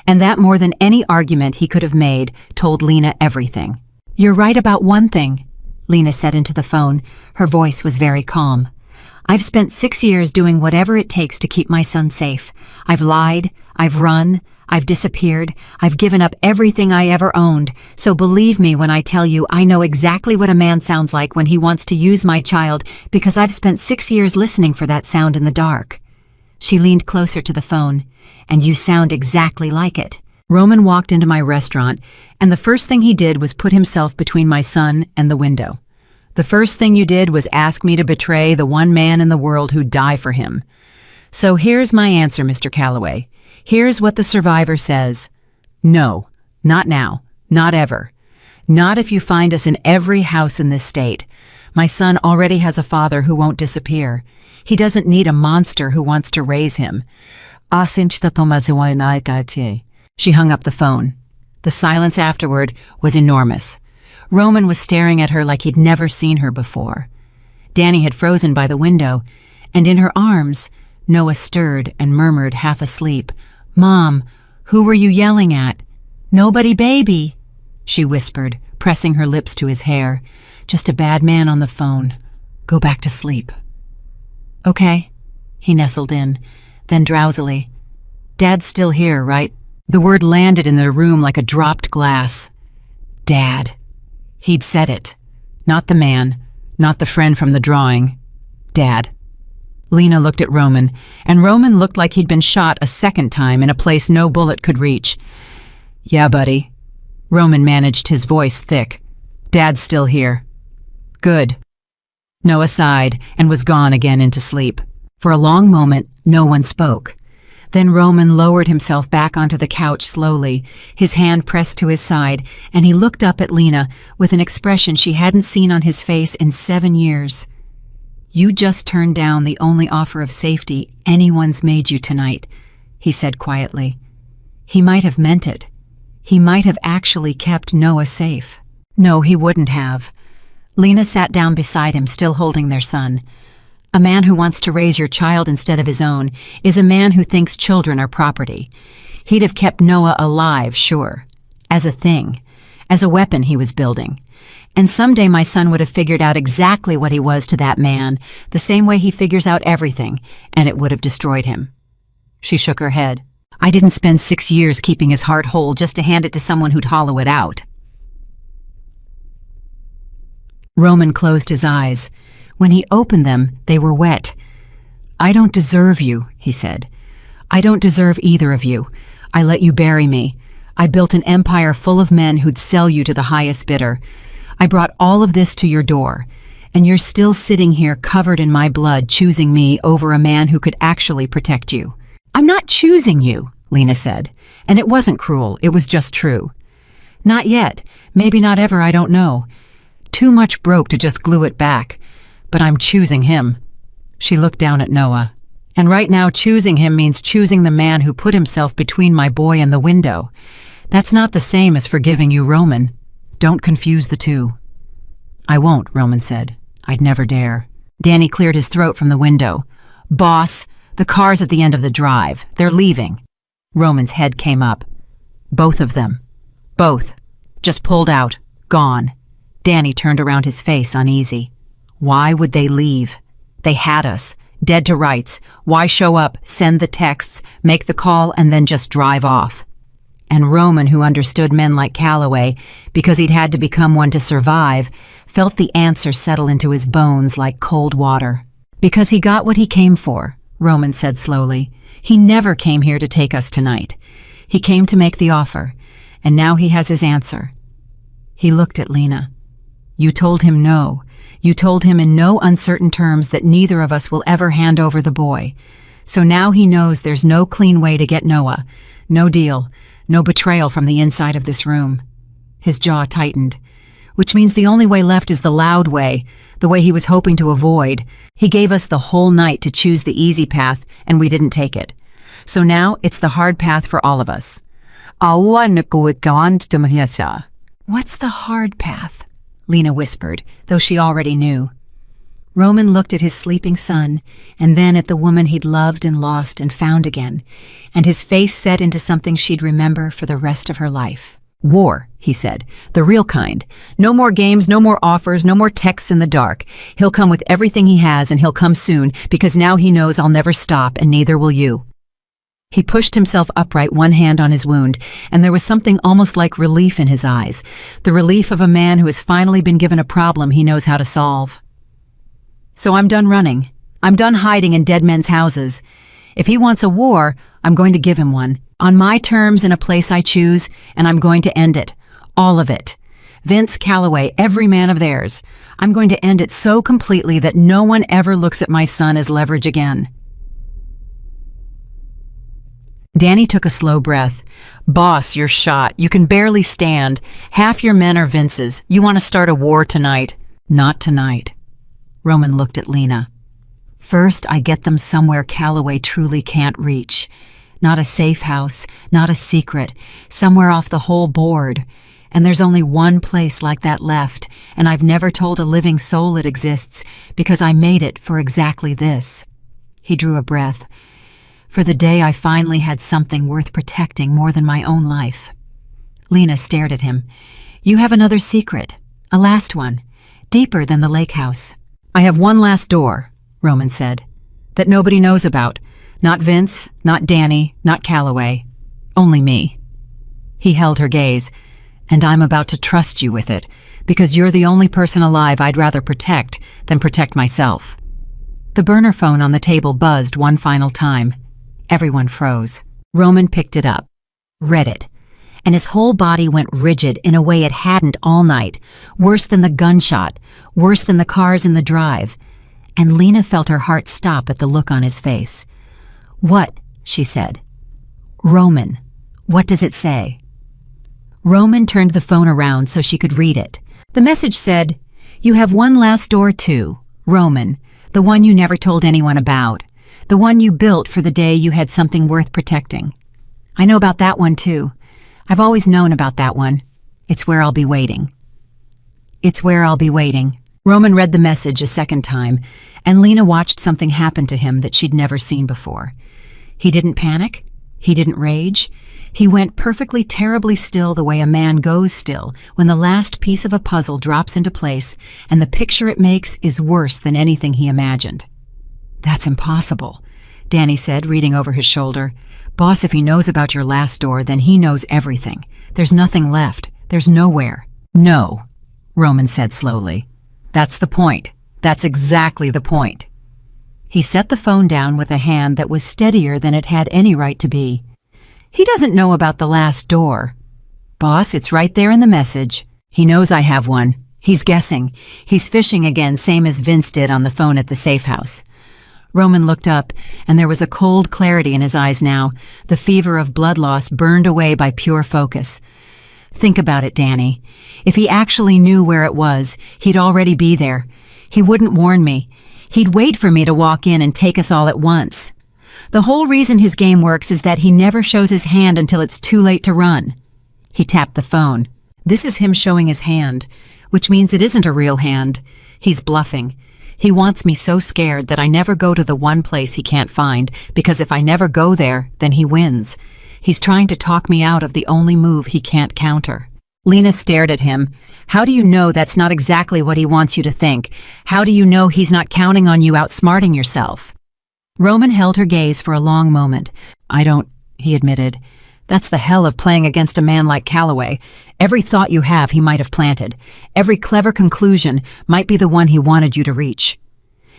And that, more than any argument he could have made, told Lena everything. "You're right about one thing," Lena said into the phone. Her voice was very calm. "I've spent 6 years doing whatever it takes to keep my son safe. I've lied, I've run, I've disappeared, I've given up everything I ever owned, so believe me when I tell you I know exactly what a man sounds like when he wants to use my child, because I've spent 6 years listening for that sound in the dark." She leaned closer to the phone. "And you sound exactly like it." Roman walked into my restaurant, and the first thing he did was put himself between my son and the window. "The first thing you did was ask me to betray the one man in the world who'd die for him. So here's my answer, Mr. Calloway. Here's what the survivor says. No, not now, not ever. Not if you find us in every house in this state. My son already has a father who won't disappear. He doesn't need a monster who wants to raise him." She hung up the phone. The silence afterward was enormous. Roman was staring at her like he'd never seen her before. Danny had frozen by the window, and in her arms, Noah stirred and murmured, half asleep, "Mom, who were you yelling at?" "Nobody, baby," she whispered, pressing her lips to his hair. "Just a bad man on the phone. Go back to sleep." "Okay," he nestled in, then drowsily, "Dad's still here, right?" The word landed in their room like a dropped glass. Dad. He'd said it. Not the man, not the friend from the drawing. Dad. Lena looked at Roman, and Roman looked like he'd been shot a second time in a place no bullet could reach. Yeah, buddy. Roman managed his voice thick. Dad's still here. Good. Noah sighed and was gone again into sleep. For a long moment, no one spoke. Then Roman lowered himself back onto the couch slowly, his hand pressed to his side, and he looked up at Lena with an expression she hadn't seen on his face in 7 years. You just turned down the only offer of safety anyone's made you tonight, he said quietly. He might have meant it. He might have actually kept Noah safe. No, he wouldn't have. Lena sat down beside him, still holding their son. A man who wants to raise your child instead of his own is a man who thinks children are property. He'd have kept Noah alive, sure. As a thing. As a weapon he was building. And someday my son would have figured out exactly what he was to that man, the same way he figures out everything, and it would have destroyed him. She shook her head. I didn't spend 6 years keeping his heart whole just to hand it to someone who'd hollow it out. Roman closed his eyes. When he opened them, they were wet. I don't deserve you, he said. I don't deserve either of you. I let you bury me. I built an empire full of men who'd sell you to the highest bidder. I brought all of this to your door, and you're still sitting here covered in my blood, choosing me over a man who could actually protect you. I'm not choosing you, Lena said, and it wasn't cruel, it was just true. Not yet, maybe not ever, I don't know. Too much broke to just glue it back, but I'm choosing him. She looked down at Noah. And right now choosing him means choosing the man who put himself between my boy and the window. That's not the same as forgiving you, Roman. Don't confuse the two. I won't, Roman said. I'd never dare. Danny cleared his throat from the window. Boss, the car's at the end of the drive. They're leaving. Roman's head came up. Both of them. Both. Just pulled out. Gone. Danny turned around, his face uneasy. Why would they leave? They had us. Dead to rights. Why show up, send the texts, make the call, and then just drive off? And Roman, who understood men like Calloway, because he'd had to become one to survive, felt the answer settle into his bones like cold water. Because he got what he came for, Roman said slowly. He never came here to take us tonight. He came to make the offer, and now he has his answer. He looked at Lena. You told him no. You told him in no uncertain terms that neither of us will ever hand over the boy. So now he knows there's no clean way to get Noah. No deal. No betrayal from the inside of this room. His jaw tightened, which means the only way left is the loud way, the way he was hoping to avoid. He gave us the whole night to choose the easy path, and we didn't take it. So now it's the hard path for all of us. What's the hard path? Lena whispered, though she already knew. Roman looked at his sleeping son, and then at the woman he'd loved and lost and found again, and his face set into something she'd remember for the rest of her life. War, he said, the real kind. No more games, no more offers, no more texts in the dark. He'll come with everything he has, and he'll come soon, because now he knows I'll never stop, and neither will you. He pushed himself upright, one hand on his wound, and there was something almost like relief in his eyes, the relief of a man who has finally been given a problem he knows how to solve. So I'm done running. I'm done hiding in dead men's houses. If he wants a war, I'm going to give him one. On my terms, in a place I choose, and I'm going to end it. All of it. Vince, Calloway, every man of theirs. I'm going to end it so completely that no one ever looks at my son as leverage again. Danny took a slow breath. Boss, you're shot. You can barely stand. Half your men are Vince's. You want to start a war tonight. Not tonight. Roman looked at Lena. First, I get them somewhere Calloway truly can't reach. Not a safe house, not a secret, somewhere off the whole board. And there's only one place like that left, and I've never told a living soul it exists, because I made it for exactly this. He drew a breath. For the day I finally had something worth protecting more than my own life. Lena stared at him. You have another secret, a last one, deeper than the lake house. I have one last door, Roman said, that nobody knows about. Not Vince, not Danny, not Calloway. Only me. He held her gaze. "And I'm about to trust you with it, because you're the only person alive I'd rather protect than protect myself." The burner phone on the table buzzed one final time. Everyone froze. Roman picked it up, read it, and his whole body went rigid in a way it hadn't all night, worse than the gunshot, worse than the cars in the drive. And Lena felt her heart stop at the look on his face. "What?" she said. "Roman, what does it say?" Roman turned the phone around so she could read it. The message said, "You have one last door too, Roman, the one you never told anyone about, the one you built for the day you had something worth protecting. I know about that one too. I've always known about that one. It's where I'll be waiting." "It's where I'll be waiting." Roman read the message a second time, and Lena watched something happen to him that she'd never seen before. He didn't panic. He didn't rage. He went perfectly terribly still the way a man goes still when the last piece of a puzzle drops into place and the picture it makes is worse than anything he imagined. "That's impossible," Danny said, reading over his shoulder. "Boss, if he knows about your last door, then he knows everything. There's nothing left. There's nowhere." "No," Roman said slowly. "That's the point. That's exactly the point." He set the phone down with a hand that was steadier than it had any right to be. "He doesn't know about the last door. Boss, it's right there in the message. He knows I have one. He's guessing. He's fishing again, same as Vince did on the phone at the safe house." Roman looked up, and there was a cold clarity in his eyes now, the fever of blood loss burned away by pure focus. "Think about it, Danny. If he actually knew where it was, he'd already be there. He wouldn't warn me. He'd wait for me to walk in and take us all at once. The whole reason his game works is that he never shows his hand until it's too late to run." He tapped the phone. "This is him showing his hand, which means it isn't a real hand. He's bluffing. He wants me so scared that I never go to the one place he can't find, because if I never go there, then he wins. He's trying to talk me out of the only move he can't counter." Lena stared at him. "How do you know that's not exactly what he wants you to think? How do you know he's not counting on you outsmarting yourself?" Roman held her gaze for a long moment. "I don't," he admitted. "That's the hell of playing against a man like Calloway. Every thought you have he might have planted. Every clever conclusion might be the one he wanted you to reach."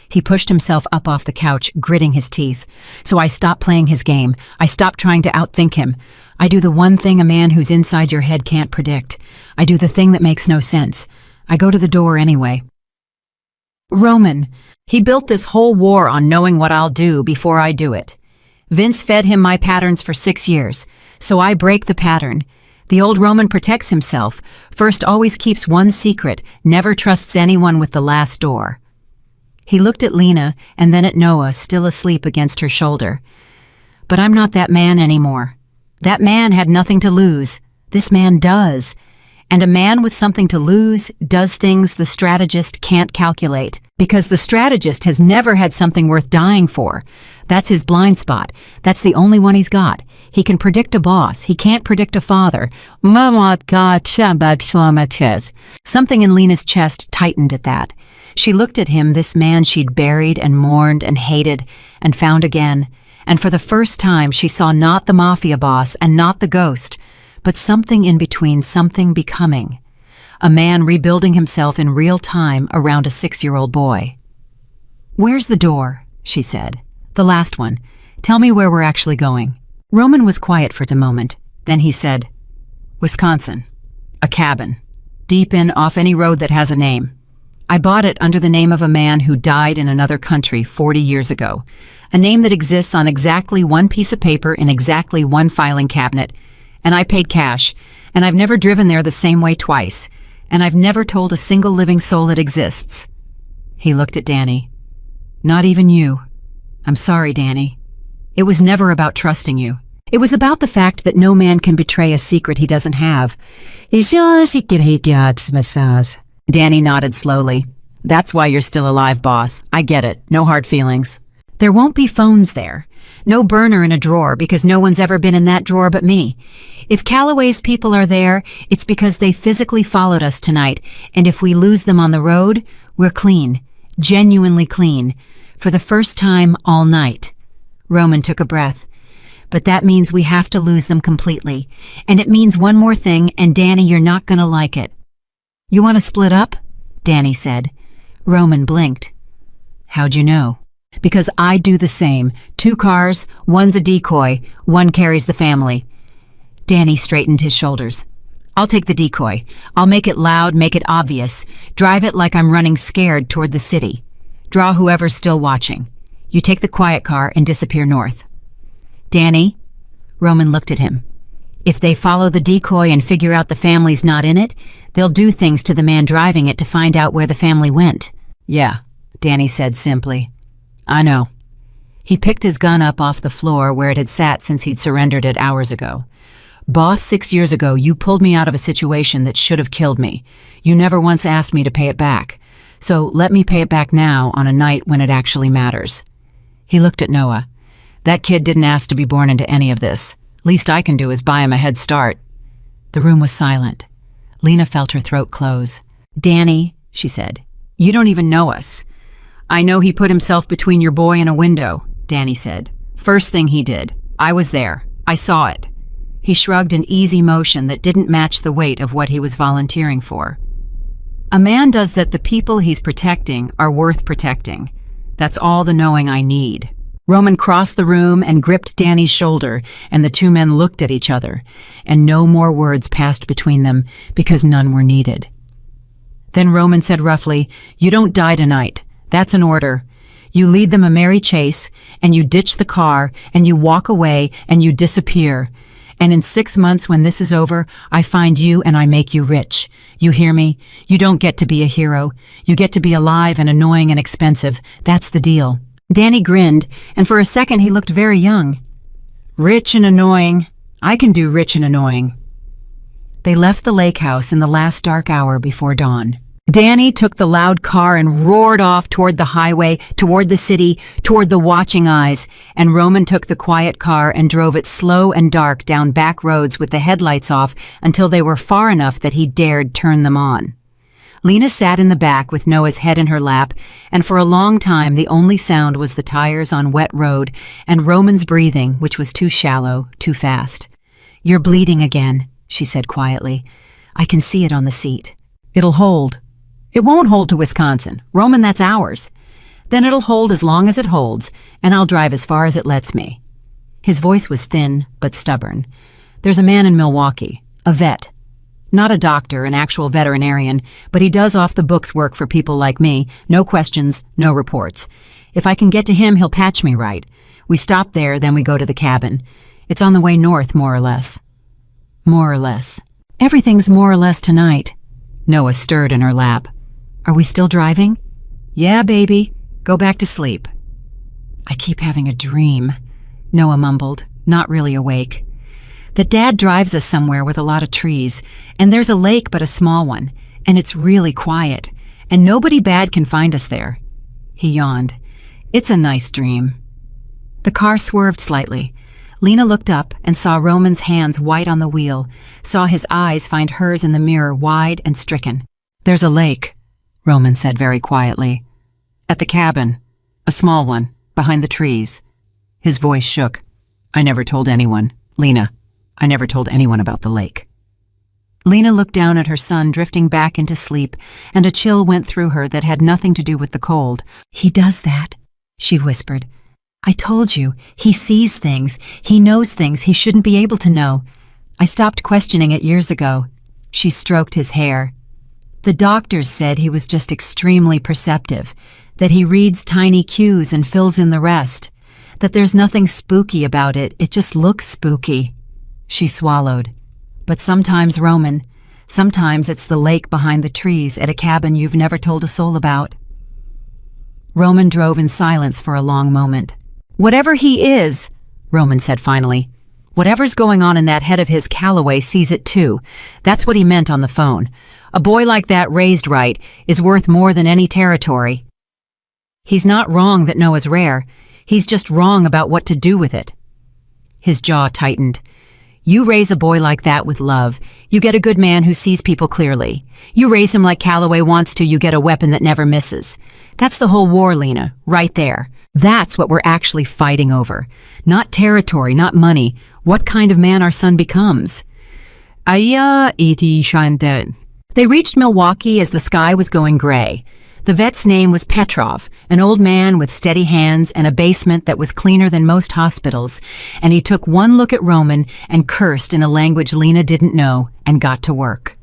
He pushed himself up off the couch, gritting his teeth. "So I stopped playing his game. I stopped trying to outthink him. I do the one thing a man who's inside your head can't predict. I do the thing that makes no sense. I go to the door anyway." "Roman, he built this whole war on knowing what I'll do before I do it. Vince fed him my patterns for 6 years, so I break the pattern. The old Roman protects himself, first always keeps one secret, never trusts anyone with the last door." He looked at Lena and then at Noah, still asleep against her shoulder. "But I'm not that man anymore. That man had nothing to lose. This man does. And a man with something to lose does things the strategist can't calculate, because the strategist has never had something worth dying for. That's his blind spot. That's the only one he's got. He can predict a boss. He can't predict a father." Something in Lena's chest tightened at that. She looked at him, this man she'd buried and mourned and hated and found again, and for the first time she saw not the Mafia boss and not the ghost, but something in between, something becoming. A man rebuilding himself in real time around a 6-year-old boy. "Where's the door?" she said. "The last one. Tell me where we're actually going." Roman was quiet for a moment. Then he said, "Wisconsin. A cabin. Deep in off any road that has a name. I bought it under the name of a man who died in another country 40 years ago. A name that exists on exactly one piece of paper in exactly one filing cabinet. And I paid cash, and I've never driven there the same way twice, and I've never told a single living soul it exists." He looked at Danny. "Not even you. I'm sorry, Danny. It was never about trusting you. It was about the fact that no man can betray a secret he doesn't have." Danny nodded slowly. "That's why you're still alive, boss. I get it. No hard feelings. There won't be phones there. No burner in a drawer, because no one's ever been in that drawer but me. If Calloway's people are there, it's because they physically followed us tonight, and if we lose them on the road, we're clean. Genuinely clean. For the first time all night." Roman took a breath. but that means we have to lose them completely. And it means one more thing, and Danny, you're not gonna like it. You want to split up? Danny said. Roman blinked. How'd you know? Because I'd do the same. 2 cars, one's a decoy, one carries the family. Danny straightened his shoulders. I'll take the decoy. I'll make it loud, make it obvious. Drive it like I'm running scared toward the city. Draw whoever's still watching. You take the quiet car and disappear north. Danny? Roman looked at him. If they follow the decoy and figure out the family's not in it, they'll do things to the man driving it to find out where the family went. Yeah, Danny said simply. I know. He picked his gun up off the floor where it had sat since he'd surrendered it hours ago. Boss, 6 years ago, you pulled me out of a situation that should have killed me. You never once asked me to pay it back. So let me pay it back now on a night when it actually matters. He looked at Noah. That kid didn't ask to be born into any of this. Least I can do is buy him a head start. The room was silent. Lena felt her throat close. Danny, she said, you don't even know us. I know he put himself between your boy and a window, Danny said. First thing he did. I was there. I saw it. He shrugged an easy motion that didn't match the weight of what he was volunteering for. A man does that the people he's protecting are worth protecting. That's all the knowing I need. Roman crossed the room and gripped Danny's shoulder, and the 2 men looked at each other, and no more words passed between them because none were needed. Then Roman said roughly, You don't die tonight. That's an order. You lead them a merry chase, and you ditch the car, and you walk away, and you disappear. And in 6 months, when this is over, I find you and I make you rich. You hear me? You don't get to be a hero. You get to be alive and annoying and expensive. That's the deal. Danny grinned, and for a second he looked very young. Rich and annoying. I can do rich and annoying. They left the lake house in the last dark hour before dawn. Danny took the loud car and roared off toward the highway, toward the city, toward the watching eyes, and Roman took the quiet car and drove it slow and dark down back roads with the headlights off until they were far enough that he dared turn them on. Lena sat in the back with Noah's head in her lap, and for a long time the only sound was the tires on wet road and Roman's breathing, which was too shallow, too fast. You're bleeding again, she said quietly. I can see it on the seat. It'll hold. It won't hold to Wisconsin. Roman, that's ours. Then it'll hold as long as it holds, and I'll drive as far as it lets me. His voice was thin, but stubborn. There's a man in Milwaukee, a vet. Not a doctor, an actual veterinarian, but he does off-the-books work for people like me. No questions, no reports. If I can get to him, he'll patch me right. We stop there, then we go to the cabin. It's on the way north, more or less. More or less. Everything's more or less tonight. Noah stirred in her lap. Are we still driving? Yeah, baby. Go back to sleep. I keep having a dream, Noah mumbled, not really awake. That Dad drives us somewhere with a lot of trees, and there's a lake but a small one, and it's really quiet, and nobody bad can find us there. He yawned. It's a nice dream. The car swerved slightly. Lena looked up and saw Roman's hands white on the wheel, saw his eyes find hers in the mirror wide and stricken. There's a lake, Roman said very quietly. At the cabin. A small one, behind the trees. His voice shook. I never told anyone. Lena, I never told anyone about the lake. Lena looked down at her son drifting back into sleep, and a chill went through her that had nothing to do with the cold. He does that, she whispered. I told you, he sees things. He knows things he shouldn't be able to know. I stopped questioning it years ago. She stroked his hair. The doctors said he was just extremely perceptive, that he reads tiny cues and fills in the rest, that there's nothing spooky about it, it just looks spooky. She swallowed. But sometimes, Roman, sometimes it's the lake behind the trees at a cabin you've never told a soul about. Roman drove in silence for a long moment. Whatever he is, Roman said finally, whatever's going on in that head of his, Calloway sees it too. That's what he meant on the phone. A boy like that raised right is worth more than any territory. He's not wrong that Noah's rare. He's just wrong about what to do with it. His jaw tightened. You raise a boy like that with love, you get a good man who sees people clearly. You raise him like Calloway wants to, you get a weapon that never misses. That's the whole war, Lena, right there. That's what we're actually fighting over. Not territory, not money. What kind of man our son becomes. Iti Shandet. They reached Milwaukee as the sky was going gray. The vet's name was Petrov, an old man with steady hands and a basement that was cleaner than most hospitals, and he took one look at Roman and cursed in a language Lena didn't know and got to work.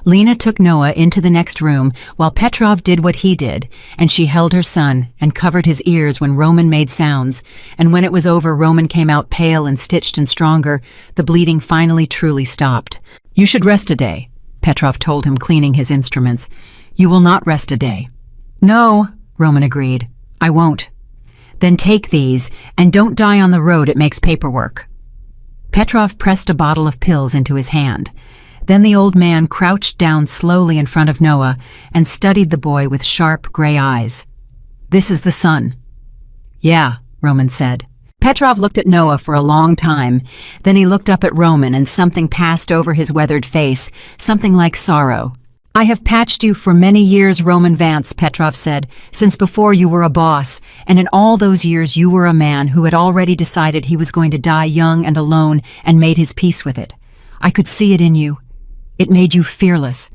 Lena took Noah into the next room while Petrov did what he did, and she held her son and covered his ears when Roman made sounds, and when it was over, Roman came out pale and stitched and stronger. The bleeding finally truly stopped. "You should rest a day," Petrov told him, cleaning his instruments. "You will not rest a day." "No," Roman agreed. "I won't." "Then take these, and don't die on the road, it makes paperwork." Petrov pressed a bottle of pills into his hand. Then the old man crouched down slowly in front of Noah and studied the boy with sharp gray eyes. "This is the son." "Yeah," Roman said. Petrov looked at Noah for a long time. Then he looked up at Roman and something passed over his weathered face, something like sorrow. "I have patched you for many years, Roman Vance," Petrov said, "since before you were a boss, and in all those years you were a man who had already decided he was going to die young and alone and made his peace with it. I could see it in you. It made you fearless.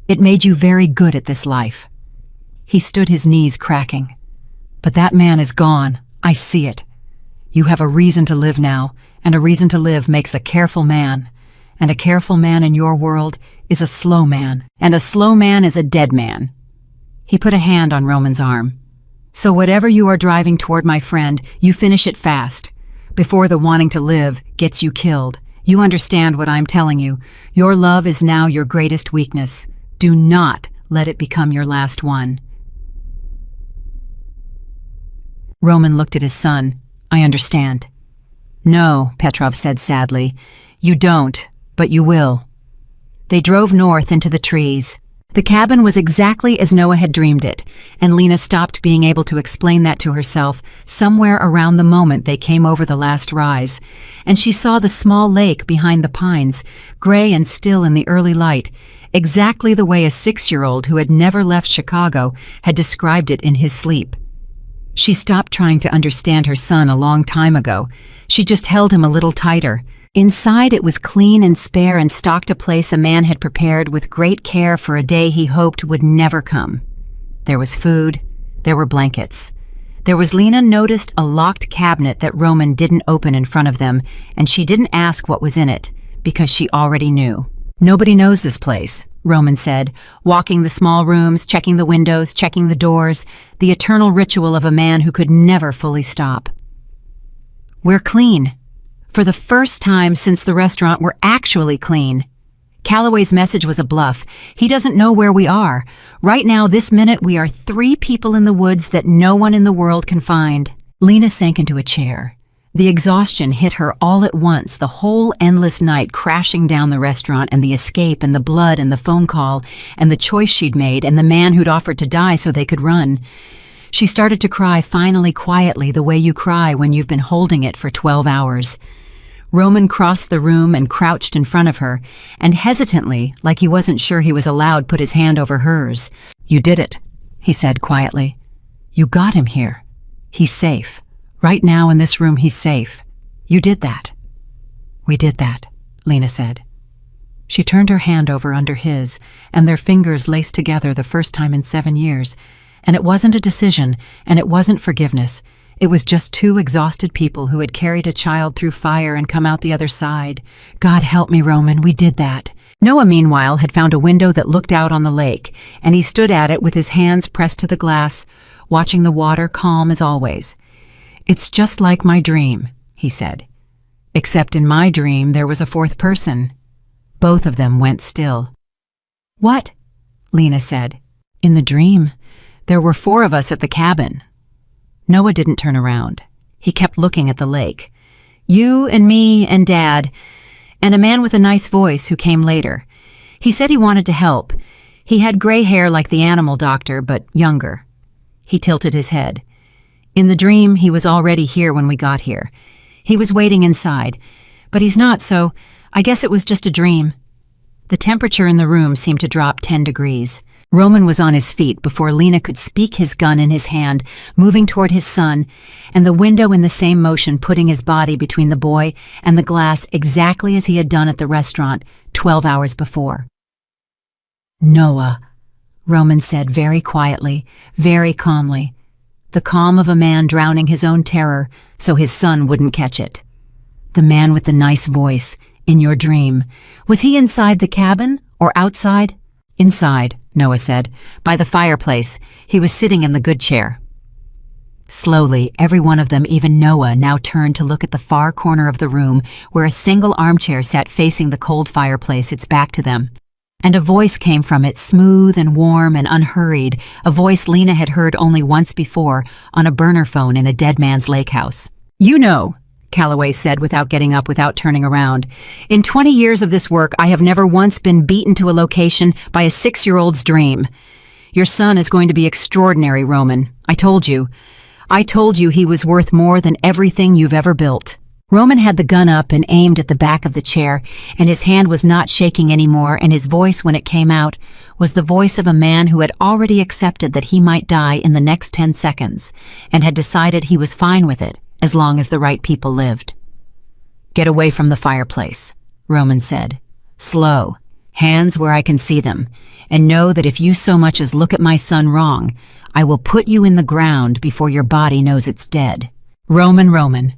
It made you very good at this life." He stood, his knees cracking. "But that man is gone. I see it. You have a reason to live now, and a reason to live makes a careful man. And a careful man in your world is a slow man, and a slow man is a dead man." He put a hand on Roman's arm. "So whatever you are driving toward, my friend, you finish it fast, before the wanting to live gets you killed. You understand what I'm telling you. Your love is now your greatest weakness. Do not let it become your last one." Roman looked at his son. "I understand." "No," Petrov said sadly. "You don't, but you will." They drove north into the trees. The cabin was exactly as Noah had dreamed it, and Lena stopped being able to explain that to herself somewhere around the moment they came over the last rise, and she saw the small lake behind the pines, gray and still in the early light, exactly the way a 6-year-old who had never left Chicago had described it in his sleep. She stopped trying to understand her son a long time ago. She just held him a little tighter. Inside it was clean and spare and stocked a place a man had prepared with great care for a day he hoped would never come. There was food. There were blankets. There was Lena noticed a locked cabinet that Roman didn't open in front of them, and she didn't ask what was in it, because she already knew. "Nobody knows this place," Roman said, walking the small rooms, checking the windows, checking the doors, the eternal ritual of a man who could never fully stop. "We're clean. For the first time since the restaurant, we're actually clean." Calloway's message was a bluff. He doesn't know where we are. Right now, this minute, we are 3 people in the woods that no one in the world can find. Lena sank into a chair. The exhaustion hit her all at once, the whole endless night crashing down the restaurant and the escape and the blood and the phone call and the choice she'd made and the man who'd offered to die so they could run. She started to cry, finally quietly, the way you cry when you've been holding it for 12 hours. Roman crossed the room and crouched in front of her, and hesitantly, like he wasn't sure he was allowed, put his hand over hers. "You did it," he said quietly. "You got him here. He's safe. Right now in this room, he's safe. You did that." "We did that," Lena said. She turned her hand over under his, and their fingers laced together the first time in 7 years. And it wasn't a decision, and it wasn't forgiveness. It was just 2 exhausted people who had carried a child through fire and come out the other side. "God help me, Roman, we did that." Noah, meanwhile, had found a window that looked out on the lake, and he stood at it with his hands pressed to the glass, watching the water, calm as always. "It's just like my dream," he said. "Except in my dream there was a 4th person." Both of them went still. "What?" Lena said. "In the dream, there were 4 of us at the cabin." Noah didn't turn around. He kept looking at the lake. "You and me and Dad, and a man with a nice voice who came later. He said he wanted to help. He had gray hair like the animal doctor, but younger." He tilted his head. "In the dream, he was already here when we got here. He was waiting inside, but he's not, so I guess it was just a dream." The temperature in the room seemed to drop 10 degrees. Roman was on his feet before Lena could speak, his gun in his hand, moving toward his son, and the window in the same motion, putting his body between the boy and the glass exactly as he had done at the restaurant 12 hours before. "Noah," Roman said very quietly, very calmly, the calm of a man drowning his own terror so his son wouldn't catch it. The man with the nice voice, in your dream, was he inside the cabin or outside? "Inside," Noah said, "by the fireplace. He was sitting in the good chair." Slowly, every one of them, even Noah, now turned to look at the far corner of the room where a single armchair sat facing the cold fireplace, its back to them. And a voice came from it, smooth and warm and unhurried, a voice Lena had heard only once before on a burner phone in a dead man's lake house. "You know," Calloway said without getting up, without turning around, "in 20 years of this work, I have never once been beaten to a location by a 6-year-old's dream. Your son is going to be extraordinary, Roman. I told you. I told you he was worth more than everything you've ever built." Roman had the gun up and aimed at the back of the chair, and his hand was not shaking anymore, and his voice, when it came out, was the voice of a man who had already accepted that he might die in the next 10 seconds, and had decided he was fine with it, as long as the right people lived. "Get away from the fireplace," Roman said. "Slow, hands where I can see them, and know that if you so much as look at my son wrong, I will put you in the ground before your body knows it's dead. Roman."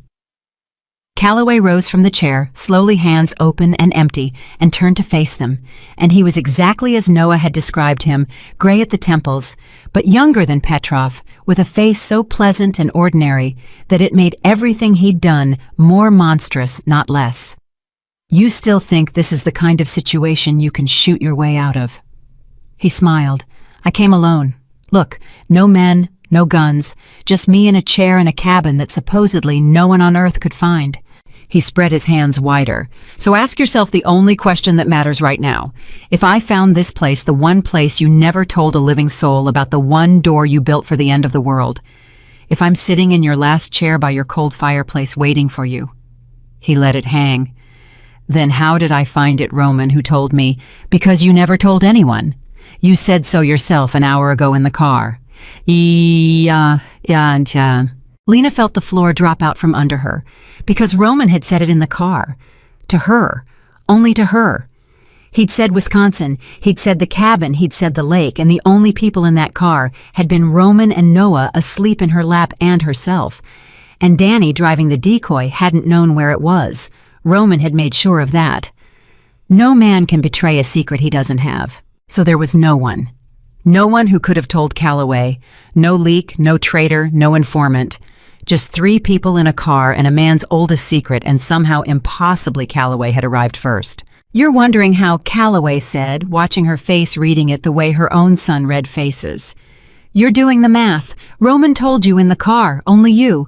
Calloway rose from the chair, slowly, hands open and empty, and turned to face them, and he was exactly as Noah had described him, gray at the temples, but younger than Petrov, with a face so pleasant and ordinary that it made everything he'd done more monstrous, not less. "You still think this is the kind of situation you can shoot your way out of?" He smiled. "I came alone. Look, no men, no guns, just me in a chair in a cabin that supposedly no one on earth could find." He spread his hands wider. "So ask yourself the only question that matters right now. If I found this place, the one place you never told a living soul about, the one door you built for the end of the world, if I'm sitting in your last chair by your cold fireplace waiting for you," he let it hang, "then how did I find it, Roman, who told me? Because you never told anyone. You said so yourself an hour ago in the car." Yeah. Lena felt the floor drop out from under her, because Roman had said it in the car. To her. Only to her. He'd said Wisconsin, he'd said the cabin, he'd said the lake, and the only people in that car had been Roman and Noah asleep in her lap and herself. And Danny, driving the decoy, hadn't known where it was. Roman had made sure of that. No man can betray a secret he doesn't have. So there was no one. No one who could have told Calloway. No leak, no traitor, no informant. Just 3 people in a car and a man's oldest secret, and somehow impossibly Calloway had arrived first. "You're wondering how," Calloway said, watching her face, reading it the way her own son read faces. "You're doing the math. Roman told you in the car, only you.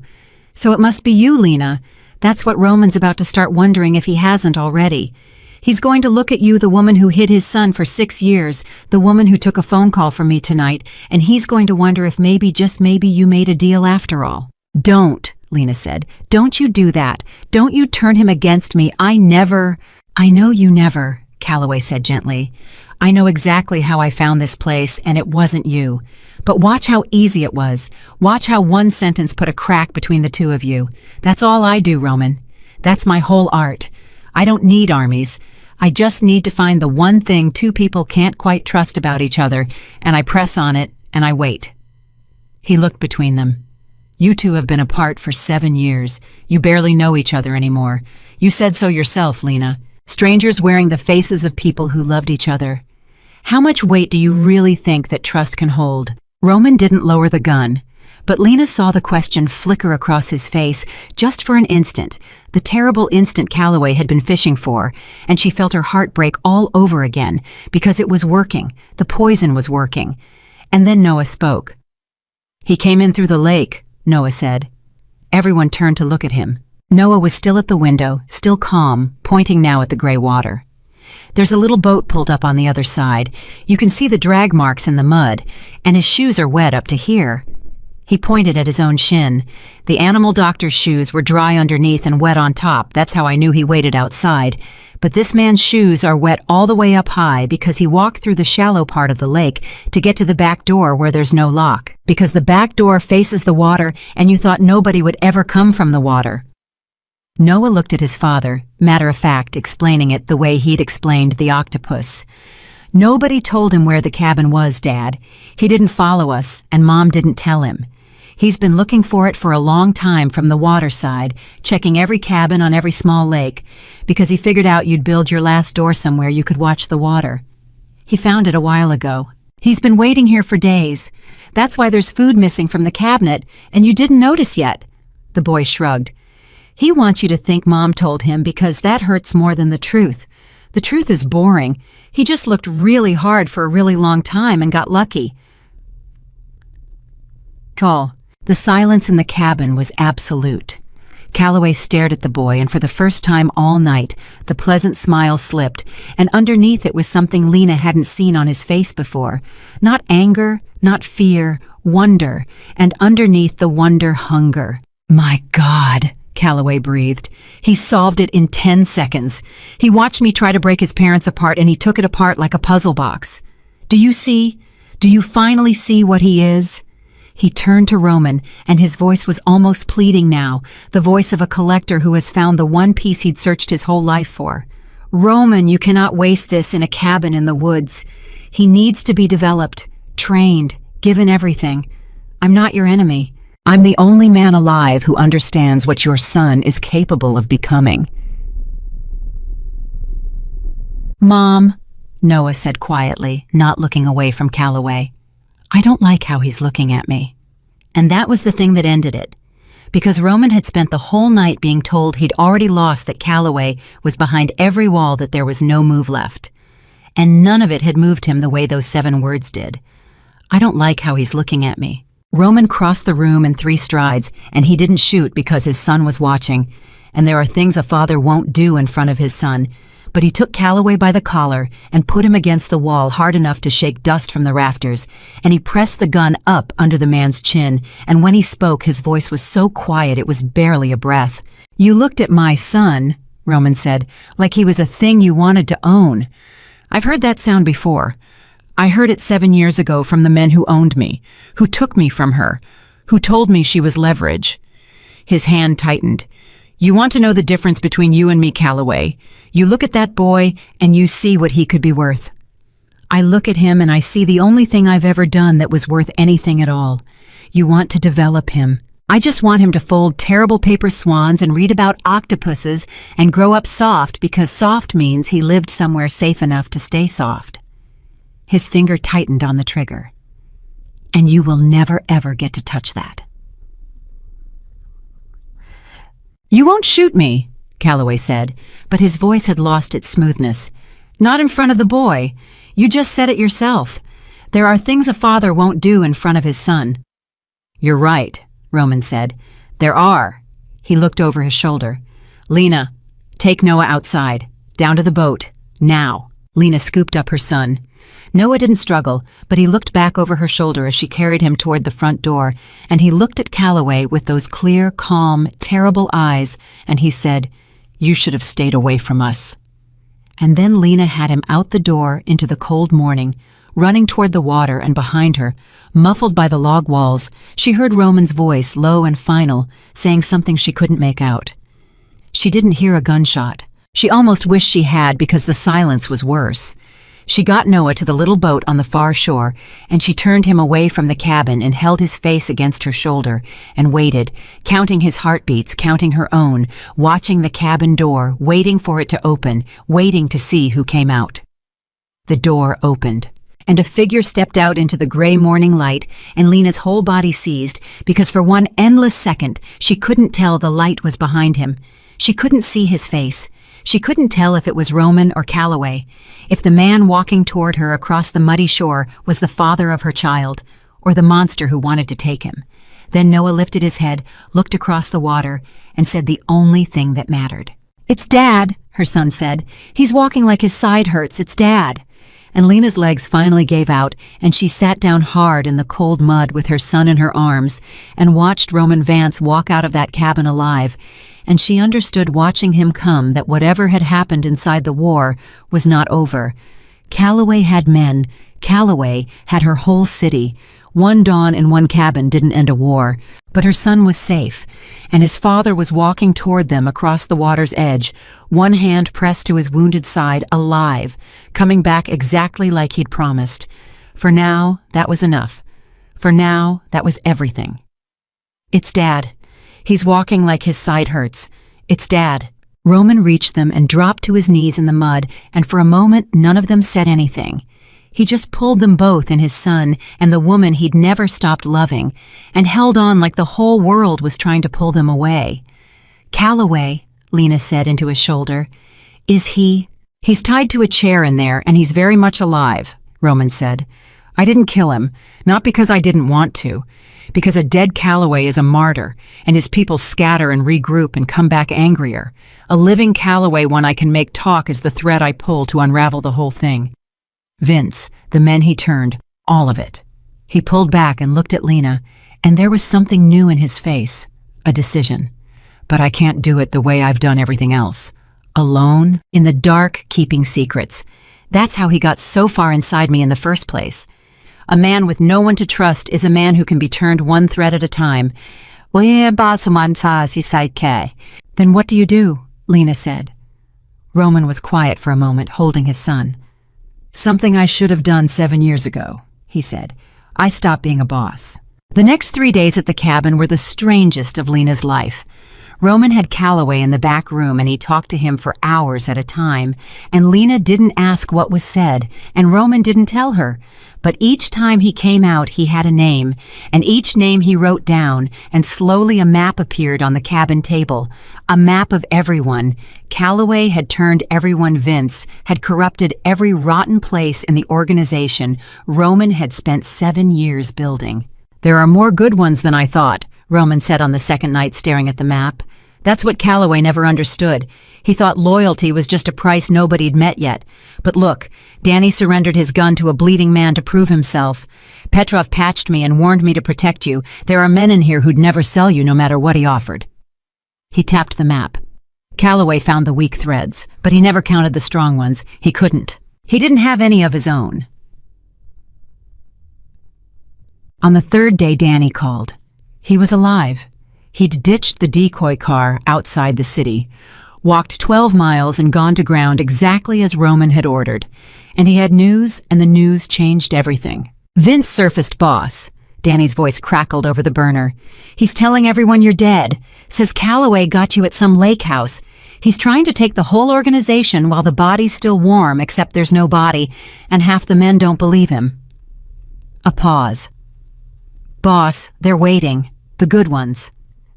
So it must be you, Lena. That's what Roman's about to start wondering if he hasn't already. He's going to look at you, the woman who hid his son for 6 years, the woman who took a phone call from me tonight, and he's going to wonder if maybe, just maybe, you made a deal after all." "Don't," Lena said. "Don't you do that. Don't you turn him against me. I know you never," Calloway said gently. "I know exactly how I found this place, and it wasn't you. But watch how easy it was. Watch how one sentence put a crack between the two of you. That's all I do, Roman. That's my whole art. I don't need armies. I just need to find the one thing 2 people can't quite trust about each other, and I press on it, and I wait." He looked between them. "You 2 have been apart for 7 years. You barely know each other anymore. You said so yourself, Lena. Strangers wearing the faces of people who loved each other. How much weight do you really think that trust can hold?" Roman didn't lower the gun, but Lena saw the question flicker across his face just for an instant, the terrible instant Calloway had been fishing for, and she felt her heart break all over again, because it was working, the poison was working. And then Noah spoke. "He came in through the lake," Noah said. Everyone turned to look at him. Noah was still at the window, still calm, pointing now at the gray water. "There's a little boat pulled up on the other side. You can see the drag marks in the mud, and his shoes are wet up to here." He pointed at his own shin. The animal doctor's shoes were dry underneath and wet on top. That's how I knew he waited outside. But this man's shoes are wet all the way up high because he walked through the shallow part of the lake to get to the back door where there's no lock. Because the back door faces the water and you thought nobody would ever come from the water. Noah looked at his father, matter of fact, explaining it the way he'd explained the octopus. Nobody told him where the cabin was, Dad. He didn't follow us, and Mom didn't tell him. He's been looking for it for a long time from the water side, checking every cabin on every small lake, because he figured out you'd build your last door somewhere you could watch the water. He found it a while ago. He's been waiting here for days. That's why there's food missing from the cabinet, and you didn't notice yet. The boy shrugged. He wants you to think Mom told him because that hurts more than the truth. The truth is boring. He just looked really hard for a really long time and got lucky. Call. The silence in the cabin was absolute. Calloway stared at the boy, and for the first time all night, the pleasant smile slipped, and underneath it was something Lena hadn't seen on his face before. Not anger, not fear, wonder, and underneath the wonder, hunger. My God, Calloway breathed. He solved it in 10 seconds. He watched me try to break his parents apart, and he took it apart like a puzzle box. Do you see? Do you finally see what he is? He turned to Roman, and his voice was almost pleading now, the voice of a collector who has found the one piece he'd searched his whole life for. Roman, you cannot waste this in a cabin in the woods. He needs to be developed, trained, given everything. I'm not your enemy. I'm the only man alive who understands what your son is capable of becoming. Mom, Noah said quietly, not looking away from Calloway. I don't like how he's looking at me. And that was the thing that ended it. Because Roman had spent the whole night being told he'd already lost, that Calloway was behind every wall, that there was no move left. And none of it had moved him the way those 7 words did. I don't like how he's looking at me. Roman crossed the room in 3 strides, and he didn't shoot because his son was watching. And there are things a father won't do in front of his son. But he took Calloway by the collar and put him against the wall hard enough to shake dust from the rafters, and he pressed the gun up under the man's chin, and when he spoke, his voice was so quiet it was barely a breath. You looked at my son, Roman said, like he was a thing you wanted to own. I've heard that sound before. I heard it 7 years ago from the men who owned me, who took me from her, who told me she was leverage. His hand tightened. You want to know the difference between you and me, Calloway. You look at that boy and you see what he could be worth. I look at him and I see the only thing I've ever done that was worth anything at all. You want to develop him. I just want him to fold terrible paper swans and read about octopuses and grow up soft, because soft means he lived somewhere safe enough to stay soft. His finger tightened on the trigger. And you will never ever get to touch that. You won't shoot me, Calloway said, but his voice had lost its smoothness. Not in front of the boy. You just said it yourself. There are things a father won't do in front of his son. You're right, Roman said. There are. He looked over his shoulder. Lena, take Noah outside. Down to the boat. Now. Lena scooped up her son. Noah didn't struggle, but he looked back over her shoulder as she carried him toward the front door, and he looked at Calloway with those clear, calm, terrible eyes, and he said, You should have stayed away from us. And then Lena had him out the door into the cold morning, running toward the water, and behind her, muffled by the log walls, she heard Roman's voice, low and final, saying something she couldn't make out. She didn't hear a gunshot. She almost wished she had, because the silence was worse. She got Noah to the little boat on the far shore, and she turned him away from the cabin and held his face against her shoulder and waited, counting his heartbeats, counting her own, watching the cabin door, waiting for it to open, waiting to see who came out. The door opened, and a figure stepped out into the gray morning light, and Lena's whole body seized, because for one endless second she couldn't tell the light was behind him. She couldn't see his face. She couldn't tell if it was Roman or Calloway, if the man walking toward her across the muddy shore was the father of her child, or the monster who wanted to take him. Then Noah lifted his head, looked across the water, and said the only thing that mattered. It's Dad, her son said. He's walking like his side hurts. It's Dad. and Lena's legs finally gave out, and she sat down hard in the cold mud with her son in her arms and watched Roman Vance walk out of that cabin alive, and she understood watching him come that whatever had happened inside the war was not over. Calloway had men. Calloway had her whole city. One dawn in one cabin didn't end a war, but her son was safe, and his father was walking toward them across the water's edge, one hand pressed to his wounded side, alive, coming back exactly like he'd promised. For now, that was enough. For now, that was everything. "It's Dad. He's walking like his side hurts. It's Dad." Roman reached them and dropped to his knees in the mud, and for a moment none of them said anything. He just pulled them both in his son and the woman he'd never stopped loving, and held on like the whole world was trying to pull them away. "Calloway," Lena said into his shoulder. "Is he—" "He's tied to a chair in there, and he's very much alive," Roman said. "I didn't kill him, not because I didn't want to, because a dead Calloway is a martyr, and his people scatter and regroup and come back angrier. A living Calloway one I can make talk is the thread I pull to unravel the whole thing. Vince, the men he turned, all of it." He pulled back and looked at Lena, and there was something new in his face, a decision. "But I can't do it the way I've done everything else. Alone, in the dark, keeping secrets. That's how he got so far inside me in the first place. A man with no one to trust is a man who can be turned one thread at a time." "Then what do you do?" Lena said. Roman was quiet for a moment, holding his son. "Something I should have done 7 years ago," he said. "I stopped being a boss." The next 3 days at the cabin were the strangest of Lena's life. Roman had Calloway in the back room, and he talked to him for hours at a time, and Lena didn't ask what was said, and Roman didn't tell her. But each time he came out, he had a name, and each name he wrote down, and slowly a map appeared on the cabin table, a map of everyone. Calloway had turned everyone Vince, had corrupted every rotten place in the organization Roman had spent 7 years building. "There are more good ones than I thought," Roman said on the second night, staring at the map. "That's what Calloway never understood. He thought loyalty was just a price nobody'd met yet. But look, Danny surrendered his gun to a bleeding man to prove himself. Petrov patched me and warned me to protect you. There are men in here who'd never sell you no matter what he offered." He tapped the map. Calloway found the weak threads, but he never counted the strong ones. He couldn't. He didn't have any of his own. On the third day, Danny called. He was alive. He'd ditched the decoy car outside the city, walked 12 miles and gone to ground exactly as Roman had ordered. And he had news, and the news changed everything. "Vince surfaced, boss." Danny's voice crackled over the burner. "He's telling everyone you're dead. Says Calloway got you at some lake house. He's trying to take the whole organization while the body's still warm, except there's no body, and half the men don't believe him." A pause. "Boss, they're waiting. The good ones.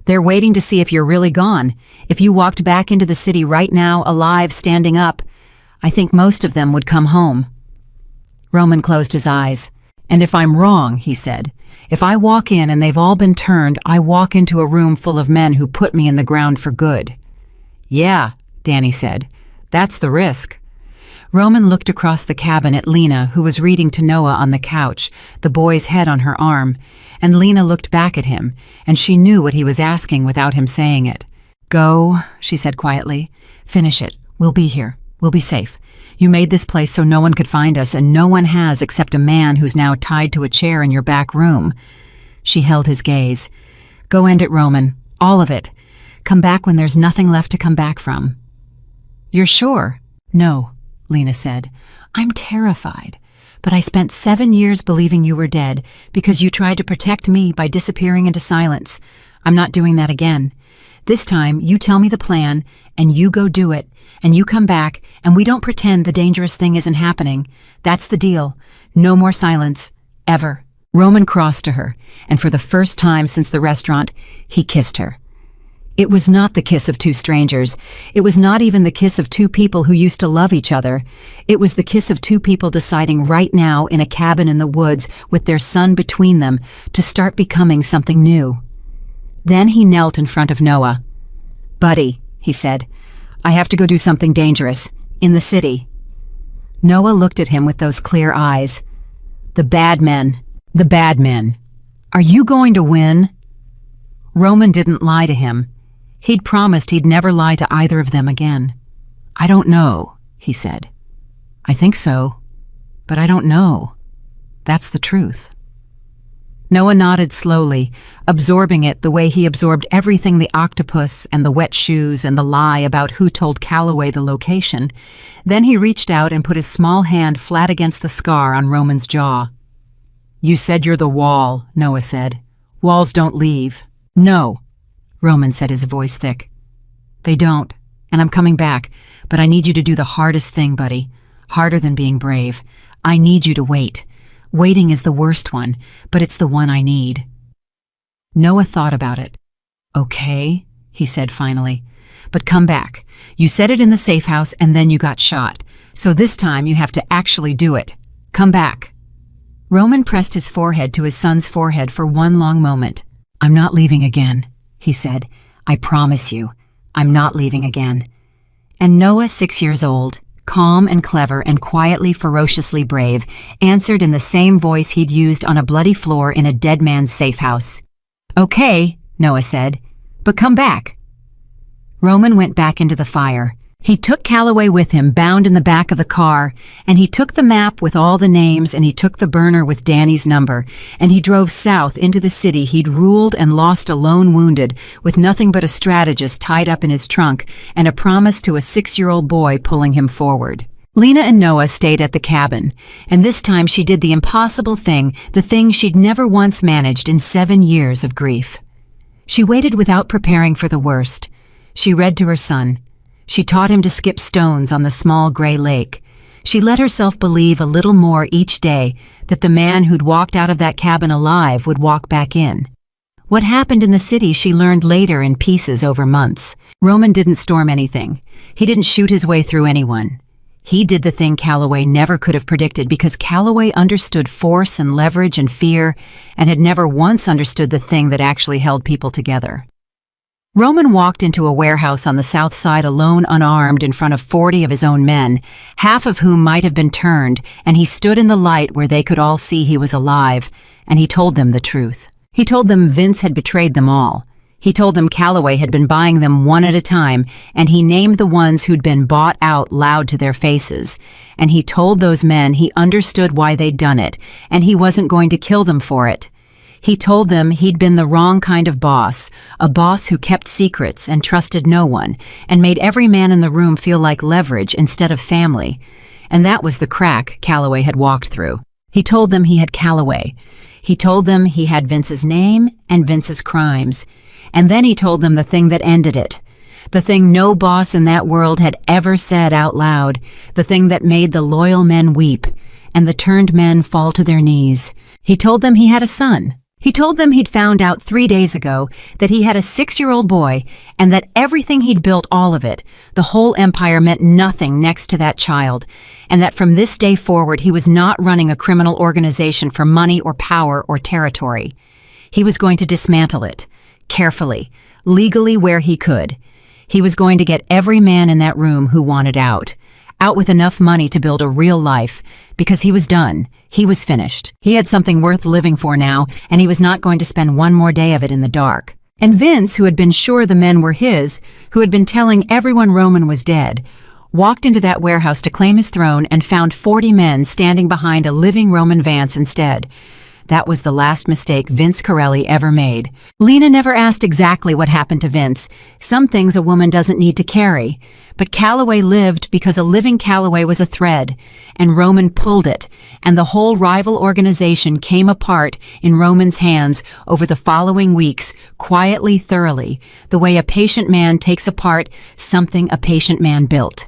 They're waiting to see if you're really gone. If you walked back into the city right now, alive, standing up, I think most of them would come home." Roman closed his eyes. "And if I'm wrong," he said, "if I walk in and they've all been turned, I walk into a room full of men who put me in the ground for good." "Yeah," Danny said. "That's the risk." Roman looked across the cabin at Lena, who was reading to Noah on the couch, the boy's head on her arm, and Lena looked back at him, and she knew what he was asking without him saying it. "Go," she said quietly. "Finish it. We'll be here. We'll be safe. You made this place so no one could find us, and no one has except a man who's now tied to a chair in your back room." She held his gaze. "Go end it, Roman. All of it. Come back when there's nothing left to come back from." "You're sure?" "No," Lena said. "I'm terrified. But I spent 7 years believing you were dead because you tried to protect me by disappearing into silence. I'm not doing that again. This time, you tell me the plan, and you go do it, and you come back, and we don't pretend the dangerous thing isn't happening. That's the deal. No more silence. Ever." Roman crossed to her, and for the first time since the restaurant, he kissed her. It was not the kiss of two strangers. It was not even the kiss of two people who used to love each other. It was the kiss of two people deciding right now in a cabin in the woods with their son between them to start becoming something new. Then he knelt in front of Noah. "Buddy," he said, "I have to go do something dangerous. In the city." Noah looked at him with those clear eyes. The bad men. The bad men. Are you going to win? Roman didn't lie to him. He'd promised he'd never lie to either of them again. I don't know, he said. I think so, but I don't know. That's the truth. Noah nodded slowly, absorbing it the way he absorbed everything, the octopus and the wet shoes and the lie about who told Calloway the location. Then he reached out and put his small hand flat against the scar on Roman's jaw. You said you're the wall, Noah said. Walls don't leave. No, Roman said, his voice thick. They don't, and I'm coming back, but I need you to do the hardest thing, buddy. Harder than being brave. I need you to wait. Waiting is the worst one, but it's the one I need. Noah thought about it. Okay, he said finally. But come back. You said it in the safe house and then you got shot. So this time you have to actually do it. Come back. Roman pressed his forehead to his son's forehead for one long moment. I'm not leaving again, he said. I promise you, I'm not leaving again. And Noah, 6 years old, calm and clever and quietly ferociously brave, answered in the same voice he'd used on a bloody floor in a dead man's safe house. Okay, Noah said, but come back. Roman went back into the fire. He took Calloway with him, bound in the back of the car, and he took the map with all the names, and he took the burner with Danny's number, and he drove south into the city he'd ruled and lost alone wounded, with nothing but a strategist tied up in his trunk and a promise to a 6-year-old boy pulling him forward. Lena and Noah stayed at the cabin, and this time she did the impossible thing, the thing she'd never once managed in 7 years of grief. She waited without preparing for the worst. She read to her son. She taught him to skip stones on the small gray lake. She let herself believe a little more each day that the man who'd walked out of that cabin alive would walk back in. What happened in the city she learned later in pieces over months. Roman didn't storm anything. He didn't shoot his way through anyone. He did the thing Calloway never could have predicted because Calloway understood force and leverage and fear and had never once understood the thing that actually held people together. Roman walked into a warehouse on the south side alone, unarmed, in front of 40 of his own men, half of whom might have been turned, and he stood in the light where they could all see he was alive, and he told them the truth. He told them Vince had betrayed them all. He told them Calloway had been buying them one at a time, and he named the ones who'd been bought out loud to their faces. And he told those men he understood why they'd done it, and he wasn't going to kill them for it. He told them he'd been the wrong kind of boss, a boss who kept secrets and trusted no one, and made every man in the room feel like leverage instead of family. And that was the crack Calloway had walked through. He told them he had Calloway. He told them he had Vince's name and Vince's crimes. And then he told them the thing that ended it. The thing no boss in that world had ever said out loud. The thing that made the loyal men weep and the turned men fall to their knees. He told them he had a son. He told them he'd found out 3 days ago that he had a 6-year-old boy and that everything he'd built, all of it, the whole empire, meant nothing next to that child, and that from this day forward he was not running a criminal organization for money or power or territory. He was going to dismantle it, carefully, legally where he could. He was going to get every man in that room who wanted out with enough money to build a real life, because he was done. He was finished. He had something worth living for now, and he was not going to spend one more day of it in the dark. And Vince, who had been sure the men were his, who had been telling everyone Roman was dead, walked into that warehouse to claim his throne and found 40 men standing behind a living Roman Vance instead. That was the last mistake Vince Corelli ever made. Lena never asked exactly what happened to Vince. Some things a woman doesn't need to carry. But Calloway lived because a living Calloway was a thread, and Roman pulled it, and the whole rival organization came apart in Roman's hands over the following weeks, quietly, thoroughly, the way a patient man takes apart something a patient man built.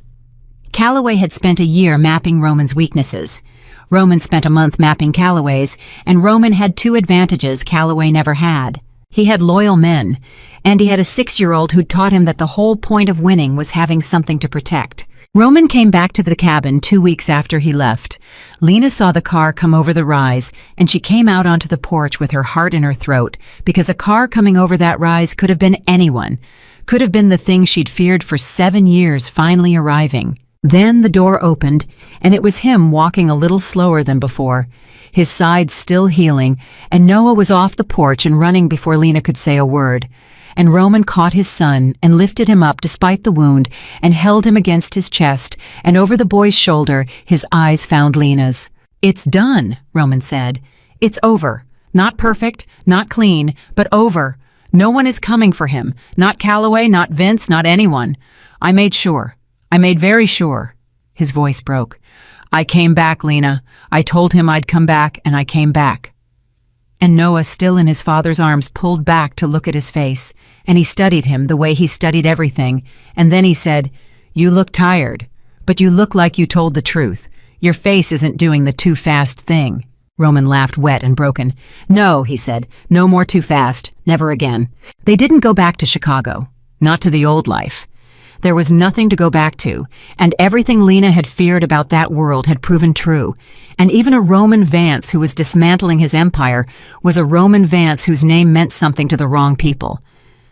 Calloway had spent a year mapping Roman's weaknesses. Roman spent a month mapping Calloway's, and Roman had 2 advantages Calloway never had. He had loyal men, and he had a 6-year-old who taught him that the whole point of winning was having something to protect. Roman came back to the cabin 2 weeks after he left. Lena saw the car come over the rise, and she came out onto the porch with her heart in her throat, because a car coming over that rise could have been anyone, could have been the thing she'd feared for 7 years finally arriving. Then the door opened, and it was him walking a little slower than before, his sides still healing, and Noah was off the porch and running before Lena could say a word. And Roman caught his son and lifted him up despite the wound and held him against his chest, and over the boy's shoulder his eyes found Lena's. "It's done," Roman said. "It's over. Not perfect, not clean, but over. No one is coming for him. Not Calloway, not Vince, not anyone. I made sure. I made very sure." His voice broke. "I came back, Lena. I told him I'd come back, and I came back." And Noah, still in his father's arms, pulled back to look at his face, and he studied him the way he studied everything, and then he said, "You look tired, but you look like you told the truth. Your face isn't doing the too fast thing." Roman laughed wet and broken. "No," he said, "no more too fast, never again." They didn't go back to Chicago, not to the old life. There was nothing to go back to, and everything Lena had feared about that world had proven true. And even a Roman Vance who was dismantling his empire was a Roman Vance whose name meant something to the wrong people.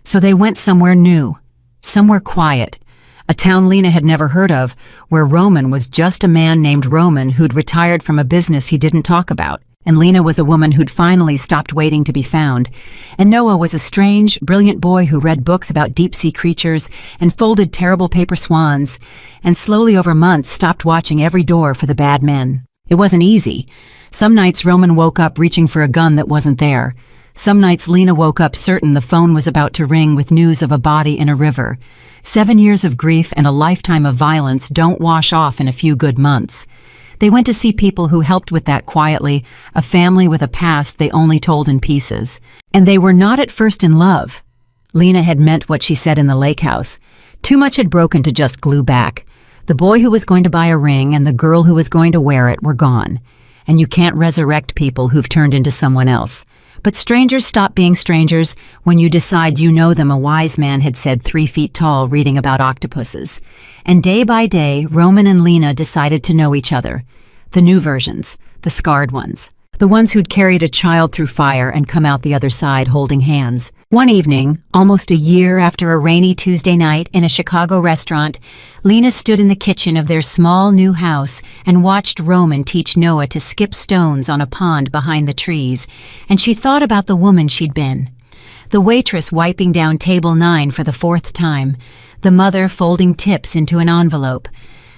So they went somewhere new, somewhere quiet, a town Lena had never heard of, where Roman was just a man named Roman who'd retired from a business he didn't talk about. And Lena was a woman who'd finally stopped waiting to be found. And Noah was a strange, brilliant boy who read books about deep-sea creatures and folded terrible paper swans, and slowly over months stopped watching every door for the bad men. It wasn't easy. Some nights Roman woke up reaching for a gun that wasn't there. Some nights Lena woke up certain the phone was about to ring with news of a body in a river. 7 years of grief and a lifetime of violence don't wash off in a few good months. They went to see people who helped with that quietly, a family with a past they only told in pieces. And they were not at first in love. Lena had meant what she said in the lake house. Too much had broken to just glue back. The boy who was going to buy a ring and the girl who was going to wear it were gone. And you can't resurrect people who've turned into someone else. But strangers stop being strangers when you decide you know them, a wise man had said 3 feet tall reading about octopuses. And day by day, Roman and Lena decided to know each other. The new versions, the scarred ones. The ones who'd carried a child through fire and come out the other side holding hands. One evening, almost a year after a rainy Tuesday night in a Chicago restaurant, Lena stood in the kitchen of their small new house and watched Roman teach Noah to skip stones on a pond behind the trees, and she thought about the woman she'd been. The waitress wiping down table 9 for the 4th time, the mother folding tips into an envelope,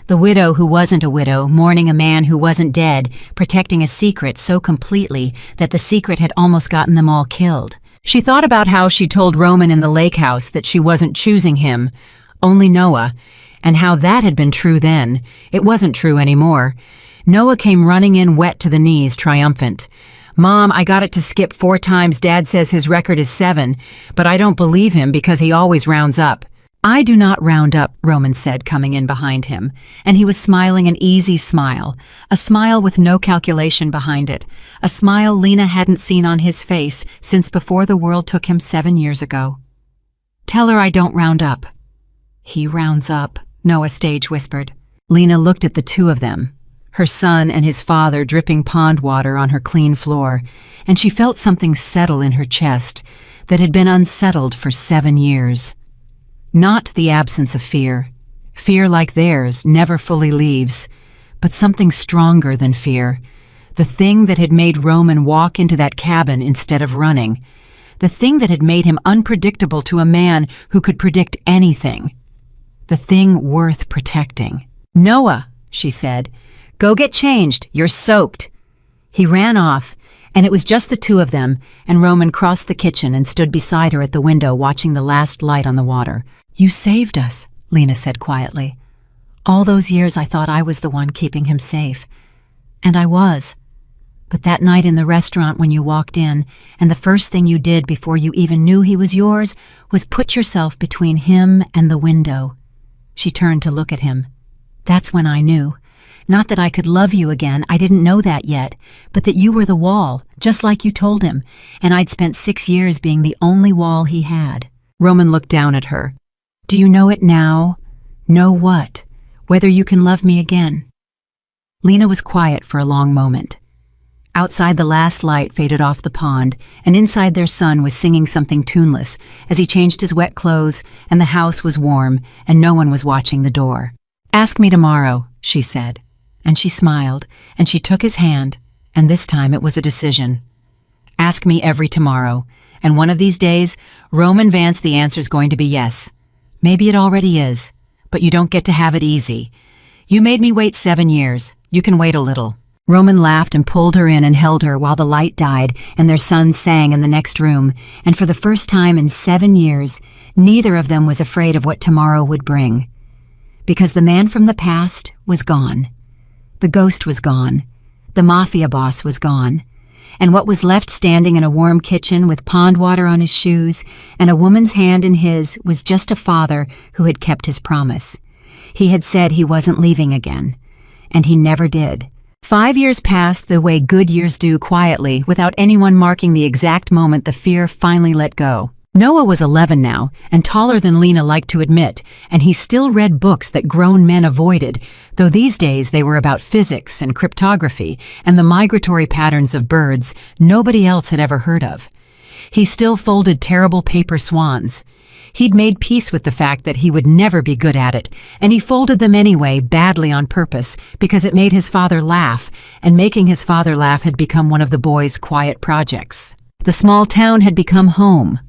the widow who wasn't a widow, mourning a man who wasn't dead, protecting a secret so completely that the secret had almost gotten them all killed. She thought about how she told Roman in the lake house that she wasn't choosing him, only Noah, and how that had been true then. It wasn't true anymore. Noah came running in wet to the knees, triumphant. "Mom, I got it to skip 4 times. Dad says his record is 7, but I don't believe him because he always rounds up." "I do not round up," Roman said, coming in behind him, and he was smiling an easy smile, a smile with no calculation behind it, a smile Lena hadn't seen on his face since before the world took him 7 years ago. "Tell her I don't round up." "He rounds up," Noah stage whispered. Lena looked at the two of them, her son and his father dripping pond water on her clean floor, and she felt something settle in her chest that had been unsettled for 7 years. Not the absence of fear. Fear like theirs never fully leaves, but something stronger than fear. The thing that had made Roman walk into that cabin instead of running. The thing that had made him unpredictable to a man who could predict anything. The thing worth protecting. "Noah," she said, "go get changed. You're soaked." He ran off, and it was just the two of them, and Roman crossed the kitchen and stood beside her at the window watching the last light on the water. "You saved us," Lena said quietly. "All those years I thought I was the one keeping him safe. And I was. But that night in the restaurant when you walked in, and the first thing you did before you even knew he was yours was put yourself between him and the window." She turned to look at him. "That's when I knew. Not that I could love you again, I didn't know that yet, but that you were the wall, just like you told him, and I'd spent 6 years being the only wall he had." Roman looked down at her. "Do you know it now? Know what? Whether you can love me again?" Lena was quiet for a long moment. Outside, the last light faded off the pond, and inside their son was singing something tuneless as he changed his wet clothes, and the house was warm, and no one was watching the door. "Ask me tomorrow," she said. And she smiled, and she took his hand, and this time it was a decision. Ask me every tomorrow, and one of these days, Roman Vance, the answer's going to be yes. Maybe it already is, but you don't get to have it easy. You made me wait 7 years. You can wait a little. Roman laughed and pulled her in and held her while the light died and their son sang in the next room, and for the first time in 7 years, neither of them was afraid of what tomorrow would bring. Because the man from the past was gone. The ghost was gone. The Mafia boss was gone. And what was left standing in a warm kitchen with pond water on his shoes and a woman's hand in his was just a father who had kept his promise. He had said he wasn't leaving again. And he never did. 5 years passed the way good years do, quietly, without anyone marking the exact moment the fear finally let go. Noah was 11 now, and taller than Lena liked to admit, and he still read books that grown men avoided, though these days they were about physics and cryptography and the migratory patterns of birds nobody else had ever heard of. He still folded terrible paper swans. He'd made peace with the fact that he would never be good at it, and he folded them anyway, badly on purpose, because it made his father laugh, and making his father laugh had become one of the boy's quiet projects. The small town had become home.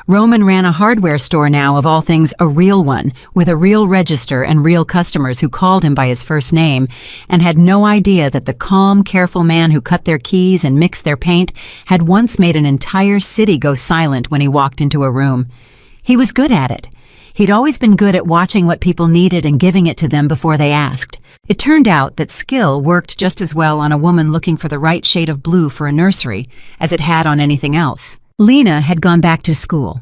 Roman ran a hardware store now, of all things a real one, with a real register and real customers who called him by his first name, and had no idea that the calm, careful man who cut their keys and mixed their paint had once made an entire city go silent when he walked into a room. He was good at it. He'd always been good at watching what people needed and giving it to them before they asked. It turned out that skill worked just as well on a woman looking for the right shade of blue for a nursery as it had on anything else. Lena had gone back to school.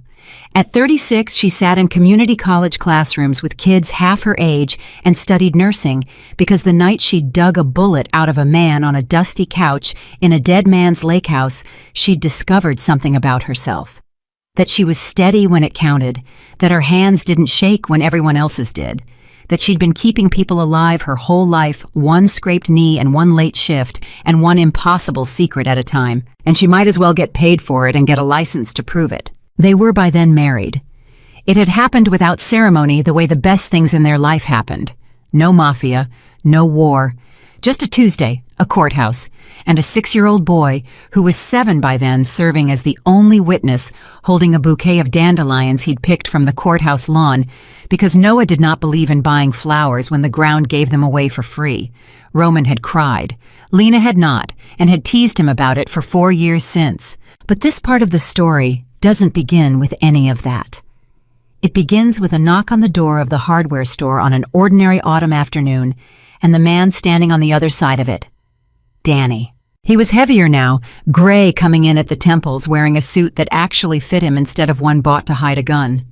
At 36, she sat in community college classrooms with kids half her age and studied nursing because the night she dug a bullet out of a man on a dusty couch in a dead man's lake house, she'd discovered something about herself. That she was steady when it counted, that her hands didn't shake when everyone else's did, that she'd been keeping people alive her whole life, one scraped knee and one late shift and one impossible secret at a time, and she might as well get paid for it and get a license to prove it. They were by then married. It had happened without ceremony, the way the best things in their life happened. No mafia, no war, just a Tuesday, a courthouse, and a 6-year-old boy who was 7 by then serving as the only witness, holding a bouquet of dandelions he'd picked from the courthouse lawn because Noah did not believe in buying flowers when the ground gave them away for free. Roman had cried. Lena had not, and had teased him about it for 4 years since. But this part of the story doesn't begin with any of that. It begins with a knock on the door of the hardware store on an ordinary autumn afternoon, and the man standing on the other side of it. Danny. He was heavier now, gray coming in at the temples, wearing a suit that actually fit him instead of one bought to hide a gun.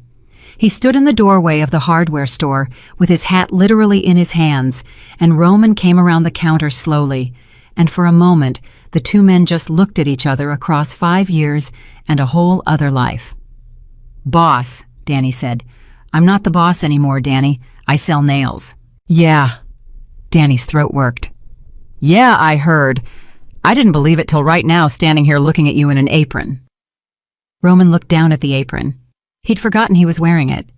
He stood in the doorway of the hardware store with his hat literally in his hands, and Roman came around the counter slowly, and for a moment the two men just looked at each other across 5 years and a whole other life. "Boss," Danny said. "I'm not the boss anymore, Danny. I sell nails." "Yeah." Danny's throat worked. "Yeah, I heard. I didn't believe it till right now, standing here looking at you in an apron." Roman looked down at the apron. He'd forgotten he was wearing it.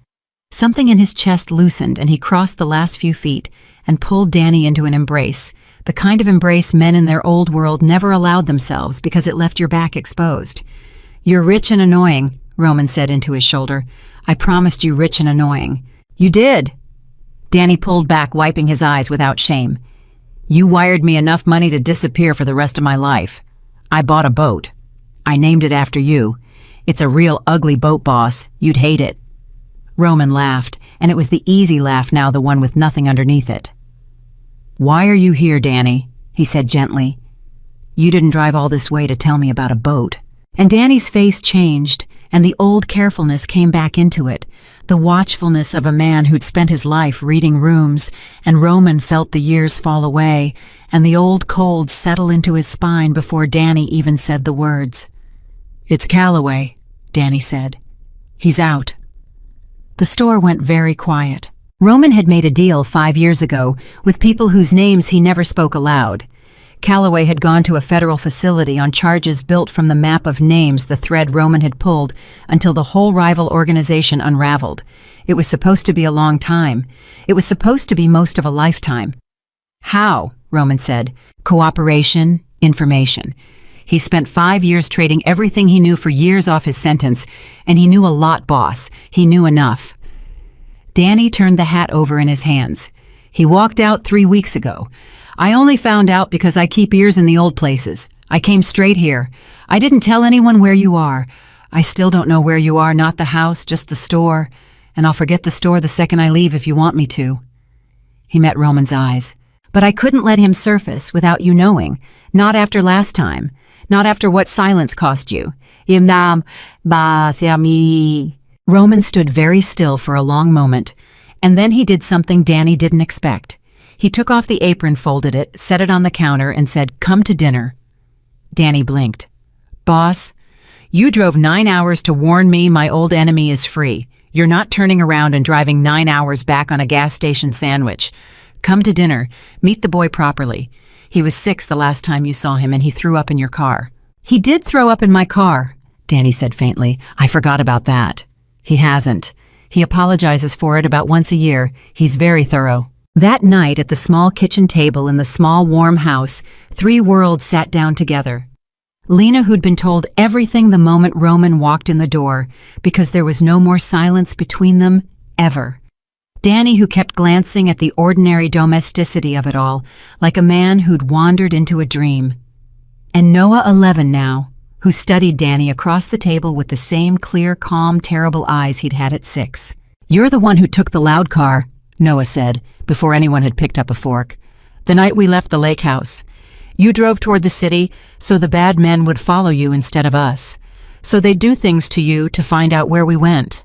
Something in his chest loosened, and he crossed the last few feet and pulled Danny into an embrace, the kind of embrace men in their old world never allowed themselves because it left your back exposed. "You're rich and annoying," Roman said into his shoulder. "I promised you rich and annoying." "You did." Danny pulled back, wiping his eyes without shame. "You wired me enough money to disappear for the rest of my life. I bought a boat. I named it after you. It's a real ugly boat, boss. You'd hate it." Roman laughed, and it was the easy laugh now, the one with nothing underneath it. "Why are you here, Danny?" he said gently. "You didn't drive all this way to tell me about a boat." And Danny's face changed, and the old carefulness came back into it, the watchfulness of a man who'd spent his life reading rooms, and Roman felt the years fall away, and the old cold settle into his spine before Danny even said the words. "It's Calloway," Danny said. "He's out." The store went very quiet. Roman had made a deal 5 years ago with people whose names he never spoke aloud. Calloway had gone to a federal facility on charges built from the map of names, the thread Roman had pulled, until the whole rival organization unraveled. It was supposed to be a long time. It was supposed to be most of a lifetime. How? Roman said. Cooperation, information. He spent 5 years trading everything he knew for years off his sentence, and he knew a lot, boss. He knew enough. Danny turned the hat over in his hands. He walked out 3 weeks ago. I only found out because I keep ears in the old places. I came straight here. I didn't tell anyone where you are. I still don't know where you are, not the house, just the store. And I'll forget the store the second I leave if you want me to. He met Roman's eyes. But I couldn't let him surface without you knowing. Not after last time. Not after what silence cost you. Roman stood very still for a long moment, and then he did something Danny didn't expect. He took off the apron, folded it, set it on the counter, and said, "Come to dinner." Danny blinked. "Boss, you drove 9 hours to warn me my old enemy is free. You're not turning around and driving 9 hours back on a gas station sandwich. Come to dinner. Meet the boy properly. He was 6 the last time you saw him, and he threw up in your car." "He did throw up in my car," Danny said faintly. "I forgot about that." "He hasn't. He apologizes for it about once a year. He's very thorough." That night at the small kitchen table in the small warm house, 3 worlds sat down together. Lena, who'd been told everything the moment Roman walked in the door, because there was no more silence between them, ever. Danny, who kept glancing at the ordinary domesticity of it all, like a man who'd wandered into a dream. And Noah, 11 now, who studied Danny across the table with the same clear, calm, terrible eyes he'd had at 6. "You're the one who took the loud car," Noah said, before anyone had picked up a fork. "The night we left the lake house. You drove toward the city, so the bad men would follow you instead of us. So they'd do things to you to find out where we went."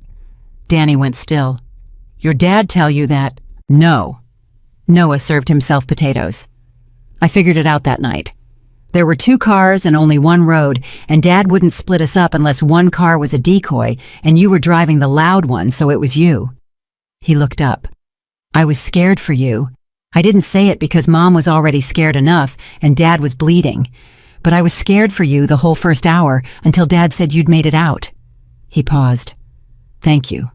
Danny went still. "Your dad tell you that?" "No." Noah served himself potatoes. "I figured it out that night. There were 2 cars and only 1 road, and Dad wouldn't split us up unless 1 car was a decoy, and you were driving the loud one, so it was you." He looked up. "I was scared for you. I didn't say it because Mom was already scared enough, and Dad was bleeding. But I was scared for you the whole first hour, until Dad said you'd made it out." He paused. "Thank you.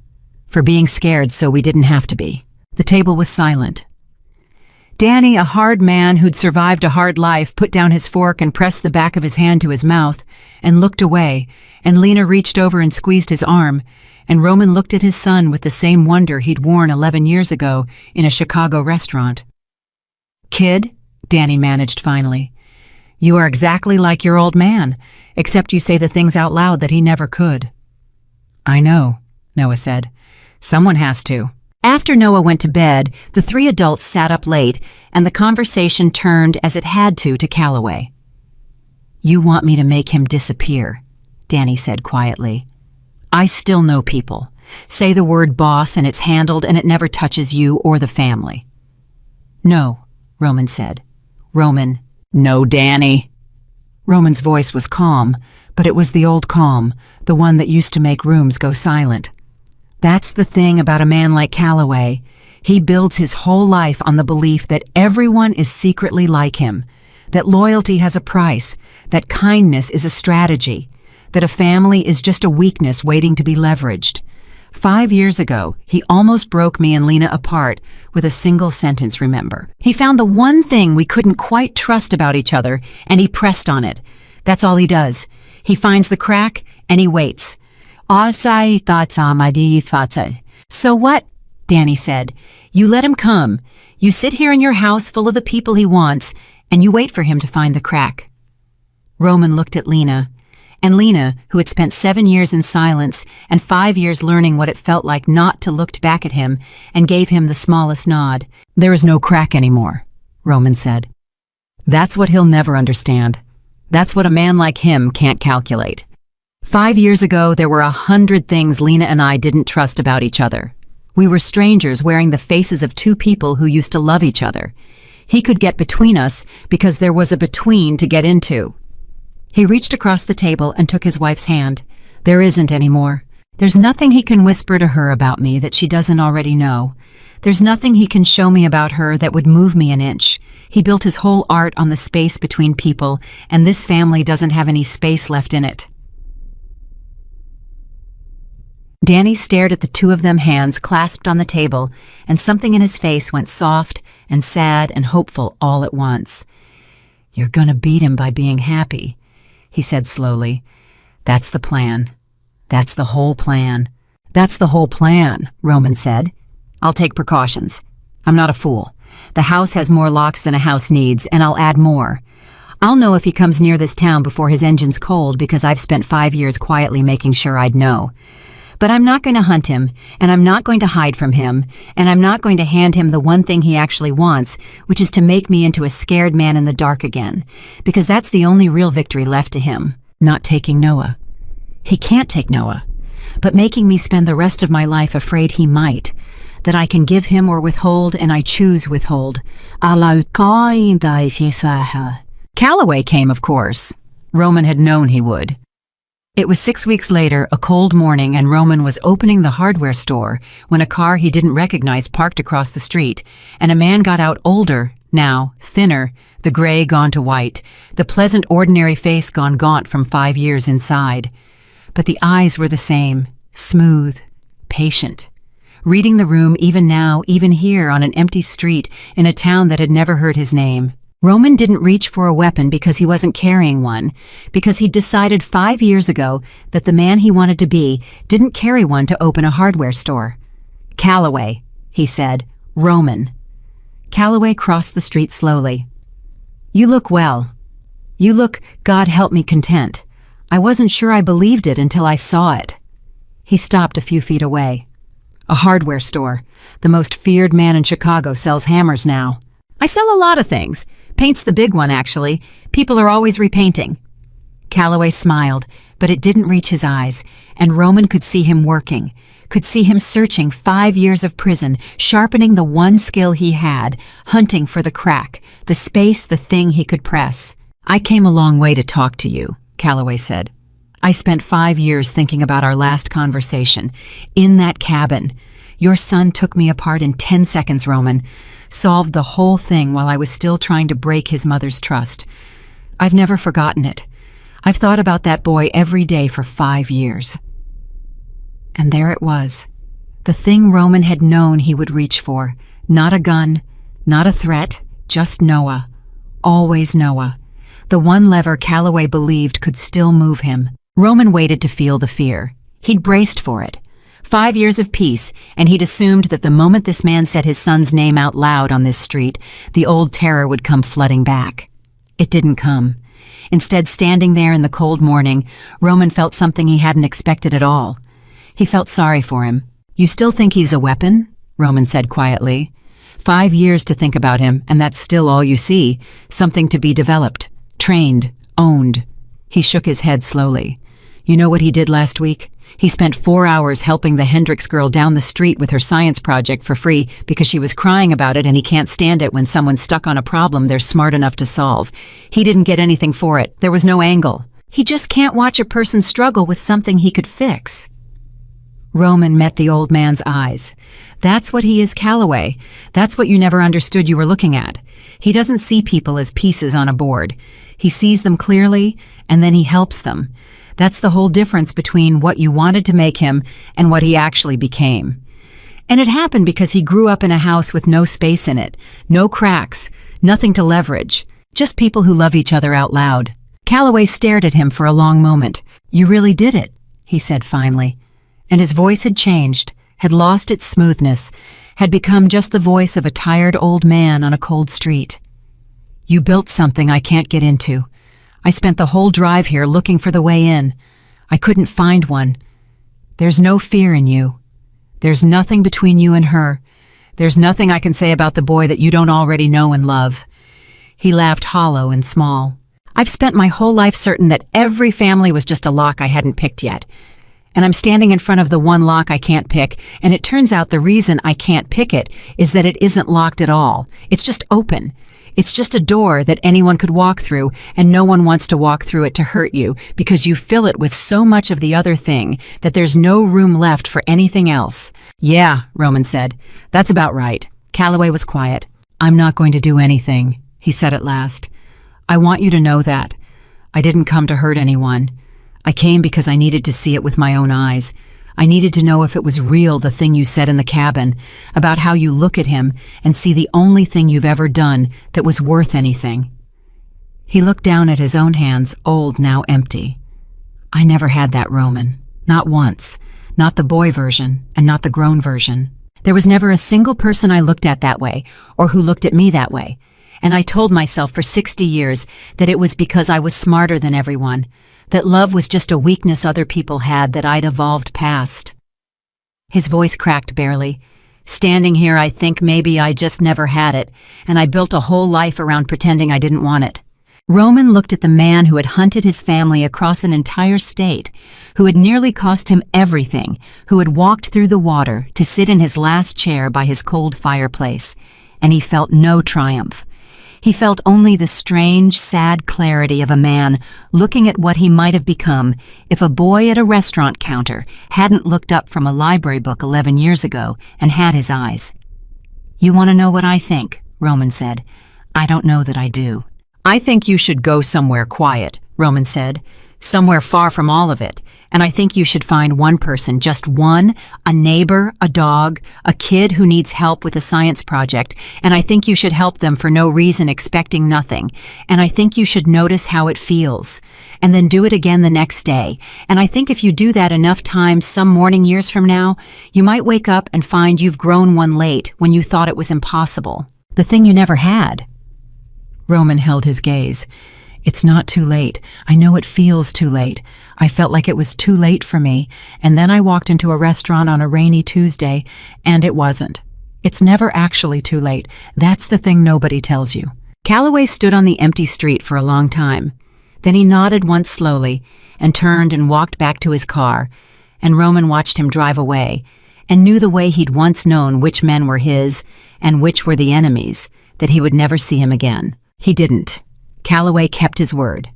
For being scared so we didn't have to be." The table was silent. Danny, a hard man who'd survived a hard life, put down his fork and pressed the back of his hand to his mouth, and looked away, and Lena reached over and squeezed his arm, and Roman looked at his son with the same wonder he'd worn 11 years ago in a Chicago restaurant. "Kid," Danny managed finally, "you are exactly like your old man, except you say the things out loud that he never could." "I know," Noah said. "Someone has to." After Noah went to bed, the 3 adults sat up late, and the conversation turned, as it had to Calloway. "You want me to make him disappear," Danny said quietly. "I still know people. Say the word boss and it's handled and it never touches you or the family." "No," Roman said. "Roman." "No, Danny." Roman's voice was calm, but it was the old calm, the one that used to make rooms go silent. That's the thing about a man like Calloway. He builds his whole life on the belief that everyone is secretly like him, that loyalty has a price, that kindness is a strategy, that a family is just a weakness waiting to be leveraged. 5 years ago, he almost broke me and Lena apart with a single sentence, remember? He found the one thing we couldn't quite trust about each other, and he pressed on it. That's all he does. He finds the crack, and he waits. "So what?" Danny said. "You let him come. You sit here in your house full of the people he wants, and you wait for him to find the crack." Roman looked at Lena. And Lena, who had spent 7 years in silence and 5 years learning what it felt like not to look back at him, and gave him the smallest nod. "There is no crack anymore," Roman said. "That's what he'll never understand. That's what a man like him can't calculate. 5 years ago, there were 100 things Lena and I didn't trust about each other. We were strangers wearing the faces of 2 people who used to love each other. He could get between us because there was a between to get into." He reached across the table and took his wife's hand. "There isn't any more. There's nothing he can whisper to her about me that she doesn't already know. There's nothing he can show me about her that would move me an inch. He built his whole art on the space between people, and this family doesn't have any space left in it." Danny stared at the two of them, hands clasped on the table, and something in his face went soft and sad and hopeful all at once. "You're gonna beat him by being happy," he said slowly. "That's the plan. That's the whole plan." "That's the whole plan," Roman said. "I'll take precautions. I'm not a fool. The house has more locks than a house needs, and I'll add more. I'll know if he comes near this town before his engine's cold because I've spent 5 years quietly making sure I'd know. But I'm not going to hunt him, and I'm not going to hide from him, and I'm not going to hand him the one thing he actually wants, which is to make me into a scared man in the dark again, because that's the only real victory left to him, not taking Noah. He can't take Noah, but making me spend the rest of my life afraid he might, that I can give him or withhold, and I choose withhold. Calloway came, of course. Roman had known he would. It was 6 weeks later, a cold morning, and Roman was opening the hardware store when a car he didn't recognize parked across the street, and a man got out, older, now, thinner, the gray gone to white, the pleasant ordinary face gone gaunt from 5 years inside. But the eyes were the same, smooth, patient, reading the room even now, even here on an empty street in a town that had never heard his name. Roman didn't reach for a weapon because he wasn't carrying one, because he'd decided 5 years ago that the man he wanted to be didn't carry one to open a hardware store. "Calloway," he said. "Roman." Calloway crossed the street slowly. "You look well. You look, God help me, content. I wasn't sure I believed it until I saw it." He stopped a few feet away. "A hardware store. The most feared man in Chicago sells hammers now. I sell a lot of things. Paint's the big one, actually. People are always repainting." Calloway smiled, but it didn't reach his eyes, and Roman could see him working, could see him searching 5 years of prison, sharpening the one skill he had, hunting for the crack, the space, the thing he could press. "I came a long way to talk to you," Calloway said. "I spent 5 years thinking about our last conversation, in that cabin. Your son took me apart in 10 seconds, Roman. Solved the whole thing while I was still trying to break his mother's trust. I've never forgotten it. I've thought about that boy every day for 5 years." And there it was, the thing Roman had known he would reach for. Not a gun, not a threat, just Noah. Always Noah. The one lever Calloway believed could still move him. Roman waited to feel the fear. He'd braced for it. 5 years of peace, and he'd assumed that the moment this man said his son's name out loud on this street, the old terror would come flooding back. It didn't come. Instead, standing there in the cold morning, Roman felt something he hadn't expected at all. He felt sorry for him. "You still think he's a weapon?" Roman said quietly. 5 years to think about him, and that's still all you see. Something to be developed, trained, owned. He shook his head slowly. "You know what he did last week? He spent 4 hours helping the Hendricks girl down the street with her science project for free because she was crying about it, and he can't stand it when someone's stuck on a problem they're smart enough to solve. He didn't get anything for it. There was no angle. He just can't watch a person struggle with something he could fix." Roman met the old man's eyes. "That's what he is, Calloway. That's what you never understood you were looking at. He doesn't see people as pieces on a board. He sees them clearly, and then he helps them. That's the whole difference between what you wanted to make him and what he actually became. And it happened because he grew up in a house with no space in it, no cracks, nothing to leverage, just people who love each other out loud." Calloway stared at him for a long moment. "You really did it," he said finally. And his voice had changed, had lost its smoothness, had become just the voice of a tired old man on a cold street. "You built something I can't get into. I spent the whole drive here looking for the way in. I couldn't find one. There's no fear in you. There's nothing between you and her. There's nothing I can say about the boy that you don't already know and love." He laughed hollow and small. "I've spent my whole life certain that every family was just a lock I hadn't picked yet. And I'm standing in front of the one lock I can't pick, and it turns out the reason I can't pick it is that it isn't locked at all. It's just open. It's just a door that anyone could walk through, and no one wants to walk through it to hurt you because you fill it with so much of the other thing that there's no room left for anything else." "Yeah," Roman said. "That's about right." Calloway was quiet. "I'm not going to do anything," he said at last. "I want you to know that. I didn't come to hurt anyone. I came because I needed to see it with my own eyes. I needed to know if it was real, the thing you said in the cabin, about how you look at him and see the only thing you've ever done that was worth anything." He looked down at his own hands, old, now empty. "I never had that, Roman. Not once. Not the boy version, and not the grown version. There was never a single person I looked at that way, or who looked at me that way. And I told myself for 60 years that it was because I was smarter than everyone, that love was just a weakness other people had that I'd evolved past." His voice cracked barely. "Standing here, I think maybe I just never had it, and I built a whole life around pretending I didn't want it." Roman looked at the man who had hunted his family across an entire state, who had nearly cost him everything, who had walked through the water to sit in his last chair by his cold fireplace, and he felt no triumph. He felt only the strange, sad clarity of a man looking at what he might have become if a boy at a restaurant counter hadn't looked up from a library book 11 years ago and had his eyes. "You want to know what I think?" Roman said. "I don't know that I do." "I think you should go somewhere quiet," Roman said, "somewhere far from all of it. And I think you should find one person, just one, a neighbor, a dog, a kid who needs help with a science project, and I think you should help them for no reason, expecting nothing. And I think you should notice how it feels, and then do it again the next day. And I think if you do that enough times some morning years from now, you might wake up and find you've grown one late when you thought it was impossible. The thing you never had." Roman held his gaze. "It's not too late. I know it feels too late. I felt like it was too late for me, and then I walked into a restaurant on a rainy Tuesday, and it wasn't. It's never actually too late. That's the thing nobody tells you." Calloway stood on the empty street for a long time. Then he nodded once slowly and turned and walked back to his car, and Roman watched him drive away and knew the way he'd once known which men were his and which were the enemies, that he would never see him again. He didn't. Calloway kept his word.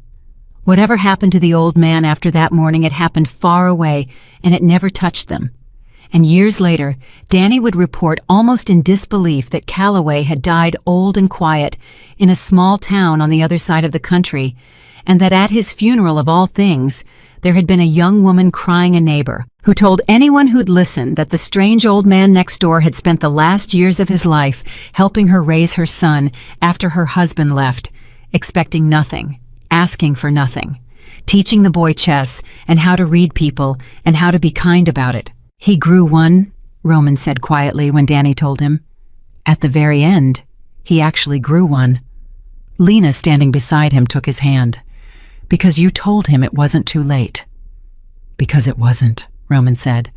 Whatever happened to the old man after that morning, it happened far away, and it never touched them. And years later, Danny would report almost in disbelief that Calloway had died old and quiet in a small town on the other side of the country, and that at his funeral of all things, there had been a young woman crying a neighbor, who told anyone who'd listen that the strange old man next door had spent the last years of his life helping her raise her son after her husband left, expecting nothing, asking for nothing, teaching the boy chess and how to read people and how to be kind about it. "He grew one," Roman said quietly when Danny told him. "At the very end, he actually grew one." Lena, standing beside him, took his hand. "Because you told him it wasn't too late." "Because it wasn't," Roman said.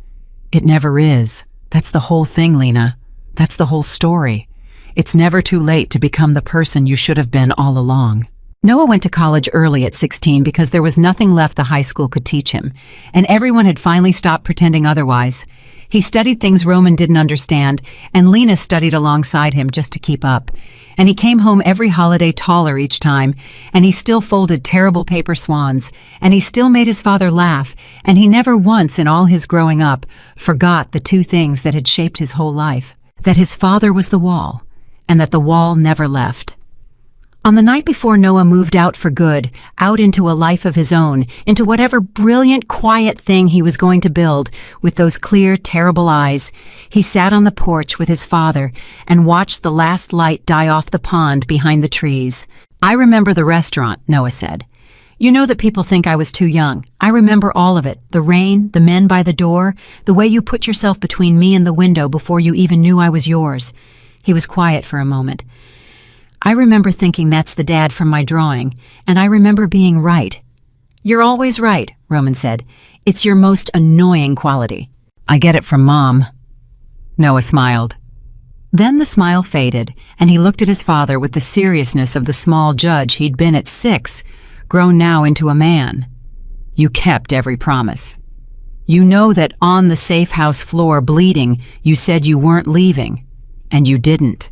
"It never is. That's the whole thing, Lena. That's the whole story. It's never too late to become the person you should have been all along." Noah went to college early at 16 because there was nothing left the high school could teach him, and everyone had finally stopped pretending otherwise. He studied things Roman didn't understand, and Lena studied alongside him just to keep up. And he came home every holiday taller each time, and he still folded terrible paper swans, and he still made his father laugh, and he never once in all his growing up forgot the two things that had shaped his whole life: that his father was the wall, and that the wall never left. On the night before Noah moved out for good, out into a life of his own, into whatever brilliant, quiet thing he was going to build with those clear, terrible eyes, he sat on the porch with his father and watched the last light die off the pond behind the trees. "I remember the restaurant," Noah said. "You know that people think I was too young. I remember all of it, the rain, the men by the door, the way you put yourself between me and the window before you even knew I was yours." He was quiet for a moment. "I remember thinking that's the dad from my drawing, and I remember being right." "You're always right," Roman said. "It's your most annoying quality." "I get it from Mom." Noah smiled. Then the smile faded, and he looked at his father with the seriousness of the small judge he'd been at 6, grown now into a man. "You kept every promise. You know that on the safe house floor bleeding, you said you weren't leaving, and you didn't.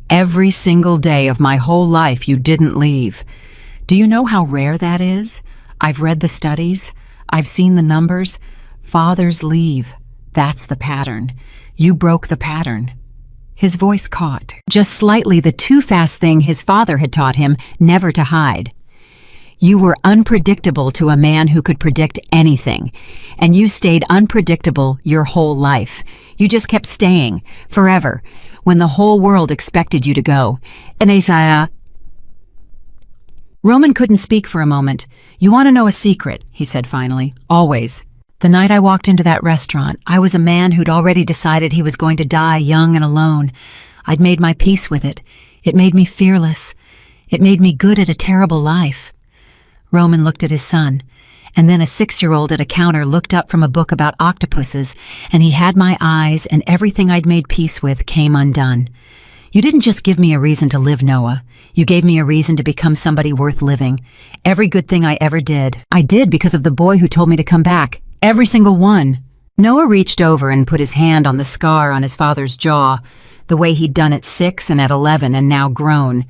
Every single day of my whole life you didn't leave. Do you know how rare that is? I've read the studies. I've seen the numbers. Fathers leave. That's the pattern. You broke the pattern." His voice caught, just slightly, the too fast thing his father had taught him never to hide. You were unpredictable to a man who could predict anything, and you stayed unpredictable your whole life. You just kept staying, forever, when the whole world expected you to go. And Isaiah... Roman couldn't speak for a moment. "You want to know a secret," he said finally. "Always. The night I walked into that restaurant, I was a man who'd already decided he was going to die young and alone. I'd made my peace with it. It made me fearless. It made me good at a terrible life." Roman looked at his son, and then a 6-year-old at a counter looked up from a book about octopuses, and he had my eyes, and everything I'd made peace with came undone. "You didn't just give me a reason to live, Noah. You gave me a reason to become somebody worth living. Every good thing I ever did, I did because of the boy who told me to come back. Every single one." Noah reached over and put his hand on the scar on his father's jaw, the way he'd done at 6 and at 11 and now grown.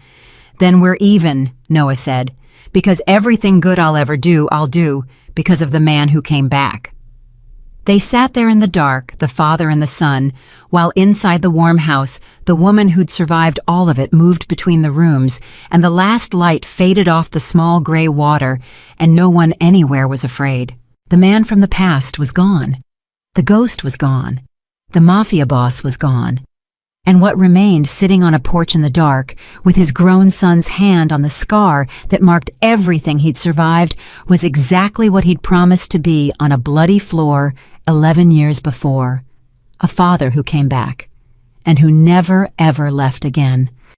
"Then we're even," Noah said, "because everything good I'll ever do, I'll do because of the man who came back." They sat there in the dark, the father and the son, while inside the warm house, the woman who'd survived all of it moved between the rooms, and the last light faded off the small gray water, and no one anywhere was afraid. The man from the past was gone. The ghost was gone. The Mafia boss was gone. And what remained sitting on a porch in the dark, with his grown son's hand on the scar that marked everything he'd survived, was exactly what he'd promised to be on a bloody floor 11 years before. A father who came back, and who never ever left again.